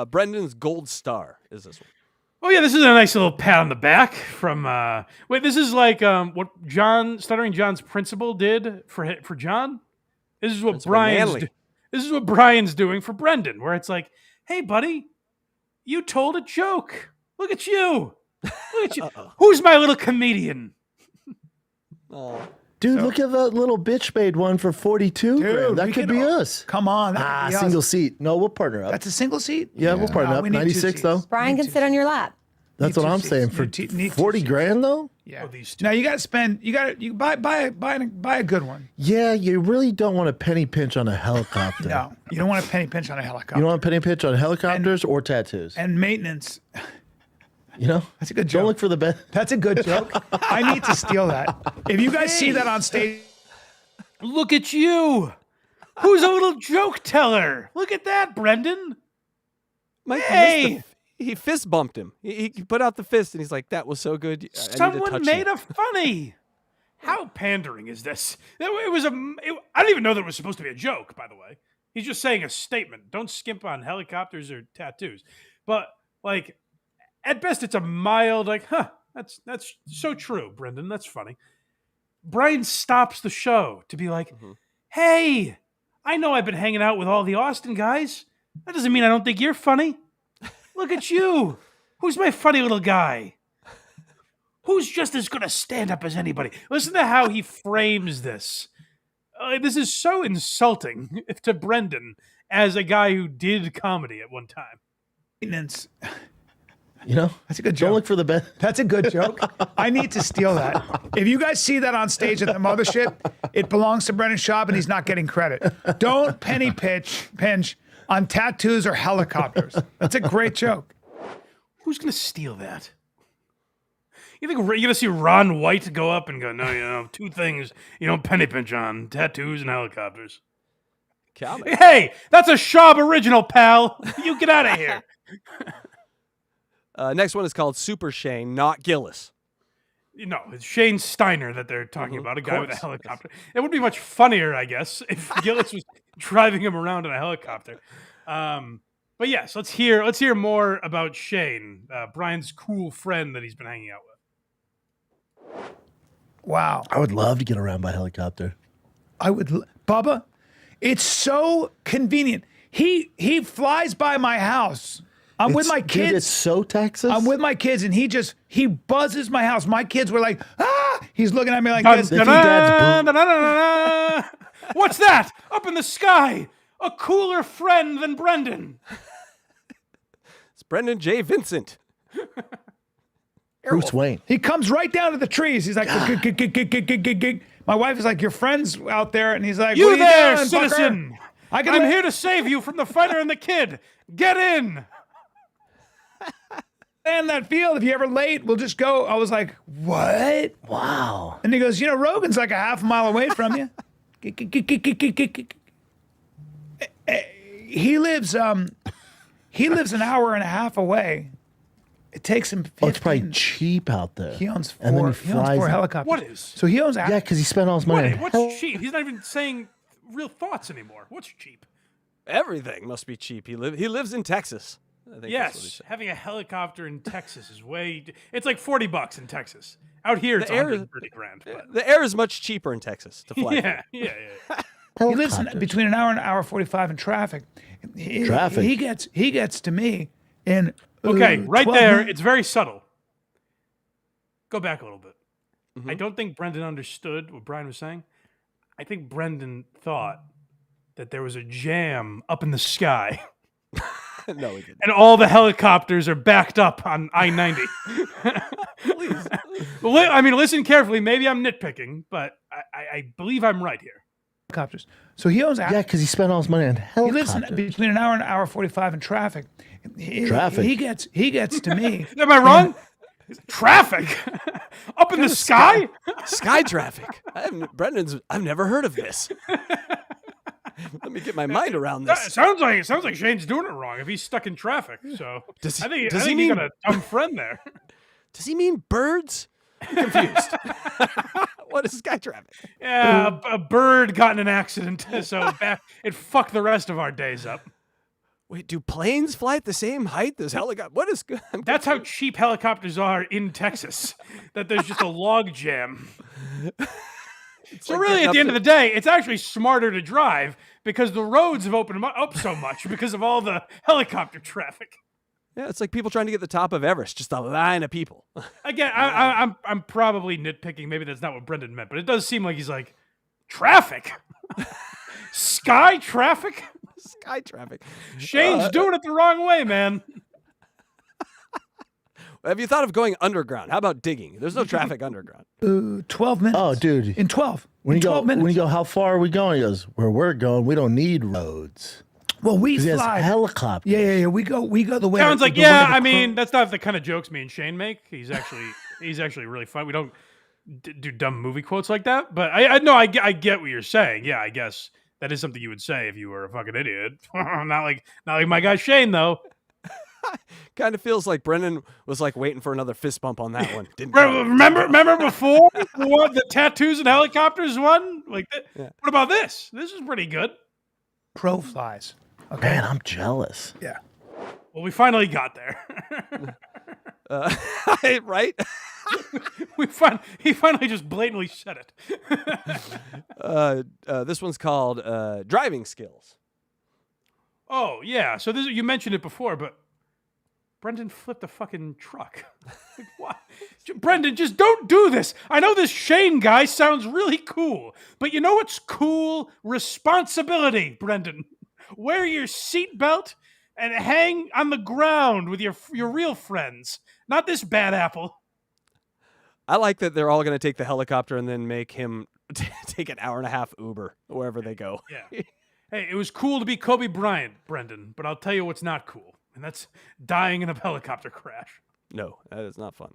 Brendan's gold star is this one. Oh yeah, this is a nice little pat on the back from. Wait, this is like what Stuttering John's principal did for John. This is what This is what Brian's doing for Brendan, where it's like, hey buddy, you told a joke. Look at you. Look at you. Who's my little comedian? Dude, look at that little bitch made one for 42 grand. That could be us. Come on. Single seat. No, we'll partner up. That's a single seat? Yeah, we'll partner up. We need 96 though. Brian can sit on your lap. That's what I'm saying. For 40 grand though? Yeah. Now you got to spend. You buy a good one. Yeah, you really don't want a penny pinch on a helicopter. No, you don't want a penny pinch on a helicopter. You don't want a penny pinch on helicopters or tattoos. And maintenance. You know, that's a good joke. Don't look for the best. That's a good joke. I need to steal that. If you guys see that on stage, look at you. Who's a little joke teller? Look at that, Brendan. Mike, hey. He fist bumped him. He put out the fist, and he's like, "That was so good." Someone made a funny. How pandering is this? It was I don't even know that it was supposed to be a joke. By the way, he's just saying a statement. Don't skimp on helicopters or tattoos. But like, at best, it's a mild like, huh? That's so true, Brendan. That's funny. Brian stops the show to be like, "Hey, I know I've been hanging out with all the Austin guys. That doesn't mean I don't think you're funny. Look at you. Who's my funny little guy? Who's just as good a stand-up as anybody?" Listen to how he frames this. This is so insulting to Brendan as a guy who did comedy at one time. Maintenance. You know, that's a good joke. Don't look for the best. That's a good joke. I need to steal that. If you guys see that on stage at the mothership, it belongs to Brennan Schaub, and he's not getting credit. Don't penny pinch on tattoos or helicopters. That's a great joke. Who's going to steal that? You think you're going to see Ron White go up and go, no, two things you don't penny pinch on, tattoos and helicopters. Hey, that's a Schaub original, pal. You get out of here. Next one is called Super Shane, not Gillis. No, it's Shane Steiner that they're talking about, a guy with a helicopter. Yes. It would be much funnier, I guess, if Gillis was driving him around in a helicopter. But yes, let's hear more about Shane, Brian's cool friend that he's been hanging out with. Wow. I would love to get around by helicopter. I would, Bubba. It's so convenient. He flies by my house. I'm with my kids. Dude, it's so Texas. I'm with my kids, and he buzzes my house. My kids were like, ah! He's looking at me like this. What's that? Up in the sky. A cooler friend than Brendan. It's Brendan J. Vincent. Bruce Wayne. He comes right down to the trees. He's like, my wife is like, your friend's out there, and he's like, you what there, doing, citizen? I'm here to save you from the fighter and the kid. Get in. And that field, if you're ever late, we'll just go. I was like, what? Wow. And he goes, Rogan's like a half mile away from you. He lives an hour and a half away. It takes him 15. Oh, it's probably cheap out there. He owns and then four, he owns 4 helicopters. What is? So he owns... Yeah, because he spent all his money. What's cheap? He's not even saying real thoughts anymore. What's cheap? Everything must be cheap. He lives in Texas. I think yes, having a helicopter in Texas is it's like $40 in Texas. Out here, it's $130 grand. But. The air is much cheaper in Texas to fly. Yeah. He lives between an hour and an hour 45 in traffic. He gets to me in okay, right there. minutes. It's very subtle. Go back a little bit. I don't think Brendan understood what Brian was saying. I think Brendan thought that there was a jam up in the sky. No, he didn't. And all the helicopters are backed up on I-90. Please. Well, I mean, listen carefully. Maybe I'm nitpicking, but I believe I'm right here. Helicopters. So he owns... Yeah, because he spent all his money on helicopters. He lives between an hour and an hour 45 in traffic. He gets to me. Am I wrong? Traffic? Up in the sky? Sky traffic. I've never heard of this. Let me get my mind around this. Sounds like Shane's doing it wrong if he's stuck in traffic. So I think you got a dumb friend there. Does he mean birds? I'm confused. What is sky traffic? Yeah, a bird got in an accident, so it fucked the rest of our days up. Wait, do planes fly at the same height as helicopters? What is good? That's how cheap helicopters are in Texas. That there's just a log jam. So like really, getting at the up end of the day, it's actually smarter to drive because the roads have opened up so much because of all the helicopter traffic. Yeah, it's like people trying to get the top of Everest, just a line of people. Again, I'm probably nitpicking. Maybe that's not what Brendan meant, but it does seem like he's like, traffic? Sky traffic? Sky traffic. Shane's doing it the wrong way, man. Have you thought of going underground? How about digging? There's no traffic underground. 12 minutes. Oh, dude. In 12. When in you 12 go, minutes. when you go, how far are we going? He goes, where we're going, we don't need roads. Well, we 'Cause he has fly. helicopters. Yeah. We go the way. Sounds like, the way yeah, the I mean, that's not the kind of jokes me and Shane make. He's actually really fun. We don't do dumb movie quotes like that, but I know I get what you're saying. Yeah, I guess that is something you would say if you were a fucking idiot. not like my guy Shane though. Kind of feels like Brennan was like waiting for another fist bump on that one. Didn't Remember before the tattoos and helicopters one? Like, Yeah. What about this? This is pretty good. Pro flies. Okay. Man, I'm jealous. Yeah. Well, we finally got there. Right? He finally just blatantly said it. This one's called driving skills. Oh yeah. So you mentioned it before, but Brendan flipped a fucking truck. Like, what? Brendan, just don't do this. I know this Shane guy sounds really cool, but you know what's cool? Responsibility, Brendan. Wear your seatbelt and hang on the ground with your real friends, not this bad apple. I like that they're all going to take the helicopter and then make him take an hour and a half Uber wherever they go. Yeah. Hey, it was cool to be Kobe Bryant, Brendan, but I'll tell you what's not cool, and that's dying in a helicopter crash. No, that is not fun.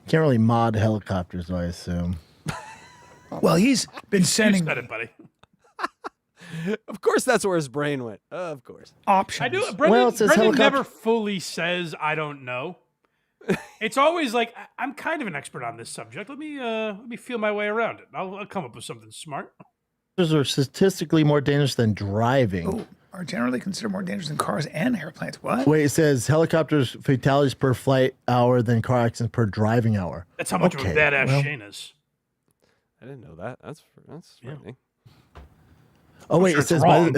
Can't really mod helicopters, I assume. Well, he's been You sending said it, buddy. Of course, that's where his brain went. Of course. options. I do. Brendan, Well, it says Brendan helicopter- never fully says I don't know. It's always like I'm kind of an expert on this subject. Let me feel my way around it. I'll come up with something smart. Those are statistically more dangerous than driving. Oh, are generally considered more dangerous than cars and airplanes. What? Wait, it says helicopters fatalities per flight hour than car accidents per driving hour. That's how much of a Okay, badass well- Shane is. I didn't know that. That's frightening. Oh wait, sure it it's says wrong,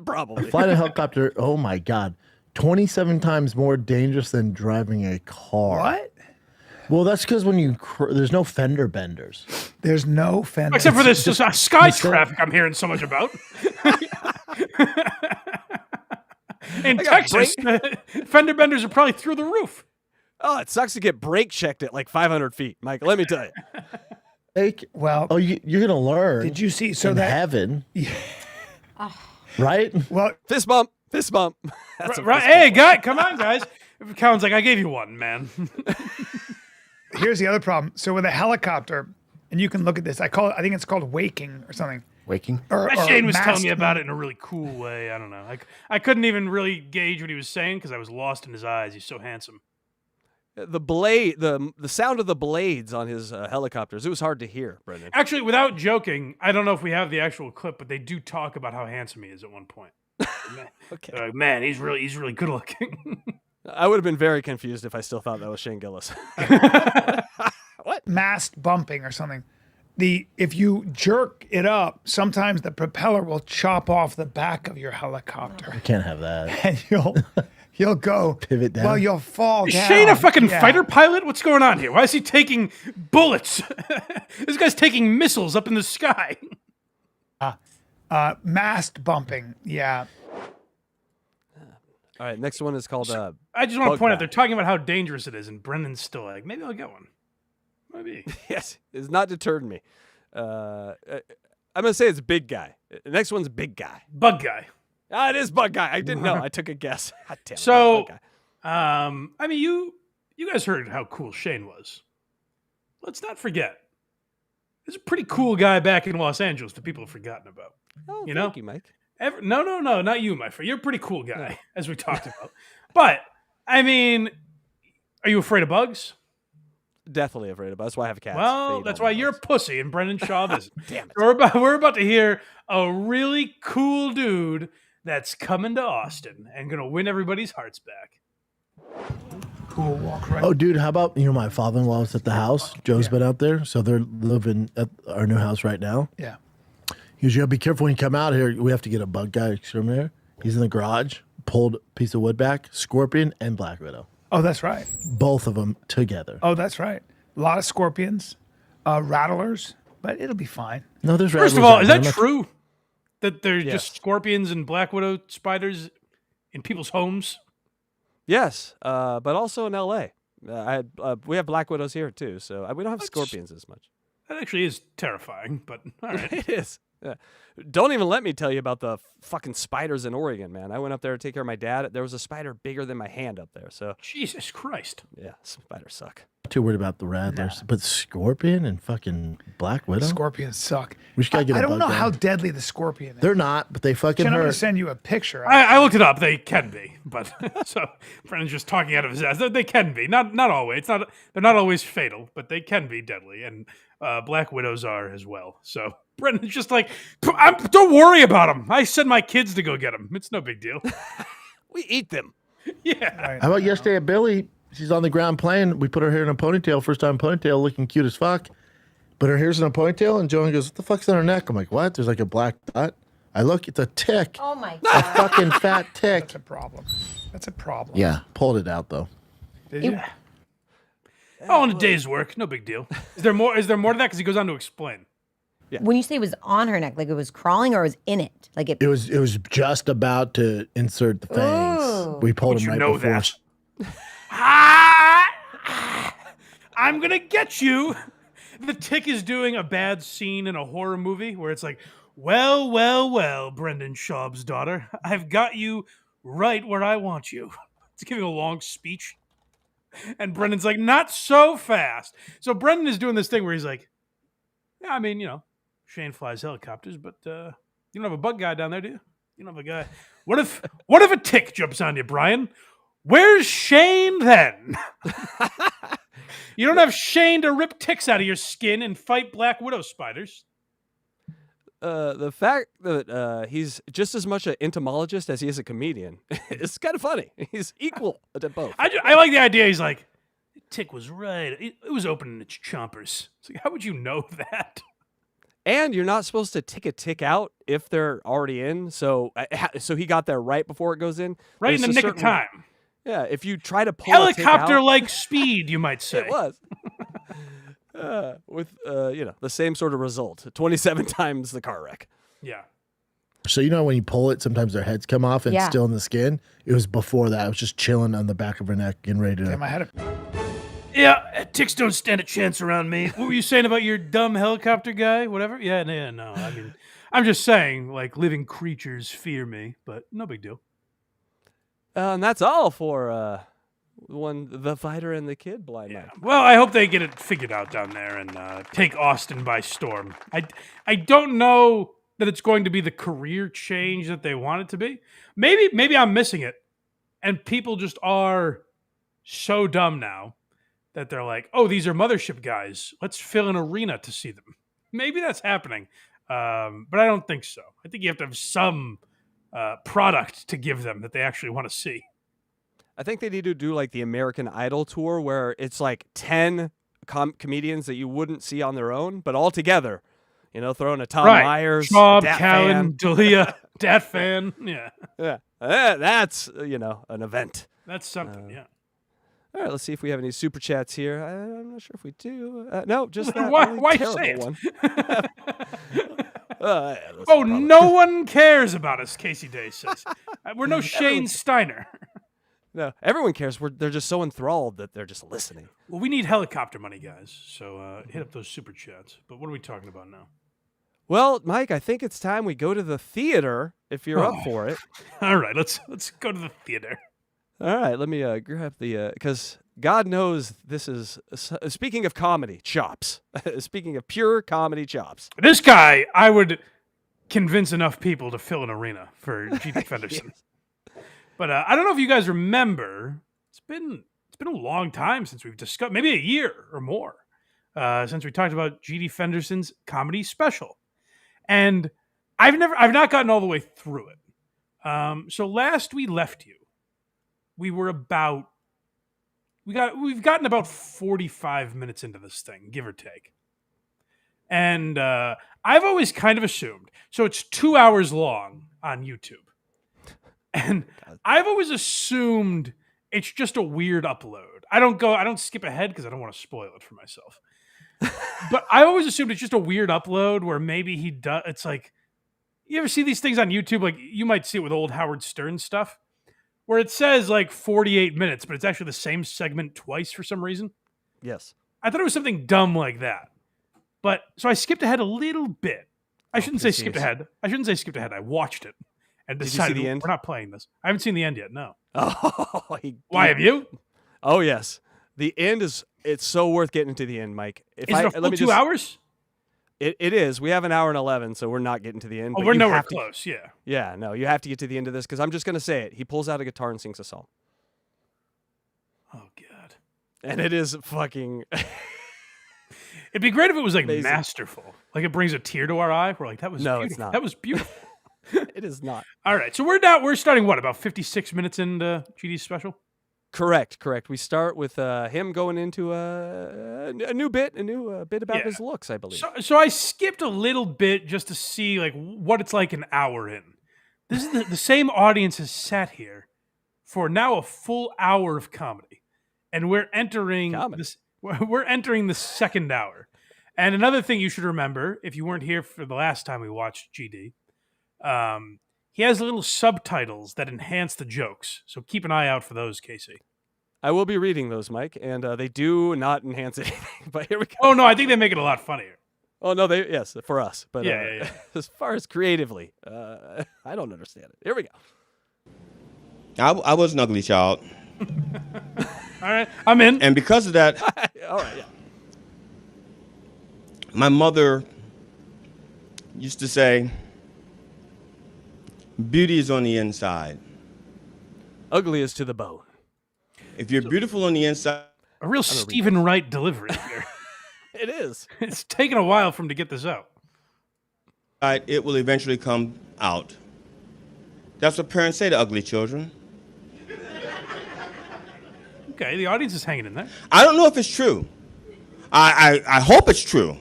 Probably. flying a helicopter. Oh my god, 27 times more dangerous than driving a car. What? Well, that's because when you there's no fender benders. There's no fender. Except for this sky instead- traffic I'm hearing so much about. In I got Texas, fender benders are probably through the roof. Oh, it sucks to get brake checked at like 500 feet, Mike. Let me tell you. Well, oh, you're gonna learn. Did you see? So in that heaven, right? Well, fist bump, fist bump. That's a Right, fist hey, bump. guy, come on, guys. Cowan's like, I gave you one, man. here's the other problem. So with a helicopter, and you can look at this. I think it's called waking or something. Waking. Or Shane was telling me mast- about it in a really cool way. I don't know. I couldn't even really gauge what he was saying because I was lost in his eyes. He's so handsome. The blade, the sound of the blades on his helicopters. It was hard to hear, Brendan. Actually, without joking, I don't know if we have the actual clip, but they do talk about how handsome he is at one point. Okay. They're like, man, he's really good looking. I would have been very confused if I still thought that was Shane Gillis. What? Mast bumping or something. If you jerk it up, sometimes the propeller will chop off the back of your helicopter, You can't have that. and you'll go Pivot down. Well, you'll fall Is down. Shane a fucking Yeah. fighter pilot? What's going on here? Why is he taking bullets? This guy's taking missiles up in the sky. Mast bumping. Yeah. All right, next one is called. I just want to Bug point out guy. they're talking about how dangerous it is, and Brennan's still like, maybe I'll get one. Maybe. Yes, it's not deterred me. I'm gonna say it's big guy. The next one's big guy. Bug guy. Ah, it is bug guy. I didn't know. I took a guess. God damn it, So, bug guy. I mean, you guys heard how cool Shane was. Let's not forget. He's a pretty cool guy back in Los Angeles that people have forgotten about. Oh, you thank know? you, Mike. No, not you, my friend. You're a pretty cool guy, as we talked about. But, I mean, are you afraid of bugs? Definitely afraid of. That's why I have cats. They Well, eat that's all why my you're a bugs. pussy and Brennan Schaub isn't. Damn it. We're about to hear a really cool dude that's coming to Austin and gonna win everybody's hearts back. Cool. Walk right. Oh, dude, how about my father-in-law was at the house. Joe's been out there, so they're living at our new house right now. Yeah. He goes, "You gotta be careful when you come out here. We have to get a bug guy exterminator." He's in the garage, pulled a piece of wood back, scorpion and black widow. Oh, that's right. Both of them together. Oh, that's right. A lot of scorpions, rattlers, but it'll be fine. No, there's First of rattlers all, out is there. that Let's- true? That there's Yes. just scorpions and black widow spiders in people's homes? Yes, but also in L.A. We have black widows here too, so we don't have scorpions as much. That actually is terrifying, but all right. It is. Yeah. Don't even let me tell you about the fucking spiders in Oregon, man. I went up there to take care of my dad. There was a spider bigger than my hand up there. So Jesus Christ. yeah, spiders suck. Too worried about the rattlers, but scorpion and fucking black widow. Scorpions suck. We just gotta get. I a don't bug know guy. how deadly the scorpion is. They're not, but they fucking Jen, I'm hurt. gonna send you a picture. I looked it up. They can be, but so Brennan's just talking out of his ass. They can be, not always. They're not always fatal, but they can be deadly, and black widows are as well. So Brennan's just like, don't worry about them. I send my kids to go get them. It's no big deal. We eat them. Yeah. Right. How about yesterday at Billy? She's on the ground playing. We put her hair in a ponytail. First time ponytail, looking cute as fuck. But her hair's in a ponytail, and Joan goes, "What the fuck's on her neck?" I'm like, "What?" There's like a black dot. I look, it's a tick. Oh my A God. fucking fat tick. That's a problem. That's a problem. Yeah, pulled it out though. Did you? Oh, in a day's work, no big deal. Is there more? Is there more to that? Because he goes on to explain. When you say it was on her neck, like it was crawling or it was in it? Like it It was just about to insert the fangs. Ooh. We pulled Would him you right know before. that? I'm gonna get you. The tick is doing a bad scene in a horror movie where it's like, well, Brendan Schaub's daughter, I've got you right where I want you. It's giving a long speech. And Brendan's like, not so fast. So Brendan is doing this thing where he's like, yeah, I mean, Shane flies helicopters, but you don't have a bug guy down there, do you? You don't have a guy. What if a tick jumps on you, Brian? Where's Shane then? You don't have Shane to rip ticks out of your skin and fight black widow spiders. The fact that he's just as much an entomologist as he is a comedian is kind of funny. He's equal to both. I like the idea. He's like, the tick was right. It was opening its chompers. It's like, how would you know that? And you're not supposed to take a tick out if they're already in. So he got there right before it goes in. Right in There's the a nick of certain- time. Yeah, if you try to pull a tick out- Helicopter-like speed, you might say. It was. With the same sort of result. 27 times the car wreck. Yeah. So when you pull it, sometimes their heads come off and it's Yeah. still in the skin. It was before that. It was just chilling on the back of her neck, getting ready to. Damn, I had a Yeah, ticks don't stand a chance around me. What were you saying about your dumb helicopter guy? Whatever? Yeah, no. I mean, I'm just saying, like, living creatures fear me, but no big deal. And that's all for the fighter and the kid blind Mike. Well, I hope they get it figured out down there and take Austin by storm. I don't know that it's going to be the career change that they want it to be. Maybe I'm missing it, and people just are so dumb now that they're like, oh, these are mothership guys. Let's fill an arena to see them. Maybe that's happening, but I don't think so. I think you have to have some product to give them that they actually want to see. I think they need to do like the American Idol tour where it's like 10 comedians that you wouldn't see on their own, but all together, throwing a Tom Myers, Schaub, Dat Cowan, Fan. Dalia, Dat Fan. Yeah. Yeah. That's, an event. That's something, yeah. All right, let's see if we have any super chats here. I'm not sure if we do. No, just that Why- really why terrible say it? one. No one cares about us, Casey Day says. We're no Shane Steiner. No, everyone cares. They're just so enthralled that they're just listening. Well, we need helicopter money, guys. So hit up those super chats. But what are we talking about now? Well, Mike, I think it's time we go to the theater if you're up for it. All right, let's go to the theater. All right, let me grab the because God knows this is speaking of comedy chops. Speaking of pure comedy chops. This guy, I would convince enough people to fill an arena for GD Fenderson. But I don't know if you guys remember. It's been a long time since we've discussed, maybe a year or more, since we talked about GD Fenderson's comedy special, and I've not gotten all the way through it. So last we left you, we were about we've gotten about 45 minutes into this thing, give or take. And I've always kind of assumed, so it's 2 hours long on YouTube. And I've always assumed it's just a weird upload. I don't skip ahead because I don't want to spoil it for myself. But I always assumed it's just a weird upload where maybe he does. It's like, you ever see these things on YouTube? Like, you might see it with old Howard Stern stuff, where it says like 48 minutes, but it's actually the same segment twice for some reason. Yes. I thought it was something dumb like that. But so I skipped ahead a little bit. I shouldn't say skipped ahead. I watched it and Did you see decided the end? we're not playing this. I haven't seen the end yet. No. Oh, Why have you? Oh yes, the end it's so worth getting to the end, Mike. Is it a full 2 hours? It is. We have an hour and 11, so we're not getting to the end. Oh, but we're you nowhere have to- close. Yeah. Yeah, no, you have to get to the end of this because I'm just gonna say it. He pulls out a guitar and sings a song. Oh God. And it is fucking. It'd be great if it was like Amazing. masterful. Like it brings a tear to our eye. We're like, that was No, beautiful. it's not. That was beautiful. It is not. All right. So we're starting what, about 56 minutes into GD's special? Correct. We start with him going into a new bit about Yeah. his looks, I believe. So I skipped a little bit just to see like what it's like an hour in. This is the same audience has sat here for now a full hour of comedy. And we're entering this. We're entering the second hour. And another thing you should remember, if you weren't here for the last time we watched GD, he has little subtitles that enhance the jokes. So keep an eye out for those, Casey. I will be reading those, Mike, and they do not enhance anything. But here we go. Oh no, I think they make it a lot funnier. Oh no, yes, for us. But yeah. as far as creatively, I don't understand it. Here we go. I was an ugly child. All right, I'm in. And because of that, all right, yeah. My mother used to say, beauty is on the inside. Ugly is to the bone. If you're beautiful on the inside. A real Stephen Wright delivery here. It is. It's taken a while for him to get this out. It will eventually come out. That's what parents say to ugly children. Okay, the audience is hanging in there. I don't know if it's true. I hope it's true.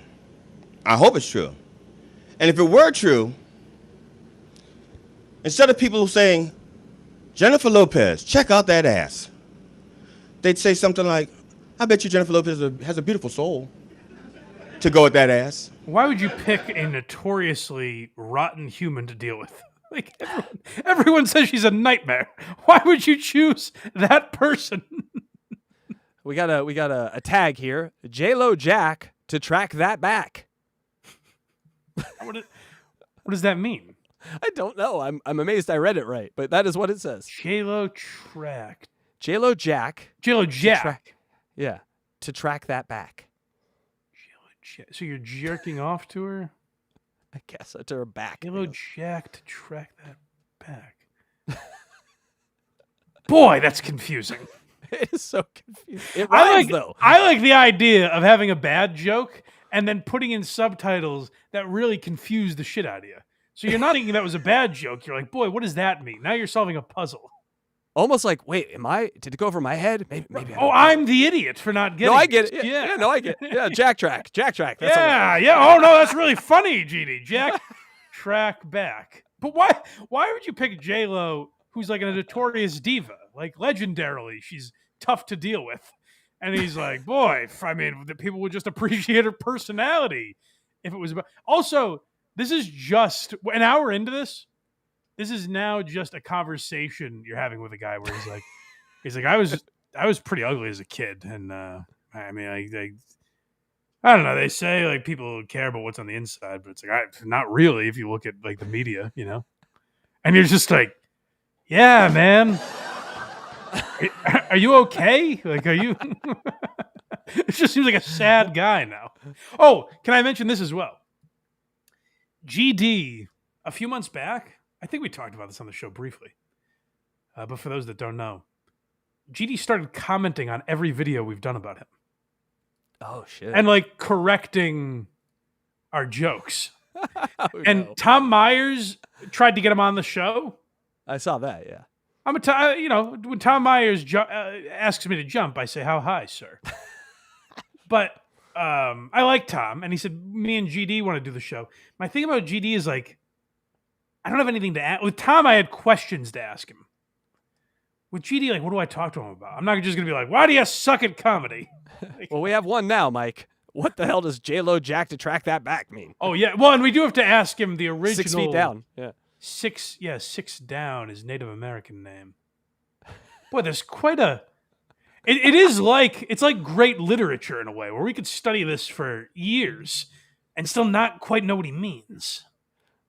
I hope it's true. And if it were true, instead of people saying, Jennifer Lopez, check out that ass, they'd say something like, I bet you Jennifer Lopez has a beautiful soul to go with that ass. Why would you pick a notoriously rotten human to deal with? Like everyone says she's a nightmare. Why would you choose that person? We got a tag here. J-Lo Jack to track that back. What does that mean? I don't know. I'm amazed I read it right, but that is what it says. J-Lo track. J-Lo Jack. J-Lo Jack. Yeah, to track that back. So you're jerking off to her? I guess to her back. J-Lo Jack to track that back. Boy, that's confusing. It is so confusing. It rhymes, though. I like the idea of having a bad joke and then putting in subtitles that really confuse the shit out of you. So you're not thinking that was a bad joke. You're like, boy, what does that mean? Now you're solving a puzzle. Almost like, wait, did it go over my head? Maybe. I'm the idiot for not getting it. No, I get it. Yeah. No, I get it. Yeah, Jack track. That's yeah. Oh, no, that's really funny, GD. Jack track back. But why would you pick J-Lo, who's like a notorious diva? Like, legendarily, she's tough to deal with. And he's like, boy, I mean, the people would just appreciate her personality if it was about. Also, this is just an hour into this. This is now just a conversation you're having with a guy where he's like, I was pretty ugly as a kid, and I mean, I don't know. They say like people care about what's on the inside, but it's like not really if you look at like the media, you know. And you're just like, yeah, man. Are you okay? Like, are you? It just seems like a sad guy now. Oh, can I mention this as well? GD, a few months back, I think we talked about this on the show briefly. But for those that don't know, GD started commenting on every video we've done about him. Oh, shit. And like correcting our jokes. And Tom Myers tried to get him on the show. I saw that. Yeah. When Tom Myers asks me to jump, I say, "How high, sir?" But I like Tom, and he said, "Me and GD want to do the show." My thing about GD is like, I don't have anything to ask. With Tom, I had questions to ask him. With GD, like, what do I talk to him about? I'm not just going to be like, "Why do you suck at comedy?" Well, we have one now, Mike. What the hell does J-Lo Jack to track that back mean? Oh yeah, well, and we do have to ask him the original 6 feet down. Yeah. 6 down is Native American name. Boy, there's quite a. It's like great literature in a way where we could study this for years and still not quite know what he means.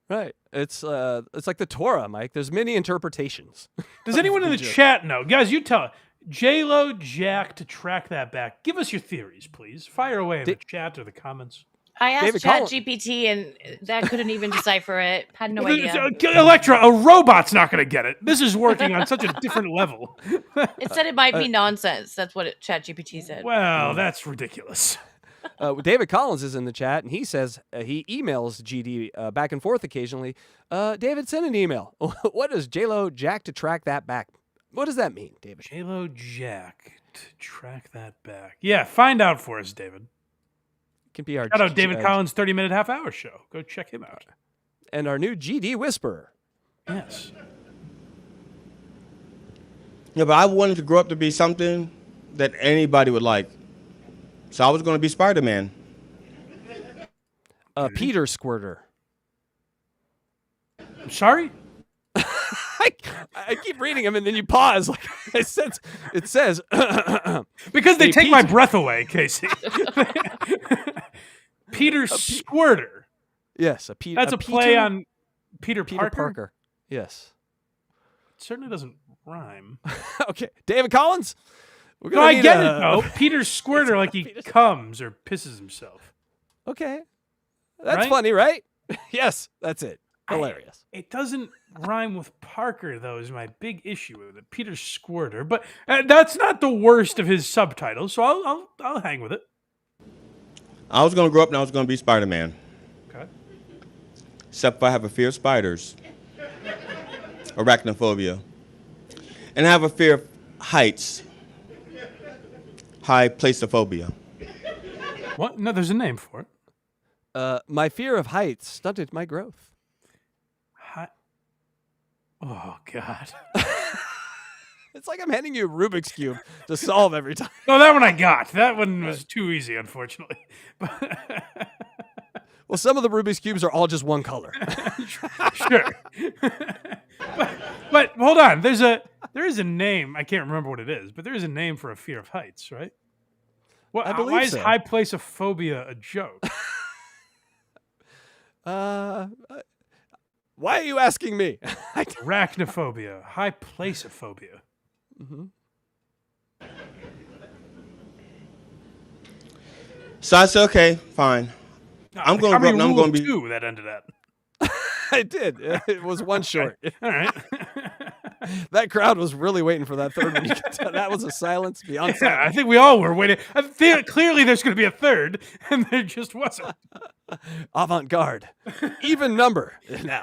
Right. It's like the Torah, Mike. There's many interpretations. Does anyone in the chat know? Guys, you tell it. J-Lo Jack to track that back. Give us your theories, please. Fire away in the chat or the comments. I asked David Collins. ChatGPT and that couldn't even decipher it. Had no idea. Electra, a robot's not going to get it. This is working on such a different level. It said it might be nonsense. That's what ChatGPT said. Well, that's ridiculous. David Collins is in the chat, and he says he emails GD back and forth occasionally. David, send an email. What does J-Lo Jack to track that back? What does that mean, David? J-Lo Jack to track that back. Yeah, find out for us, David. Can be our shout out David Collins 30-minute half-hour show. Go check him out. And our new GD Whisperer. Yes. Yeah, but I wanted to grow up to be something that anybody would like. So I was going to be Spider-Man. Peter Squirter. I'm sorry? I keep reading them and then you pause. Like it says because they take my breath away, Casey. Peter Squirter. Yes, that's a play on Peter Parker. Yes. It certainly doesn't rhyme. Okay, David Collins. No, I get it though. Peter Squirter, like he comes or pisses himself. Okay, that's funny, right? Yes, that's it. Hilarious. It doesn't rhyme with Parker, though, is my big issue with it. Peter Squirter. But that's not the worst of his subtitles, so I'll hang with it. I was going to grow up and I was going to be Spider-Man. Okay. Except for I have a fear of spiders. Arachnophobia. And I have a fear of heights. High placeophobia. What? No, there's a name for it. My fear of heights stunted my growth. Oh, God. It's like I'm handing you a Rubik's Cube to solve every time. No, that one I got. That one was too easy, unfortunately. Well, some of the Rubik's Cubes are all just one color. Sure. but hold on. There is a name. I can't remember what it is, but there is a name for a fear of heights, right? Well, I believe why is so. high placeophobia a joke? Why are you asking me? Arachnophobia, high placeophobia. Mm-hmm. So I said, okay, fine. I'm going to grow up and I'm going to be... two that ended at. I did. It was one short. All right. That crowd was really waiting for that third one. You can tell that was a silence beyond silence. Yeah, I think we all were waiting. Clearly, there's going to be a third, and there just wasn't. Avant-garde. Even number now.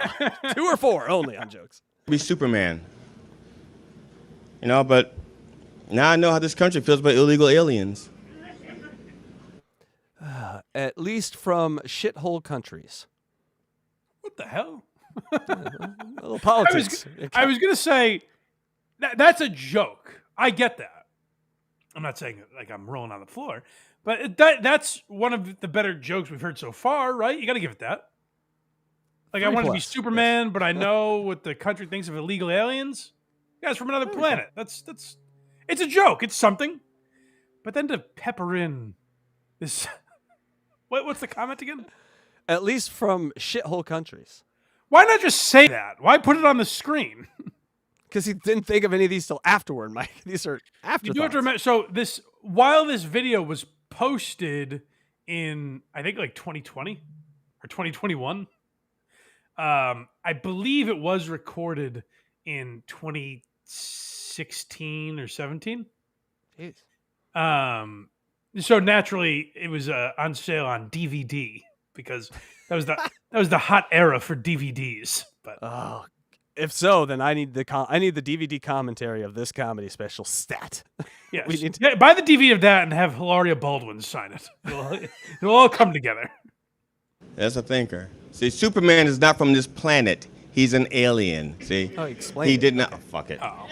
2 or 4 only on jokes. Be Superman. You know, but now I know how this country feels about illegal aliens. At least from shithole countries. What the hell? A little politics. I was going to say, that's a joke. I get that. I'm not saying like I'm rolling on the floor, but that's one of the better jokes we've heard so far, right? You got to give it that. Like, I want to be Superman, yes. But I know what the country thinks of illegal aliens. Guys from another planet. That's it's a joke. It's something. But then to pepper in this... What's the comment again? At least from shithole countries. Why not just say that? Why put it on the screen? Because he didn't think of any of these till afterward, Mike. These are afterthoughts. You do have to remember. So while this video was posted in, I think, like 2020 or 2021, I believe it was recorded in 2016 or 17. Jeez. So naturally, it was on sale on DVD because that was the hot era for DVDs. But If so, then I need the DVD commentary of this comedy special stat. Yes. We need to- Yeah, buy the DVD of that and have Hilaria Baldwin sign it. It'll all come together. That's a thinker. See, Superman is not from this planet. He's an alien. See? Oh, explain. He it. did not. Fuck it. Oh.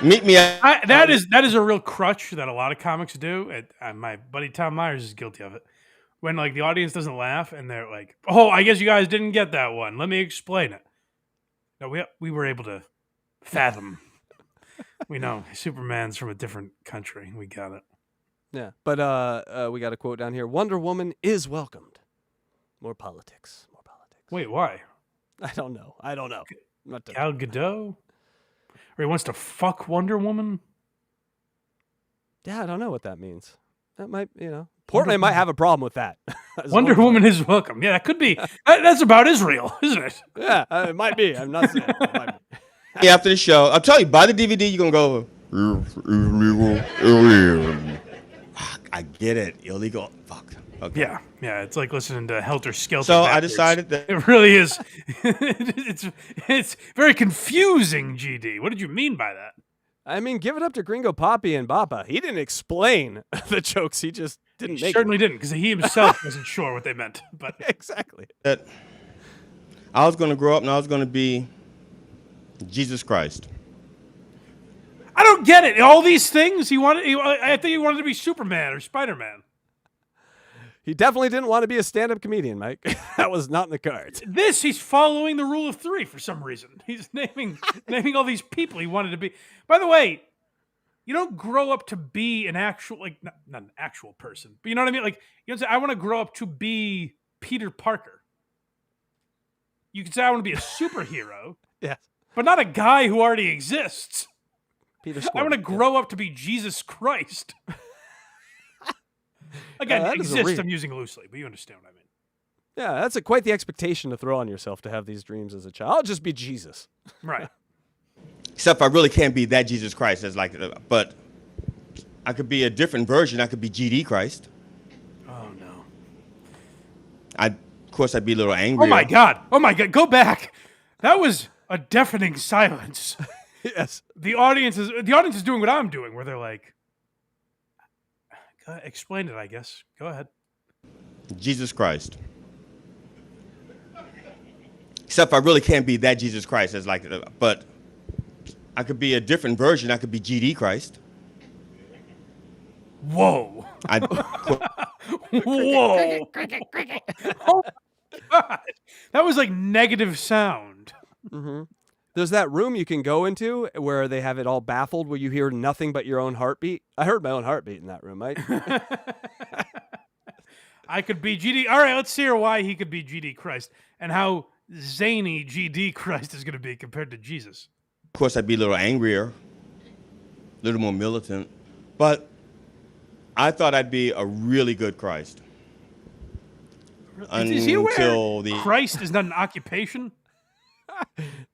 Meet me at. That is a real crutch that a lot of comics do. My buddy Tom Myers is guilty of it. When like the audience doesn't laugh and they're like, "Oh, I guess you guys didn't get that one. Let me explain it." No, we were able to fathom. We know Superman's from a different country. We got it. Yeah, but we got a quote down here. Wonder Woman is welcomed. More politics. More politics. Wait, why? I don't know. Not to- Gal Gadot? Or he wants to fuck Wonder Woman? Yeah, I don't know what that means. That might, Portnoy might have a problem with that. Wonder Woman is welcome. Yeah, that could be. That's about Israel, isn't it? Yeah, it might be. I'm not saying it might be. After the show, I'll tell you, buy the DVD, you're going to go. I get it. Illegal. Fuck. Okay. Yeah. It's like listening to Helter Skelter. So backwards. I decided that. It really is. It's very confusing, GD. What did you mean by that? I mean, give it up to Gringo Papi and Bappa. He didn't explain the jokes. He just didn't make Certainly them. didn't, because he himself wasn't sure what they meant. But Exactly. That I was going to grow up and I was going to be Jesus Christ. I don't get it. All these things I think he wanted to be Superman or Spider-Man. He definitely didn't want to be a stand-up comedian, Mike. That was not in the cards. He's following the rule of three for some reason. He's naming all these people he wanted to be. By the way, you don't grow up to be an actual, like, not an actual person, but you know what I mean? Like, you don't say, I want to grow up to be Peter Parker. You can say, I want to be a superhero. Yes. But not a guy who already exists. Peter I want to grow up to be Jesus Christ. Again, that is a exist, I'm using loosely, but you understand what I mean. Yeah, that's quite the expectation to throw on yourself to have these dreams as a child. I'll just be Jesus. Right. Except I really can't be that Jesus Christ. But I could be a different version. I could be GD Christ. Oh, no. Of course, I'd be a little angry. Oh, my God. Go back. That was a deafening silence. Yes. The audience is doing what I'm doing, where they're like, explain it, I guess. Go ahead. Jesus Christ. Except I really can't be that Jesus Christ. But I could be a different version. I could be GD Christ. Whoa. Whoa. Oh, God. That was like negative sound. Mm-hmm. There's that room you can go into where they have it all baffled, where you hear nothing but your own heartbeat. I heard my own heartbeat in that room, Mike. I could be GD. All right, let's hear why he could be GD Christ and how zany GD Christ is going to be compared to Jesus. Of course, I'd be a little angrier, a little more militant. But I thought I'd be a really good Christ. Is he aware Christ is not an occupation?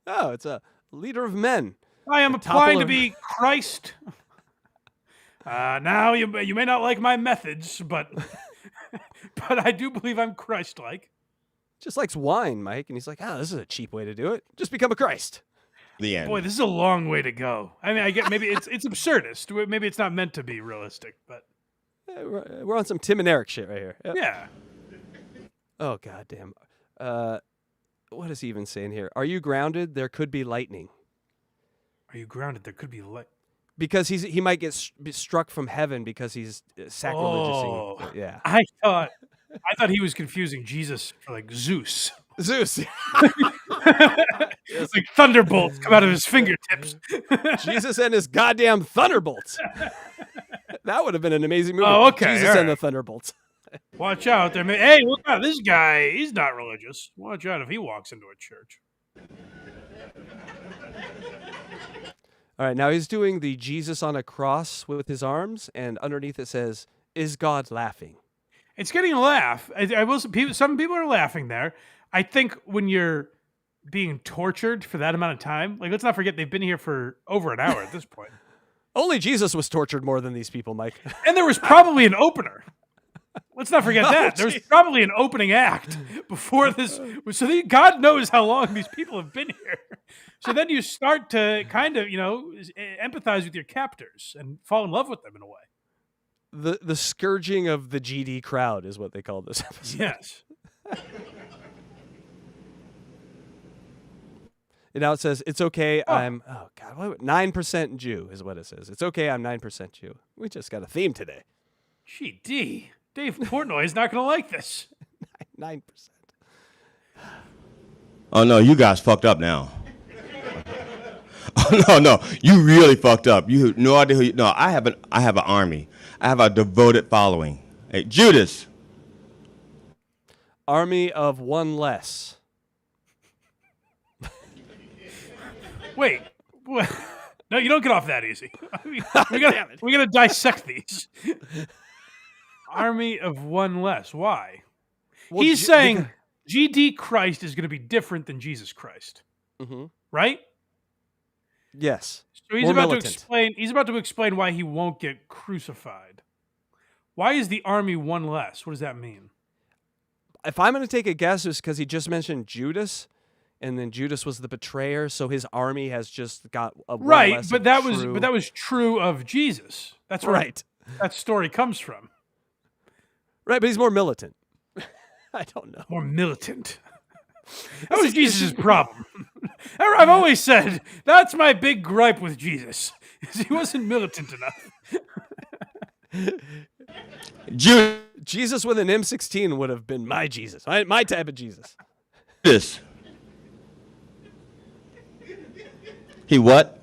No, it's a leader of men. I am applying to be Christ. Now, you may not like my methods, but I do believe I'm Christ-like. Just likes wine, Mike, and he's like, this is a cheap way to do it. Just become a Christ. The end. Boy, this is a long way to go. I mean, I get maybe it's absurdist. Maybe it's not meant to be realistic, but we're on some Tim and Eric shit right here. Yep. Yeah. Oh, goddamn. What is he even saying here? Are you grounded? There could be lightning. Are you grounded? There could be light. Because he might get struck from heaven because he's sacrilegiously. Oh, yeah. I thought he was confusing Jesus for like Zeus. Zeus. It's like thunderbolts come out of his fingertips. Jesus and his goddamn thunderbolts. That would have been an amazing movie. Oh, okay. Jesus and the Thunderbolts. Watch out there. Hey, look out. This guy, he's not religious. Watch out if he walks into a church. All right, now he's doing the Jesus on a cross with his arms, and underneath it says, "Is God laughing?" It's getting a laugh. Some people are laughing there. I think when you're being tortured for that amount of time, like, let's not forget they've been here for over an hour at this point. Only Jesus was tortured more than these people, Mike. And there was probably an opener. Let's not forget that. There was probably an opening act before this. So God knows how long these people have been here. So then you start to kind of, empathize with your captors and fall in love with them in a way. The scourging of the GD crowd is what they call this episode. Yes. And now it says, it's okay, I'm, 9% Jew is what it says. It's okay, I'm 9% Jew. We just got a theme today. Gee, Dave Portnoy is not going to like this. 9%. Oh, no, you guys fucked up now. Oh, no, you really fucked up. You have no idea who no, I have an army. I have a devoted following. Hey, Judas. Army of one less. Wait. No, you don't get off that easy. We gotta dissect these. Army of one less. Why? Well, He's saying GD Christ is going to be different than Jesus Christ, right? Yes. So he's about to explain. He's about to explain why he won't get crucified. Why is the army one less? What does that mean? If I'm going to take a guess, it's because he just mentioned Judas. And then Judas was the betrayer, so his army has just got a right. But that was true of Jesus. That's where right. That story comes from. Right, but he's more militant. I don't know. More militant. That was Jesus' problem. I've always said that's my big gripe with Jesus. Is he wasn't militant enough. Jesus with an M16 would have been my Jesus. My type of Jesus. This. He what?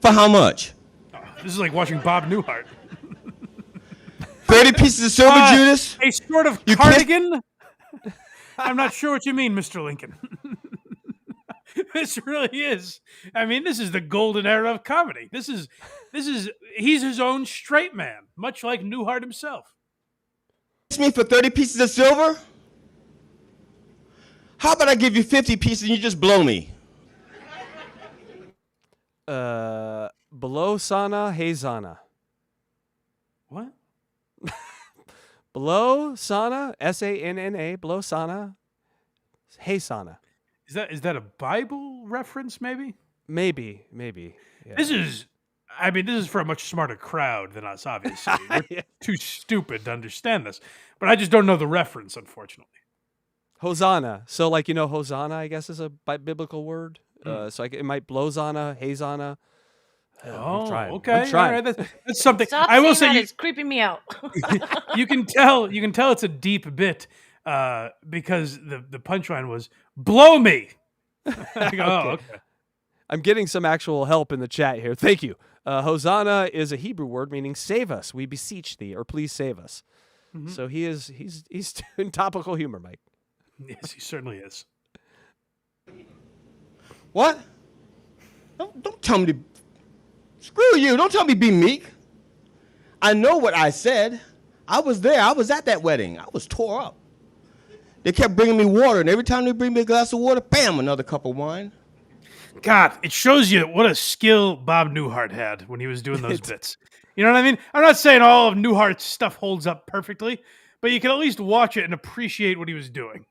For how much? Oh, this is like watching Bob Newhart. 30 pieces of silver, Judas? A sort of cardigan? I'm not sure what you mean, Mr. Lincoln. This really is. I mean, this is the golden era of comedy. He's his own straight man, much like Newhart himself. Me for 30 pieces of silver? How about I give you 50 pieces and you just blow me? Below Sana, Hey Sana. What? Below Sana, SANNA, below Sana, Hey Sana. Is that a Bible reference, maybe? Maybe. Yeah. This is for a much smarter crowd than us, obviously. We're too stupid to understand this. But I just don't know the reference, unfortunately. Hosanna. So, Hosanna, I guess, is a biblical word. So it might blow Zana, Hey Zana. Okay. I'm trying. All right. That's something. Stop I will saying say that. It's creeping me out. You can tell it's a deep bit because the punchline was blow me. I go, okay. I'm getting some actual help in the chat here. Thank you. Hosanna is a Hebrew word meaning save us. We beseech thee, or please save us. Mm-hmm. So he's doing topical humor, Mike. Yes, he certainly is. What? Don't tell me to... Screw you. Don't tell me be meek. I know what I said. I was there. I was at that wedding. I was tore up. They kept bringing me water, and every time they bring me a glass of water, bam, another cup of wine. God, it shows you what a skill Bob Newhart had when he was doing those bits. You know what I mean? I'm not saying all of Newhart's stuff holds up perfectly, but you can at least watch it and appreciate what he was doing.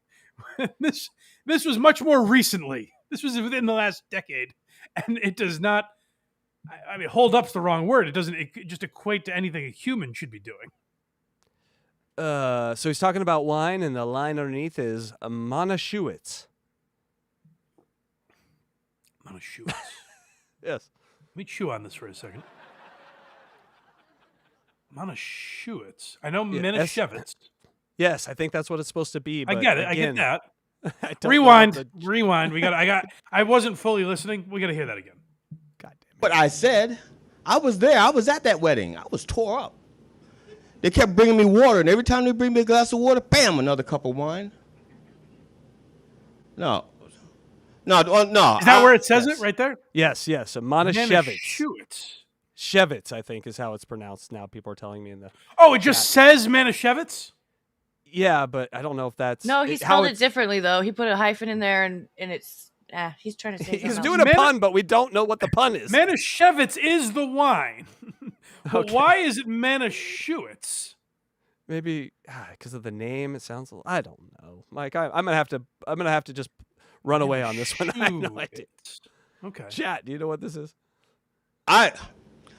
This was much more recently. This was within the last decade, and it does not. I mean, hold up's the wrong word. It doesn't just equate to anything a human should be doing. So he's talking about wine, and the line underneath is Monashuitz. Monashuitz. Yes. Let me chew on this for a second. Monashuitz. I know Manischewitz. Yes, I think that's what it's supposed to be. But I get it. Again, I get that. Rewind. I wasn't fully listening. We got to hear that again. God damn it. But I said, I was there. I was at that wedding. I was tore up. They kept bringing me water, and every time they bring me a glass of water, bam, another cup of wine. No. Is that where it says it right there? Yes. A Manischewitz. Shevitz, I think, is how it's pronounced now. People are telling me in the. Oh, it just says Manischewitz? Yeah, but I don't know if that's. No, he spelled it differently, though. He put a hyphen in there, and it's. He's trying to say he's doing a pun, but we don't know what the pun is. Manischewitz is the wine. But why is it Manischewitz? Maybe because of the name. It sounds. I don't know, Mike. I'm gonna have to just run away on this one. I have no idea. Okay. Chat, do you know what this is? I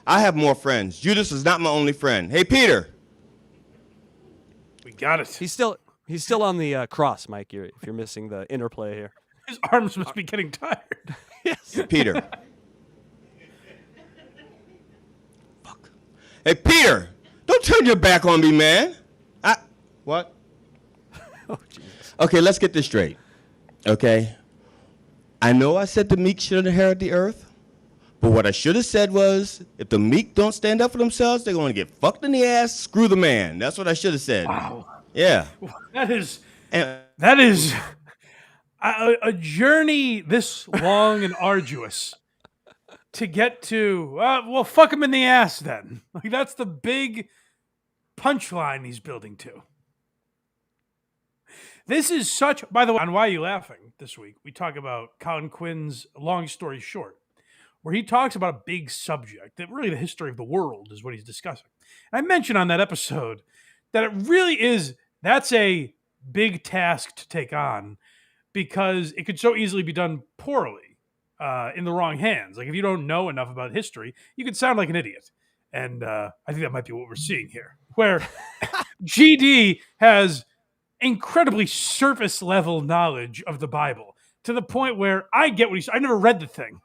have more friends. Judas is not my only friend. Hey, Peter. We got it. He's still on the cross, Mike. If you're missing the interplay here. His arms must be getting tired. Yes. Peter. Fuck. Hey, Peter. Don't turn your back on me, man. What? Oh, Jesus. Okay, let's get this straight. Okay? I know I said the meek should inherit the earth, but what I should have said was, if the meek don't stand up for themselves, they're going to get fucked in the ass. Screw the man. That's what I should have said. Wow. Yeah. That is a journey this long and arduous to get to. Well, fuck him in the ass then. Like that's the big punchline he's building to. This is such. By the way, on Why Are You Laughing this week, we talk about Colin Quinn's Long Story Short, where he talks about a big subject that really the history of the world is what he's discussing. And I mentioned on that episode that it really is. That's a big task to take on because it could so easily be done poorly in the wrong hands. Like if you don't know enough about history, you could sound like an idiot. And I think that might be what we're seeing here, where GD has incredibly surface level knowledge of the Bible to the point where I get what I never read the thing.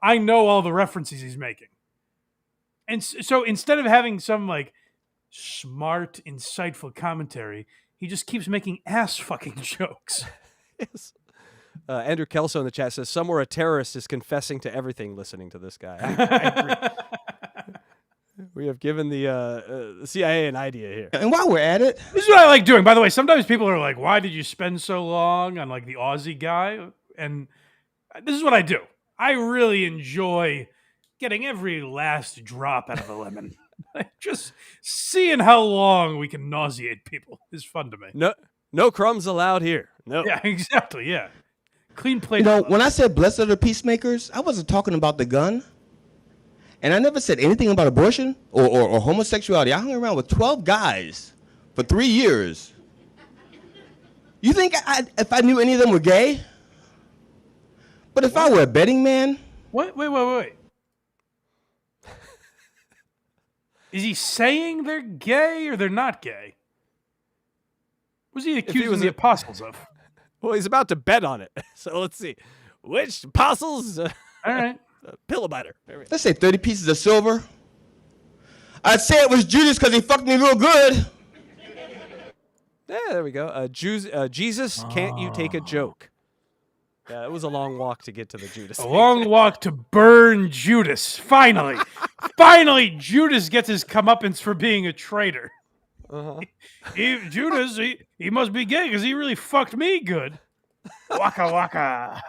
I know all the references he's making. And so instead of having some like smart, insightful commentary, he just keeps making ass fucking jokes. Yes. Andrew Kelso in the chat says, somewhere a terrorist is confessing to everything listening to this guy. I agree. We have given the CIA an idea here. And while we're at it, this is what I like doing. By the way, sometimes people are like, why did you spend so long on like the Aussie guy? And this is what I do. I really enjoy getting every last drop out of a lemon. Just seeing how long we can nauseate people is fun to me. No crumbs allowed here. No. Yeah, exactly. Yeah. Clean plate. You know, when I said blessed are the peacemakers, I wasn't talking about the gun. And I never said anything about abortion or homosexuality. I hung around with 12 guys for 3 years. You think if I knew any of them were gay? But if I were a betting man? What? Wait. Is he saying they're gay or they're not gay? Was he accusing the apostles of? Well, he's about to bet on it. So let's see. Which apostles? All right. Pillow biter. Let's say 30 pieces of silver. I'd say it was Judas because he fucked me real good. Yeah, there we go. Jesus, can't you take a joke? Yeah, it was a long walk to get to the Judas. A long walk to burn Judas. Finally. Finally, Judas gets his comeuppance for being a traitor. Uh-huh. Judas, he must be gay because he really fucked me good. Waka waka.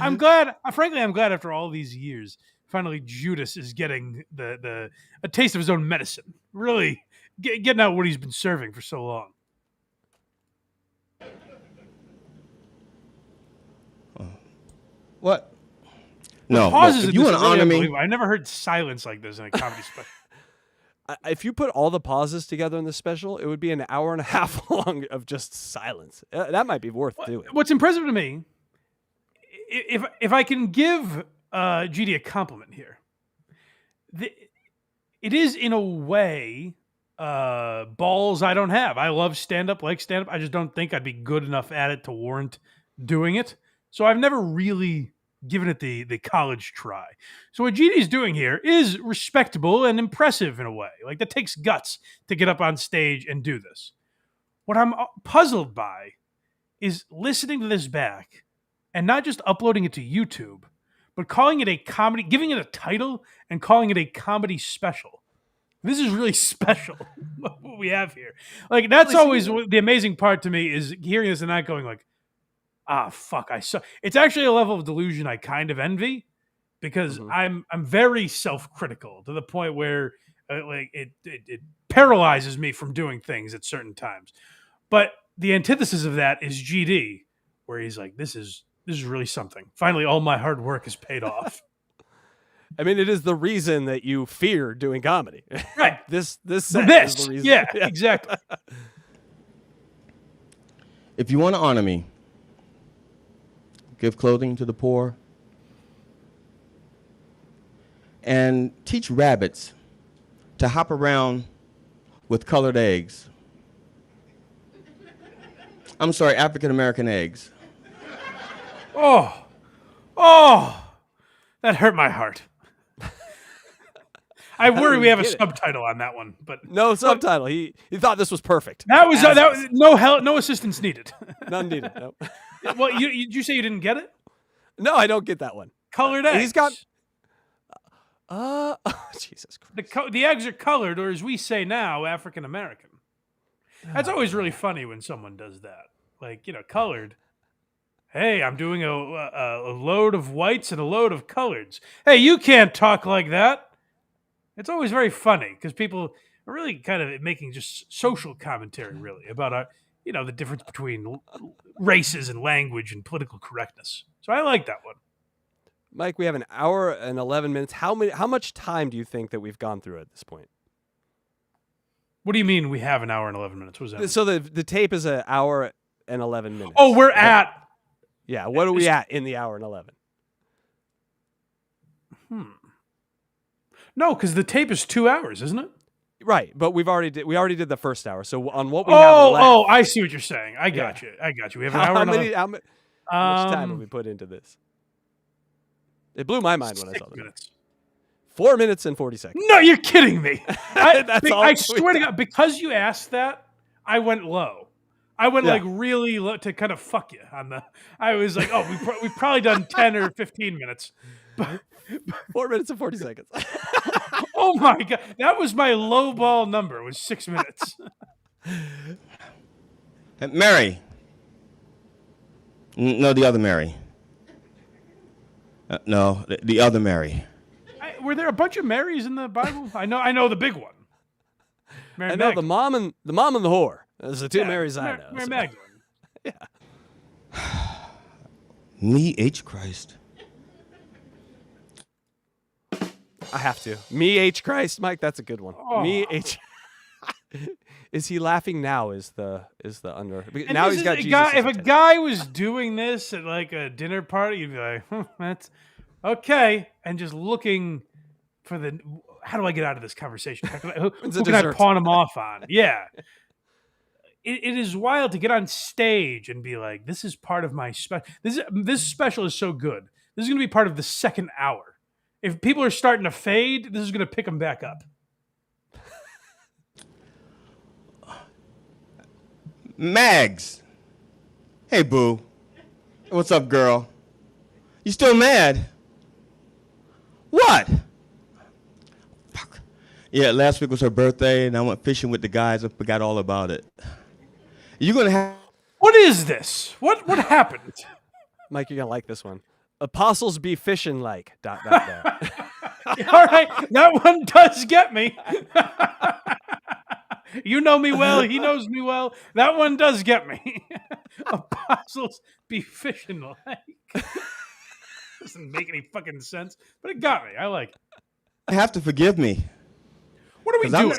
I'm glad. Frankly, I'm glad after all these years, finally Judas is getting a taste of his own medicine. Really getting out what he's been serving for so long. What? No. Pauses. If you want to honor me, I never heard silence like this in a comedy special. If you put all the pauses together in this special, it would be an hour and a half long of just silence. That might be worth doing. What's impressive to me, if I can give GD a compliment here, it is in a way balls I don't have. I love stand-up, like stand-up. I just don't think I'd be good enough at it to warrant doing it. So I've never really given it the college try. So what GD's doing here is respectable and impressive in a way. Like that takes guts to get up on stage and do this. What I'm puzzled by is listening to this back and not just uploading it to YouTube, but calling it a comedy, giving it a title and calling it a comedy special. This is really special what we have here. Like that's always the amazing part to me is hearing this and not going like, fuck, I saw. It's actually a level of delusion I kind of envy because I'm very self-critical to the point where like it paralyzes me from doing things at certain times. But the antithesis of that is GD, where he's like, this is really something. Finally, all my hard work has paid off. I mean, it is the reason that you fear doing comedy. Right. This is the reason. Yeah, exactly. if you want to honor me, give clothing to the poor, and teach rabbits to hop around with colored eggs. I'm sorry, African American eggs. Oh, that hurt my heart. I worry we have a subtitle on that one, but no subtitle. He thought this was perfect. That was no assistance needed. None needed. Nope. Well, did you say you didn't get it? No, I don't get that one. Colored eggs. He's got. Oh, Jesus Christ. The eggs are colored, or as we say now, African American. That's always really funny when someone does that. Like, colored. Hey, I'm doing a load of whites and a load of coloreds. Hey, you can't talk like that. It's always very funny because people are really kind of making just social commentary, really, about the difference between races and language and political correctness. So I like that one. Mike, we have an hour and 11 minutes. How much time do you think that we've gone through at this point? What do you mean we have an hour and 11 minutes? What does that mean? So the tape is an hour and 11 minutes. Oh, we're at. Yeah, what are we at in the hour and 11? No, because the tape is 2 hours, isn't it? Right, but we already did the first hour. So on what we have left. Oh, I see what you're saying. I got you. We have an hour and 11. How much time have we put into this? It blew my mind when I saw that. 4 minutes and 40 seconds. No, you're kidding me. I swear to done. God, because you asked that, I went low. I went like really low to kind of fuck you on the. I was like, oh, we've probably done 10 or 15 minutes. 4 minutes and 40 seconds. Oh my God, that was my low ball number. Was 6 minutes. Mary. No, the other Mary. No, the other Mary. Were there a bunch of Marys in the Bible? I know the big one. Mary I know Magdalene. the mom and the whore. Those are the two Marys I know. Mary Magdalene. Yeah. Me, H. Christ. I have to. Me, H. Christ, Mike. That's a good one. Oh. Me, H. Is he laughing now? Is the under? And Now he's got a Jesus. guy, if a guy was doing this at like a dinner party, you'd be like, that's okay, and just looking for the. How do I get out of this conversation? Who can I pawn him off on? Yeah. It is wild to get on stage and be like, this is part of my special. This special is so good. This is going to be part of the second hour. If people are starting to fade, this is going to pick them back up. Mags. Hey, boo. What's up, girl? You still mad? What? Fuck. Yeah, last week was her birthday, and I went fishing with the guys and forgot all about it. You're going to have... What is this? What happened? Mike, you're going to like this one. Apostles be fishing like... ... All right, that one does get me. You know me well. He knows me well. That one does get me. Apostles be fishing like. Doesn't make any fucking sense, but it got me. I like it. You have to forgive me. What are we doing?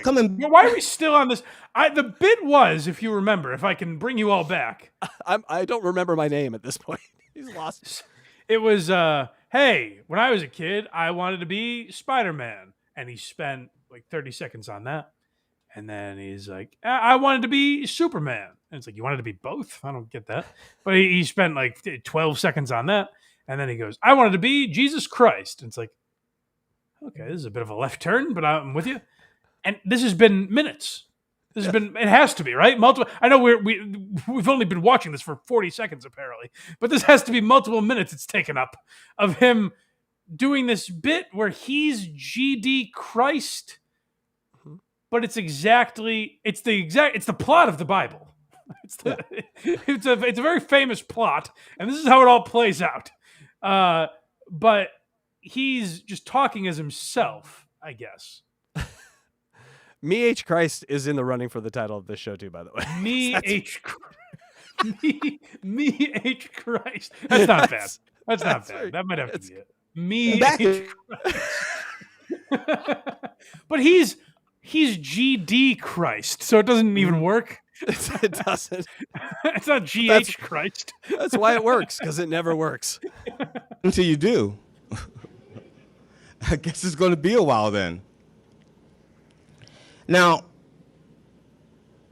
Why are we still on this? The bit was, if you remember, if I can bring you all back. I don't remember my name at this point. He's lost. It was, hey, when I was a kid, I wanted to be Spider-Man. And he spent like 30 seconds on that. And then he's like, I wanted to be Superman. And it's like, you wanted to be both? I don't get that. But he spent like 12 seconds on that. And then he goes, I wanted to be Jesus Christ. And it's like, okay, this is a bit of a left turn, but I'm with you. And this has been minutes. This has been, it has to be, right? Multiple. I know we've only been watching this for 40 seconds, apparently. But this has to be multiple minutes it's taken up of him doing this bit where he's GD Christ. But it's the plot of the Bible. It's a very famous plot, and this is how it all plays out. But he's just talking as himself, I guess. Me H. Christ is in the running for the title of this show too, by the way. Me H. Christ. That's not bad. That's not bad. That might have to be it. Me H. Christ. But he's GD Christ, so it doesn't even work. It doesn't. It's not GH Christ. That's why it works, because it never works. Until you do. I guess it's going to be a while then. Now,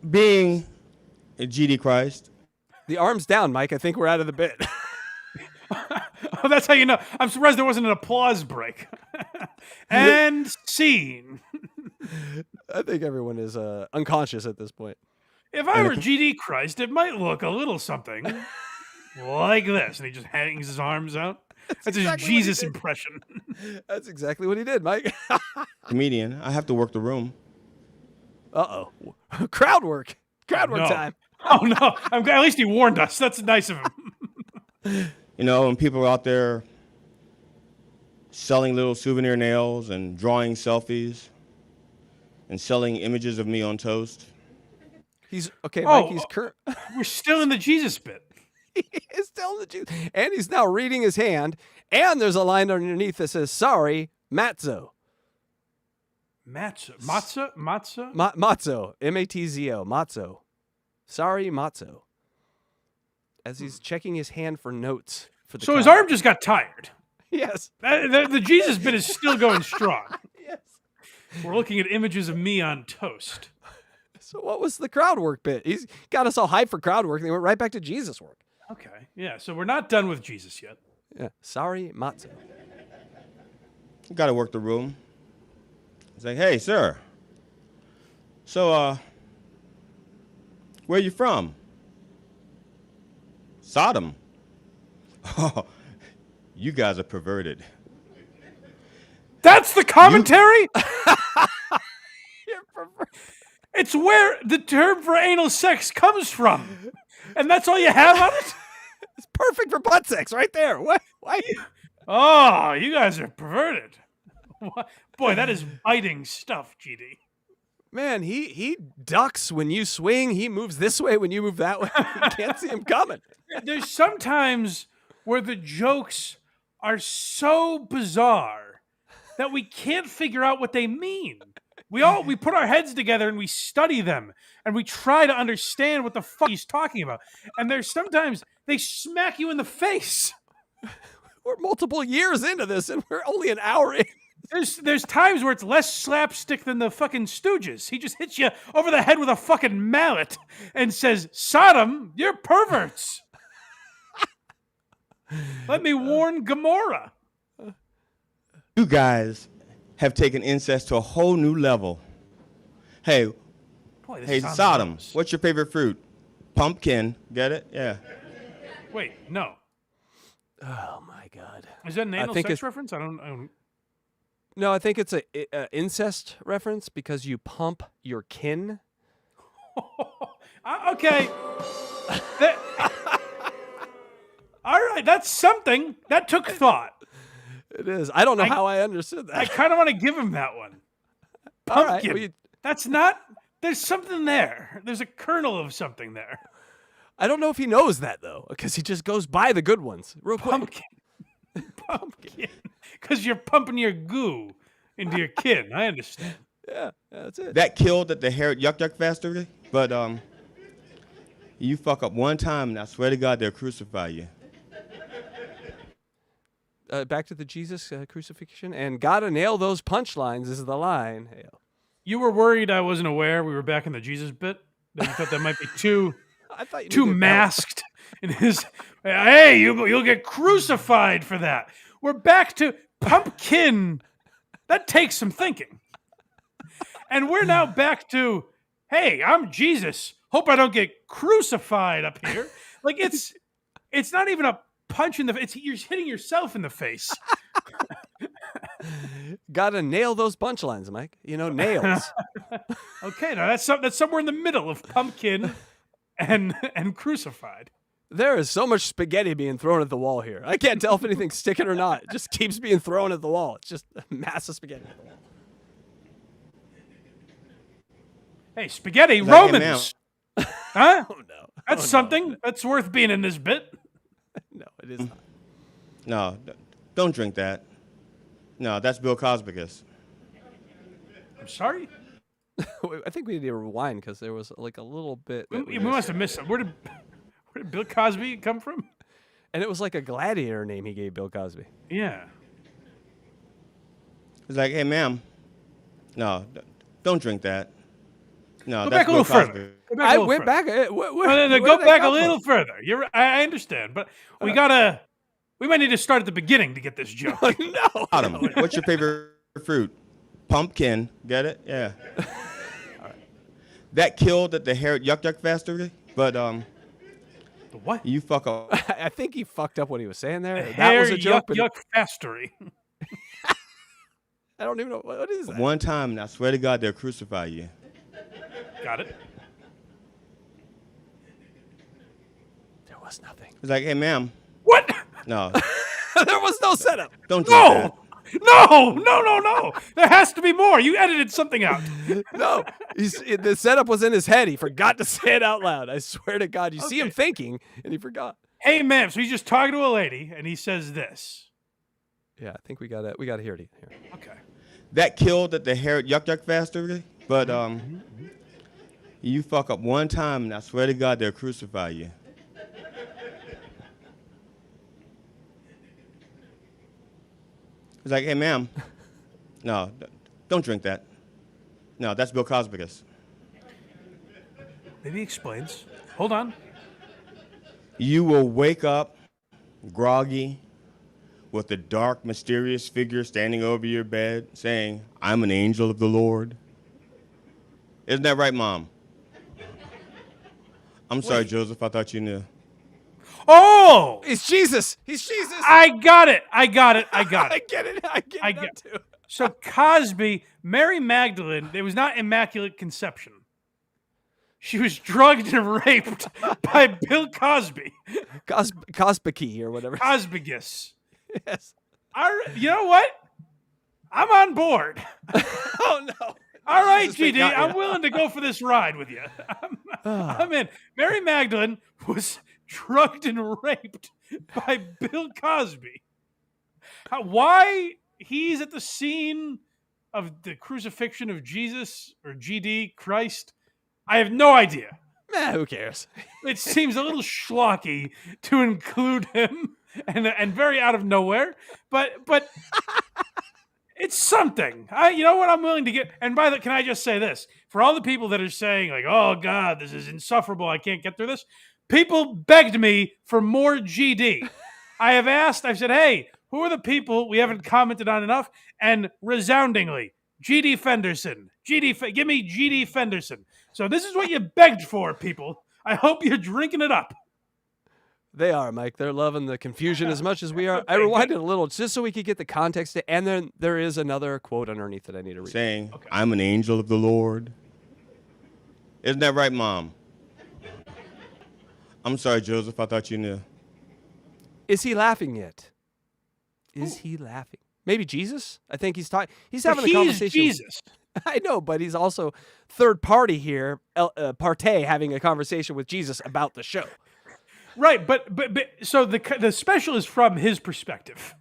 being a GD Christ. The arm's down, Mike. I think we're out of the bit. Oh, that's how you know. I'm surprised there wasn't an applause break. And scene. I think everyone is unconscious at this point. If I were GD Christ, it might look a little something like this. And he just hangs his arms out. That's exactly his Jesus impression. That's exactly what he did, Mike. Comedian. I have to work the room. Uh-oh. Crowd work. Crowd work No. time. Oh, no. At least he warned us. That's nice of him. You know, when people are out there selling little souvenir nails and drawing selfies and selling images of me on toast. He's okay, Mike. He's We're still in the Jesus bit. He is still in the Jesus. And he's now reading his hand. And there's a line underneath that says, "Sorry, Matzo." Matzo. Matzo? Matzo? Matzo. M-A-T-Z-O. Matzo. Sorry, Matzo. As he's checking his hand for notes for the So his crowd. arm just got tired. Yes. The Jesus bit is still going strong. Yes. We're looking at images of me on toast. So what was the crowd work bit? He's got us all hyped for crowd work, and they went right back to Jesus work. Okay. Yeah, so we're not done with Jesus yet. Yeah. Sorry, Matzo. Got to work the room. It's like, hey, sir. So, where you from? Sodom. Oh, you guys are perverted. That's the commentary? It's where the term for anal sex comes from. And that's all you have on it? It's perfect for butt sex right there. What? Why? Oh, you guys are perverted. Boy, that is biting stuff, GD. Man, he ducks when you swing. He moves this way when you move that way. You can't see him coming. There's sometimes where the jokes are so bizarre that we can't figure out what they mean. We put our heads together and we study them and we try to understand what the fuck he's talking about. And there's sometimes they smack you in the face. We're multiple years into this and we're only an hour in. There's times where it's less slapstick than the fucking Stooges. He just hits you over the head with a fucking mallet and says, "Sodom, you're perverts." Let me warn Gomorrah. You guys have taken incest to a whole new level. Hey, Boy, this hey, is on the Sodom, nose. what's your favorite fruit? Pumpkin. Get it? Yeah. Wait, no. Oh my God. Is that an anal think sex it's- reference? I don't. No, I think it's a incest reference because you pump your kin. Okay. All right, that's something. That took thought. It is. I don't know how I understood that. I kind of want to give him that one. All right, Pumpkin. well, That's not. There's something there. There's a kernel of something there. I don't know if he knows that though, because he just goes by the good ones real quick. Pumpkin. Because you're pumping your goo into your kid. I understand. Yeah, that's it. That killed at the Harriet Yuck Yuck Festival, but you fuck up one time and I swear to God they'll crucify you. Back to the Jesus crucifixion, and gotta nail those punchlines is the line. Hey, You were worried I wasn't aware we were back in the Jesus bit? That you thought that might be too I thought you too knew that. masked in his. Hey, you'll get crucified for that. We're back to pumpkin. That takes some thinking. And we're now back to, hey, I'm Jesus. Hope I don't get crucified up here. Like it's not even a punch in the face. You're hitting yourself in the face. Gotta nail those punchlines, Mike. You know, nails. Okay, now that's somewhere in the middle of pumpkin and crucified. There is so much spaghetti being thrown at the wall here. I can't tell if anything's sticking or not. It just keeps being thrown at the wall. It's just a mass of spaghetti. Hey, spaghetti, Like, hey, Romans. Huh? Oh no. That's something. That's worth being in this bit. No, it is not. No, don't drink that. No, that's Bill Cosbicus. I'm sorry? I think we need to rewind because there was like a little bit. That We must have missed some. Where did Bill Cosby come from? And it was like a gladiator name he gave Bill Cosby. Yeah. It's like, hey, ma'am, no, don't drink that. No, Go that's back a little Bill Cosby. further. I went back. Go back a little further. I understand, but we might need to start at the beginning to get this joke. No. Autumn, what's your favorite fruit? Pumpkin. Get it? Yeah. All right. That killed at the Herod Yuck Yuck Factory, but The what? you fuck up. I think he fucked up what he was saying there. That Hair was a joke. Yuck Yuck Factory. I don't even know what is that. One time, and I swear to God, they'll crucify you. Got it. There was nothing. It's like, hey, ma'am. What? No, There was no setup. don't drink that. No. There has to be more. You edited something out. No, the setup was in his head. He forgot to say it out loud. I swear to God. You see him thinking, and he forgot. Hey, ma'am. So he's just talking to a lady, and he says this. Yeah, I think we got to hear it here. Okay. That killed at the Herod Yuck Yuck Factory, but you fuck up one time, and I swear to God, they'll crucify you. It's like, hey, ma'am. No, don't drink that. No, that's Bill Cosby's. Maybe he explains. Hold on. You will wake up groggy with a dark, mysterious figure standing over your bed saying, I'm an angel of the Lord. Isn't that right, Mom? I'm sorry, Joseph. I thought you knew. Oh! It's Jesus. He's Jesus. I got it. I get it. I get it too. So Cosby, Mary Magdalene, there was not Immaculate Conception. She was drugged and raped by Bill Cosby. Cosby or whatever. Cosbygus. Yes. You know what? I'm on board. Oh, no. All right, Jesus, GD, got you. I'm willing to go for this ride with you. I'm in. Mary Magdalene was drugged and raped by Bill Cosby. Why he's at the scene of the crucifixion of Jesus or GD, Christ, I have no idea. Who cares? It seems a little schlocky to include him and very out of nowhere, but it's something. You know what I'm willing to get. And can I just say this? For all the people that are saying like, oh God, this is insufferable, I can't get through this. People begged me for more GD. I've said, hey, who are the people we haven't commented on enough? And resoundingly, GD Fenderson. Give me GD Fenderson. So this is what you begged for, people. I hope you're drinking it up. They are, Mike. They're loving the confusion as much as we are. I rewinded a little just so we could get the context. And then there is another quote underneath that I need to read. Saying, I'm an angel of the Lord. Isn't that right, Mom? I'm sorry, Joseph. I thought you knew. Is he laughing yet? Is he laughing? Maybe Jesus? I think he's talking. He's having a conversation. Jesus. I know, but he's also third party here, having a conversation with Jesus about the show. Right, but so the special is from his perspective.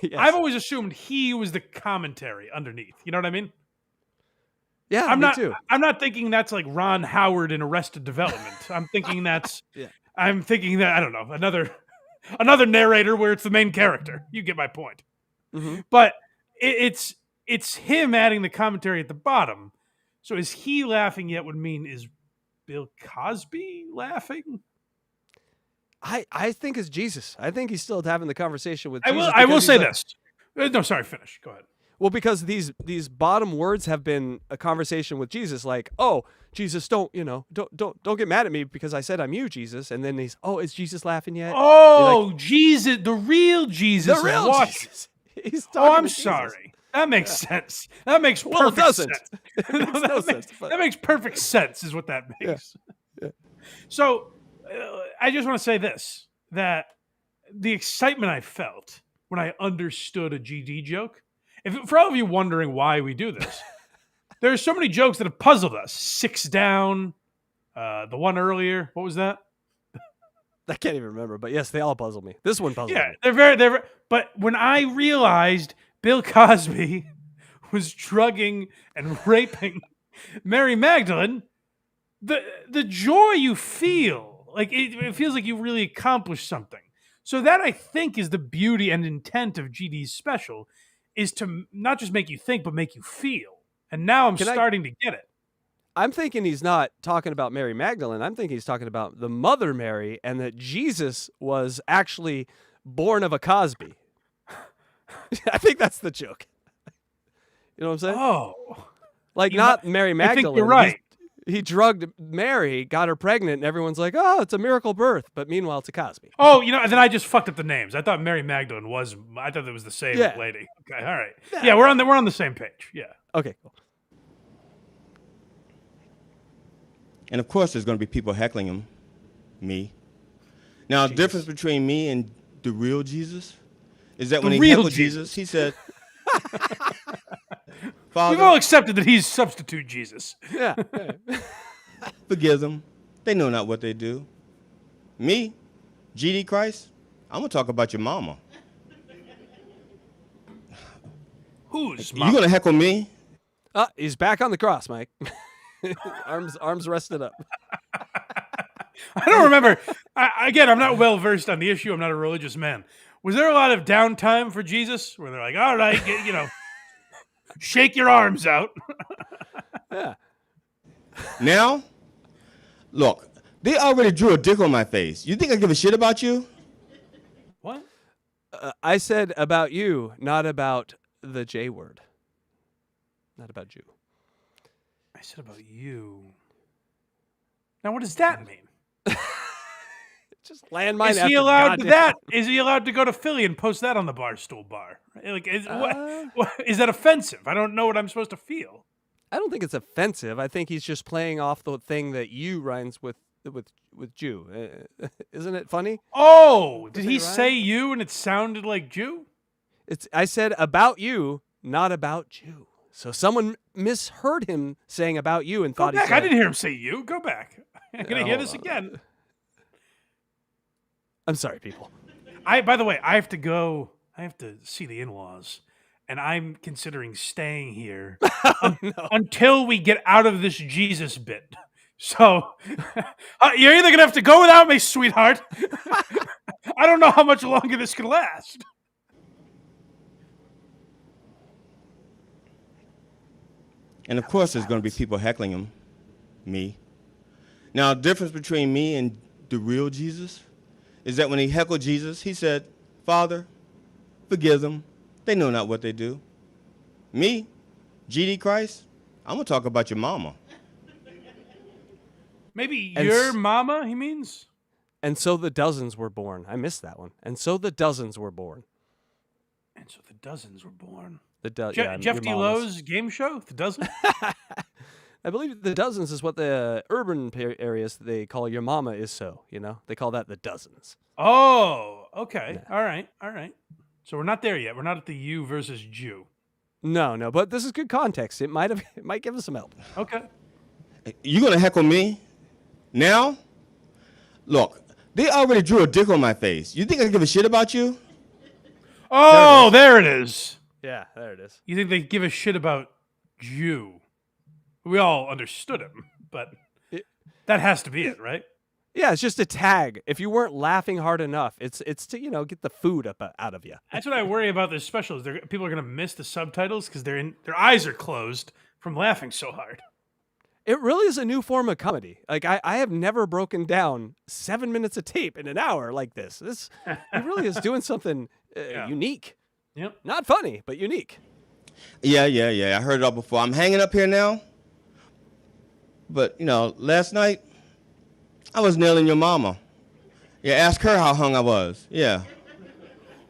Yes. I've always assumed he was the commentary underneath. You know what I mean? Yeah, I'm me not. too. I'm not thinking that's like Ron Howard in Arrested Development. I'm thinking that's. Yeah. I'm thinking that I don't know another narrator where it's the main character. You get my point. Mm-hmm. But it's him adding the commentary at the bottom. So is he laughing yet? Would mean is Bill Cosby laughing? I think it's Jesus. I think he's still having the conversation with I Jesus. will because say he's like, this. No, sorry, finish. Go ahead. Well, because these bottom words have been a conversation with Jesus, like, oh, Jesus, don't get mad at me because I said I'm you, Jesus. And then is Jesus laughing yet? Oh, like, Jesus, the real Jesus. The real Jesus. He's talking I'm to Jesus. sorry. That makes sense. That makes perfect Well, it doesn't. sense. It makes no sense. That makes perfect sense is what that makes. Yeah. So I just want to say this, that the excitement I felt when I understood a GD joke, for all of you wondering why we do this, there's so many jokes that have puzzled us. 6 Down, the one earlier, what was that? I can't even remember, but yes, they all puzzle me. This one puzzled me. They're very, but when I realized Bill Cosby was drugging and raping Mary Magdalene, the joy you feel, like it feels like you really accomplished something. So that, I think, is the beauty and intent of GD's special, is to not just make you think, but make you feel. And now I'm starting to get it. I'm thinking he's not talking about Mary Magdalene. I'm thinking he's talking about the Mother Mary, and that Jesus was actually born of a Cosby. I think that's the joke. You know what I'm saying? Oh. Like, not Mary Magdalene. I think you're right. He drugged Mary, got her pregnant, and everyone's like, oh, it's a miracle birth. But meanwhile, it's a Cosby. Oh, and then I just fucked up the names. I thought Mary Magdalene I thought it was the same lady. Okay, all right. Yeah, we're on the same page. Yeah. Okay, cool. And of course, there's going to be people heckling him, me. Now, the difference between me and the real Jesus is that when he heckled Jesus, he said, Father, we've all accepted that he's substitute Jesus. Yeah. Forgive them. They know not what they do. Me, GD Christ, I'm going to talk about your mama. Who's mama? You going to heckle me? He's back on the cross, Mike. arms rested up. I don't remember. Again, I'm not well versed on the issue. I'm not a religious man. Was there a lot of downtime for Jesus where they're like, all right, shake your arms out? Yeah. Now, look, they already drew a dick on my face. You think I give a shit about you? What? I said about you, not about the J word. Not about you. I said about you. Now, what does that mean? Just landmine. Is he allowed to that? Is he allowed to go to Philly and post that on the Barstool bar? Like, what, is that offensive? I don't know what I'm supposed to feel. I don't think it's offensive. I think he's just playing off the thing that you rhymes with Jew. Isn't it funny? Oh, did he say you and it sounded like Jew? I said about you, not about Jew. So someone misheard him saying about you and thought he said. I didn't hear him say you. Go back. I'm gonna hear this again. I'm sorry, people. By the way, I have to go. I have to see the in-laws, and I'm considering staying here until we get out of this Jesus bit. So you're either gonna have to go without me, sweetheart. I don't know how much longer this can last. And of course, there's going to be people heckling him, me. Now, the difference between me and the real Jesus is that when he heckled Jesus, he said, Father, forgive them. They know not what they do. Me, GD Christ, I'm going to talk about your mama. Maybe your mama, he means? And so the dozens were born. I missed that one. And so the dozens were born. And so the dozens were born. Jeff D. Lowe's game show, The Dozen? I believe the dozens is what the urban areas they call your mama is so, They call that the dozens. Oh, okay. Yeah. All right. So we're not there yet. We're not at the you versus Jew. No, but this is good context. It might give us some help. Okay. You going to heckle me? Now? Look, they already drew a dick on my face. You think I give a shit about you? Oh, there it is. Yeah, there it is. You think they give a shit about Jew? We all understood him, but that has to be it, right? Yeah, it's just a tag. If you weren't laughing hard enough, it's to get the food out of you. That's what I worry about this special. Is people are going to miss the subtitles because their eyes are closed from laughing so hard. It really is a new form of comedy. Like I have never broken down 7 minutes of tape in an hour like this. It really is doing something unique. Yep. Not funny, but unique. Yeah. I heard it all before. I'm hanging up here now. But, last night, I was nailing your mama. Yeah, ask her how hung I was. Yeah.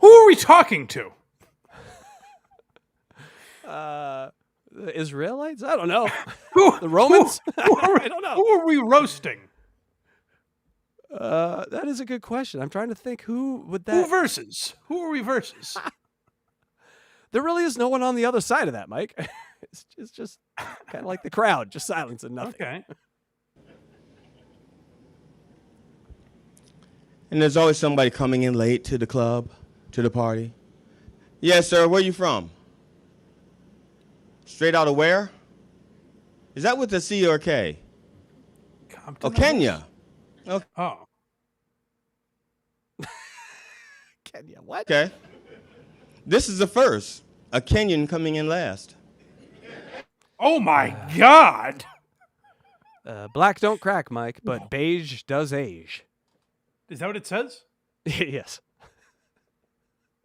Who are we talking to? The Israelites? I don't know. The Romans? I don't know. Who are we roasting? That is a good question. I'm trying to think who would that... Who are we versus? There really is no one on the other side of that, Mike. It's just kind of like the crowd, just silence and nothing. Okay. And there's always somebody coming in late to the club, to the party. Yes, sir, where you from? Straight out of where? Is that with a C or a K? Compton, Oh, Kenya. Okay. Oh. Kenya, what? Okay. This is the first. A Kenyan coming in last. Oh my God. Black don't crack, Mike, but beige does age. Is that what it says? Yes.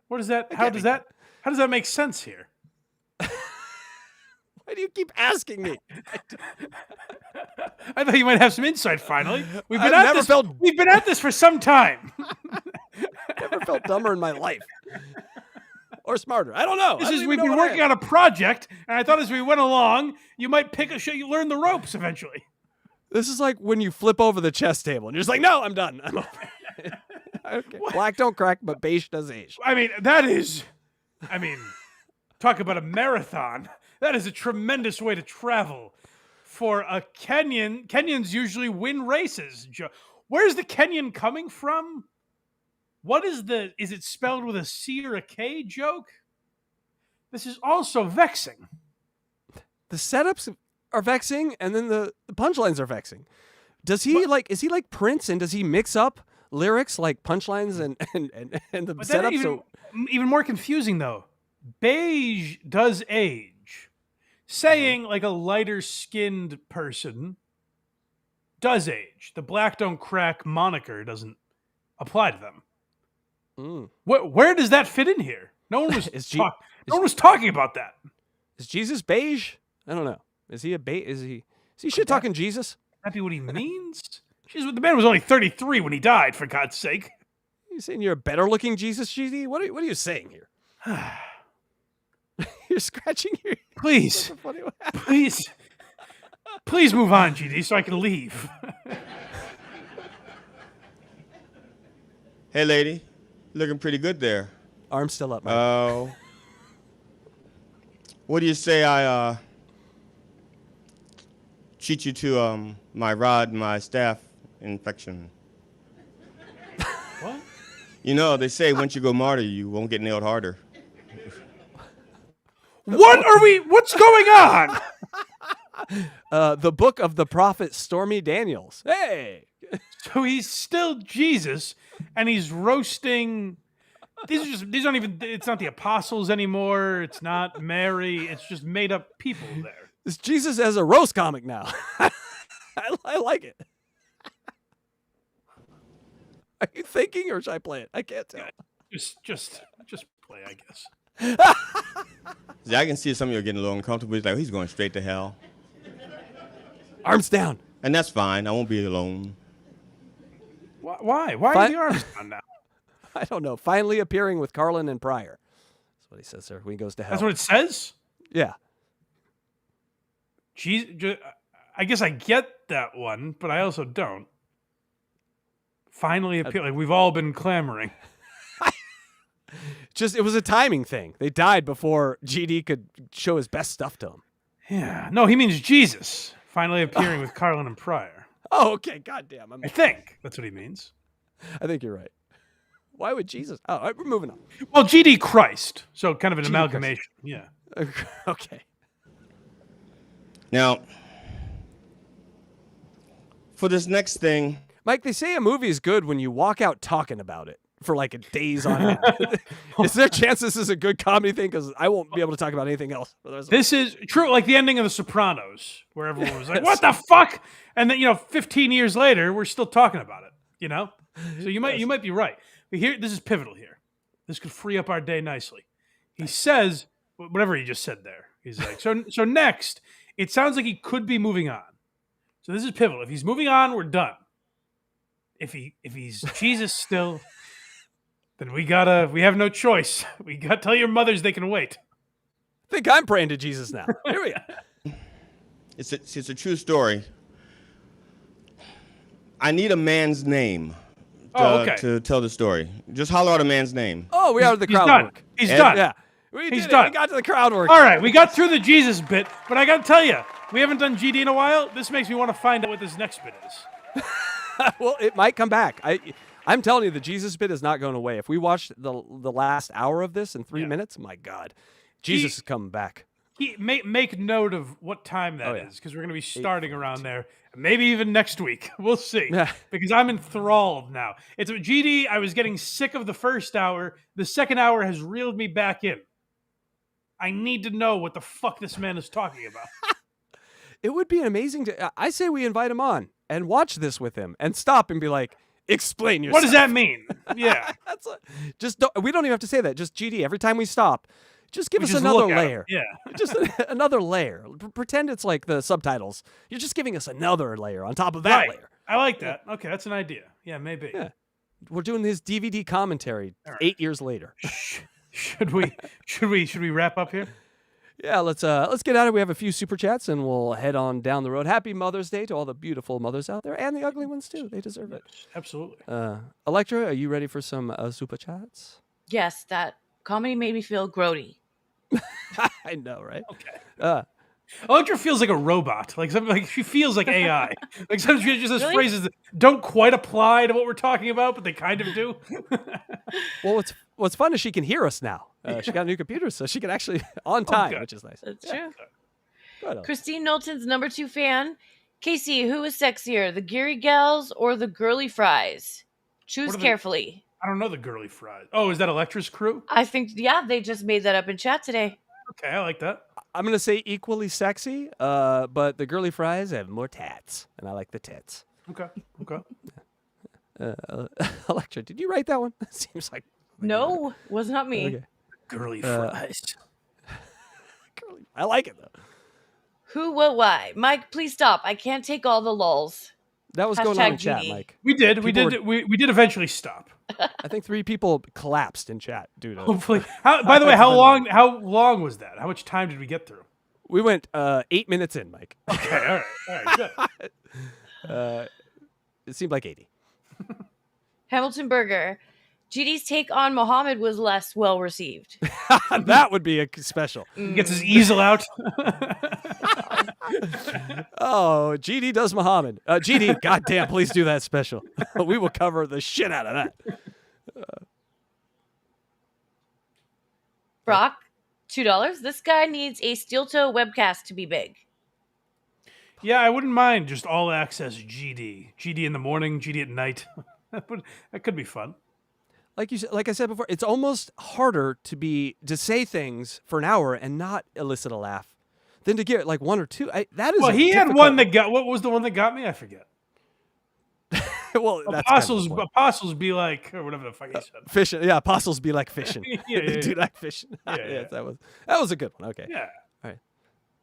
What is that? How does that make sense here? Why do you keep asking me? I thought you might have some insight finally. We've I've been at this for some time. Never felt dumber in my life. Or smarter. I don't know. We've been working on a project, and I thought as we went along, you might pick a shit. You learn the ropes eventually. This is like when you flip over the chess table and you're just like, no, I'm done. I'm over. Okay. Black don't crack, but beige does age. I mean, talk about a marathon. That is a tremendous way to travel for a Kenyan. Kenyans usually win races. Where's the Kenyan coming from? What is it spelled with a C or a K joke? This is also vexing. The setups are vexing, and then the punchlines are vexing. Is he like Prince, and does he mix up lyrics like punchlines and the setups? Even more confusing though. Beige does age. Saying like a lighter skinned person does age. The black don't crack moniker doesn't apply to them. Where does that fit in here? No one was no one was talking about that. Is Jesus beige? I don't know. Is he is he shit talking Jesus? That be what he means? The man was only 33 when he died, for God's sake. You saying you're a better looking Jesus, GD? What are you saying here? You're scratching your Please. Please move on, GD, so I can leave. Hey, lady. Looking pretty good there. Arm still up, Mike. Oh. What do you say I treat you to my staff infection? What? You know, they say once you go martyr, you won't get nailed harder. What's going on? The book of the prophet Stormy Daniels. Hey! So he's still Jesus, and he's roasting. These aren't even. It's not the apostles anymore. It's not Mary. It's just made up people there. It's Jesus as a roast comic now. I like it. Are you thinking, or should I play it? I can't tell. Just play, I guess. See, I can see some of you are getting a little uncomfortable. It's like, he's going straight to hell. Arms down. And that's fine. I won't be alone. Why? Why are the arms down now? I don't know. Finally appearing with Carlin and Pryor. That's what he says there when he goes to hell. That's what it says? Yeah. I guess I get that one, but I also don't. Finally appear. Like we've all been clamoring. It was a timing thing. They died before GD could show his best stuff to him. Yeah. No, he means Jesus. Finally appearing with Carlin and Pryor. Oh, okay. Goddamn. I think that's what he means. I think you're right. Why would Jesus? Oh, all right, we're moving on. Well, GD Christ. So kind of an amalgamation. Christ. Yeah. Okay. Now, for this next thing. Mike, they say a movie is good when you walk out talking about it for like a days on end. Is there a chance this is a good comedy thing? Because I won't be able to talk about anything else. This is true, like the ending of The Sopranos, where everyone was like, what the fuck? And then, 15 years later, we're still talking about it, So you might be right. But this is pivotal here. This could free up our day nicely. He says, whatever he just said there. He's like, so next, it sounds like he could be moving on. So this is pivotal. If he's moving on, we're done. If he's Jesus still, then we have no choice. We got to tell your mothers they can wait. I think I'm praying to Jesus now. Here we go. It's a true story. I need a man's name to tell the story. Just holler out a man's name. Oh, we are the crowd work. He's done. Yeah. He's done. We got to the crowd work. All right, we got through the Jesus bit, but I got to tell you, we haven't done GD in a while. This makes me want to find out what this next bit is. Well, it might come back. I'm telling you, the Jesus bit is not going away. If we watch the last hour of this in 3 minutes, my God, Jesus is coming back. Make note of what time that is, because we're going to be starting around there. Maybe even next week. We'll see. Because I'm enthralled now. It's GD. I was getting sick of the first hour. The second hour has reeled me back in. I need to know what the fuck this man is talking about. It would be amazing to. I say we invite him on and watch this with him and stop and be like, explain yourself. What does that mean? Yeah. We don't even have to say that. Just GD. Every time we stop, just give us another layer. Yeah. Just another layer. Pretend it's like the subtitles. You're just giving us another layer on top of that layer. I like that. Okay, that's an idea. Yeah, maybe. Yeah. We're doing his DVD commentary 8 years later. Should we wrap up here? Yeah, let's get out of it. We have a few super chats and we'll head on down the road. Happy Mother's Day to all the beautiful mothers out there and the ugly ones too. They deserve it. Absolutely. Electra, are you ready for some super chats? Yes, that comedy made me feel grody. I know, right? Okay. Electra feels like a robot. Like something like she feels like AI. Like sometimes she just has phrases that don't quite apply to what we're talking about, but they kind of do. Well, what's fun is she can hear us now. She got a new computer, so she can actually on time, which is nice. That's true. Right. Christine Knowlton's #2 fan. Casey, who is sexier, the Geary Gals or the Girly Fries? Choose carefully. I don't know the Girly Fries. Oh, is that Electra's crew? I think, yeah, they just made that up in chat today. Okay, I like that. I'm going to say equally sexy, but the Girly Fries have more tats, and I like the tits. Okay. Electra, did you write that one? Seems like... No, was not me. Okay. Girly Fries. I like it, though. Who, what, why? Mike, please stop. I can't take all the lulls. That was going on in chat, Mike. We did eventually stop. I think 3 people collapsed in chat due to... Hopefully. By the way, how long was that? How much time did we get through? We went 8 minutes in, Mike. Okay, all right, good. It seemed like 80. Hamilton Burger. GD's take on Muhammad was less well received. That would be a special. He gets his easel out. Oh, GD does Muhammad. GD, goddamn, please do that special. We will cover the shit out of that. Brock, $2. This guy needs a steel toe webcast to be big. Yeah, I wouldn't mind just all access GD. GD in the morning, GD at night. That could be fun. Like I said before, it's almost harder to say things for an hour and not elicit a laugh than to get like 1 or 2. That is. Well, he had one that got. What was the one that got me? I forget. Well, apostles be like, or whatever the fuck he said. Fishing, yeah. Apostles be like fishing. Yeah. Do like fishing. Yeah. That was a good one. Okay. Yeah. All right.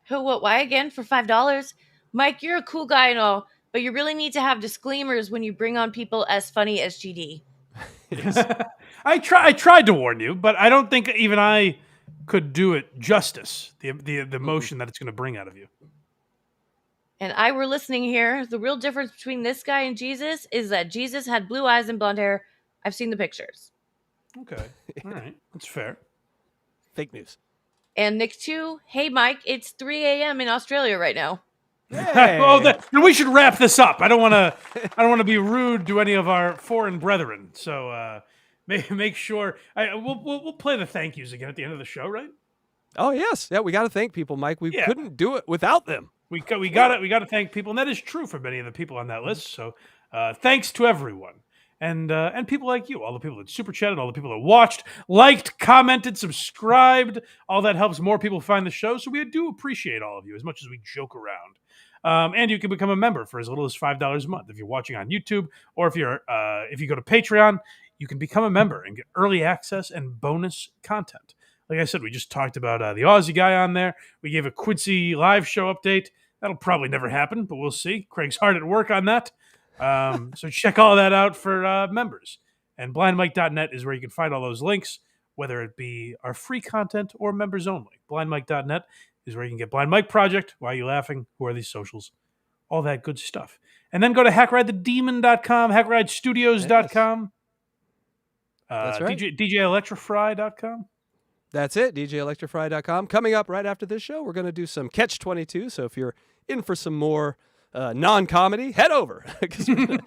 Who, what, why again for $5? Mike, you're a cool guy and all, but you really need to have disclaimers when you bring on people as funny as GD. I tried to warn you, but I don't think even I could do it justice. The emotion that it's going to bring out of you. And I were listening here. The real difference between this guy and Jesus is that Jesus had blue eyes and blonde hair. I've seen the pictures. Okay, all right, that's fair. Fake news. And Nick 2, hey Mike, it's 3 a.m. in Australia right now. Hey. Then we should wrap this up. I don't want to be rude to any of our foreign brethren. So make sure we'll play the thank yous again at the end of the show, right? Oh yes, yeah. We got to thank people, Mike. We couldn't do it without them. We got to thank people, and that is true for many of the people on that list. So thanks to everyone, and people like you, all the people that super chatted, all the people that watched, liked, commented, subscribed. All that helps more people find the show. So we do appreciate all of you as much as we joke around. And you can become a member for as little as $5 a month if you're watching on YouTube, or if you go to Patreon, you can become a member and get early access and bonus content. Like I said, we just talked about the Aussie guy on there. We gave a Quincy live show update. That'll probably never happen, but we'll see. Craig's hard at work on that. So check all that out for members. And blindmike.net is where you can find all those links, whether it be our free content or members only. Blindmike.net is where you can get Blind Mike Project, Why Are You Laughing, Who Are These Socials, all that good stuff. And then go to HackRideTheDemon.com, HackRideStudios.com, That's right. DJElectrafry.com. That's it, DJElectrafry.com. Coming up right after this show, we're going to do some Catch-22. So if you're in for some more non-comedy, head over. 'Cause we're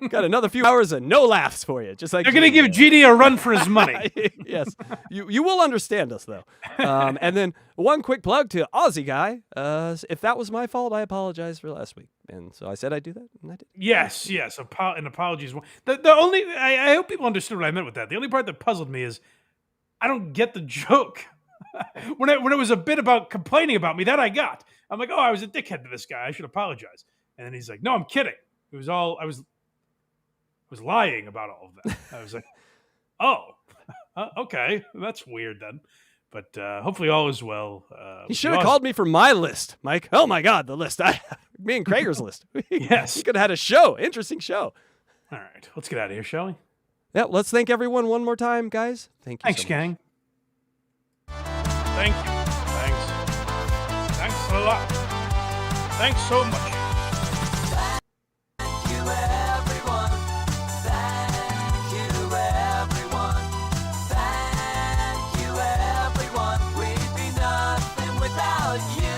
got another few hours of no laughs for you. Just like They're going to give GD a run for his money. Yes, you will understand us though. And then one quick plug to Aussie Guy. If that was my fault, I apologize for last week. And so I said I'd do that, and I did. Yes. An apologies. The only I hope people understood what I meant with that. The only part that puzzled me is I don't get the joke. when it was a bit about complaining about me, that I got. I'm like, oh, I was a dickhead to this guy. I should apologize. And then he's like, no, I'm kidding. It was all I was lying about all of that. I was like, oh, okay, that's weird then. But hopefully all is well. He should have called me for my list, Mike. Oh my God, the list. Me and Krager's list. Yes. We could have had a show. Interesting show. All right, let's get out of here, shall we? Yeah, let's thank everyone one more time, guys. Thank you. Thanks, so gang. Thank you. Thanks a lot. Thanks so much. Thank you, everyone. Thank you, everyone. Thank you, everyone. We'd be nothing without you.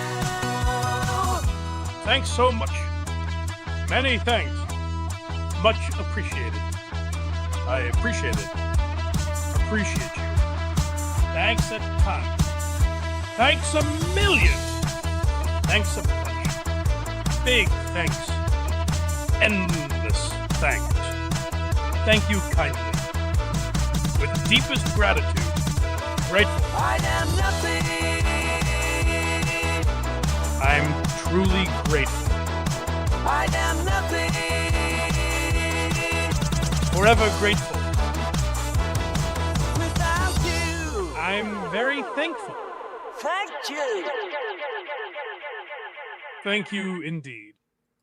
Thanks so much. Many thanks. Much appreciated. I appreciate it. Appreciate you. Thanks a ton. Thanks a million. Thanks a bunch. Big thanks. Endless thanks. Thank you kindly. With deepest gratitude. Grateful. I am nothing. I'm truly grateful. I am nothing. Forever grateful. Without you. I'm very thankful. Thank you. Thank you indeed.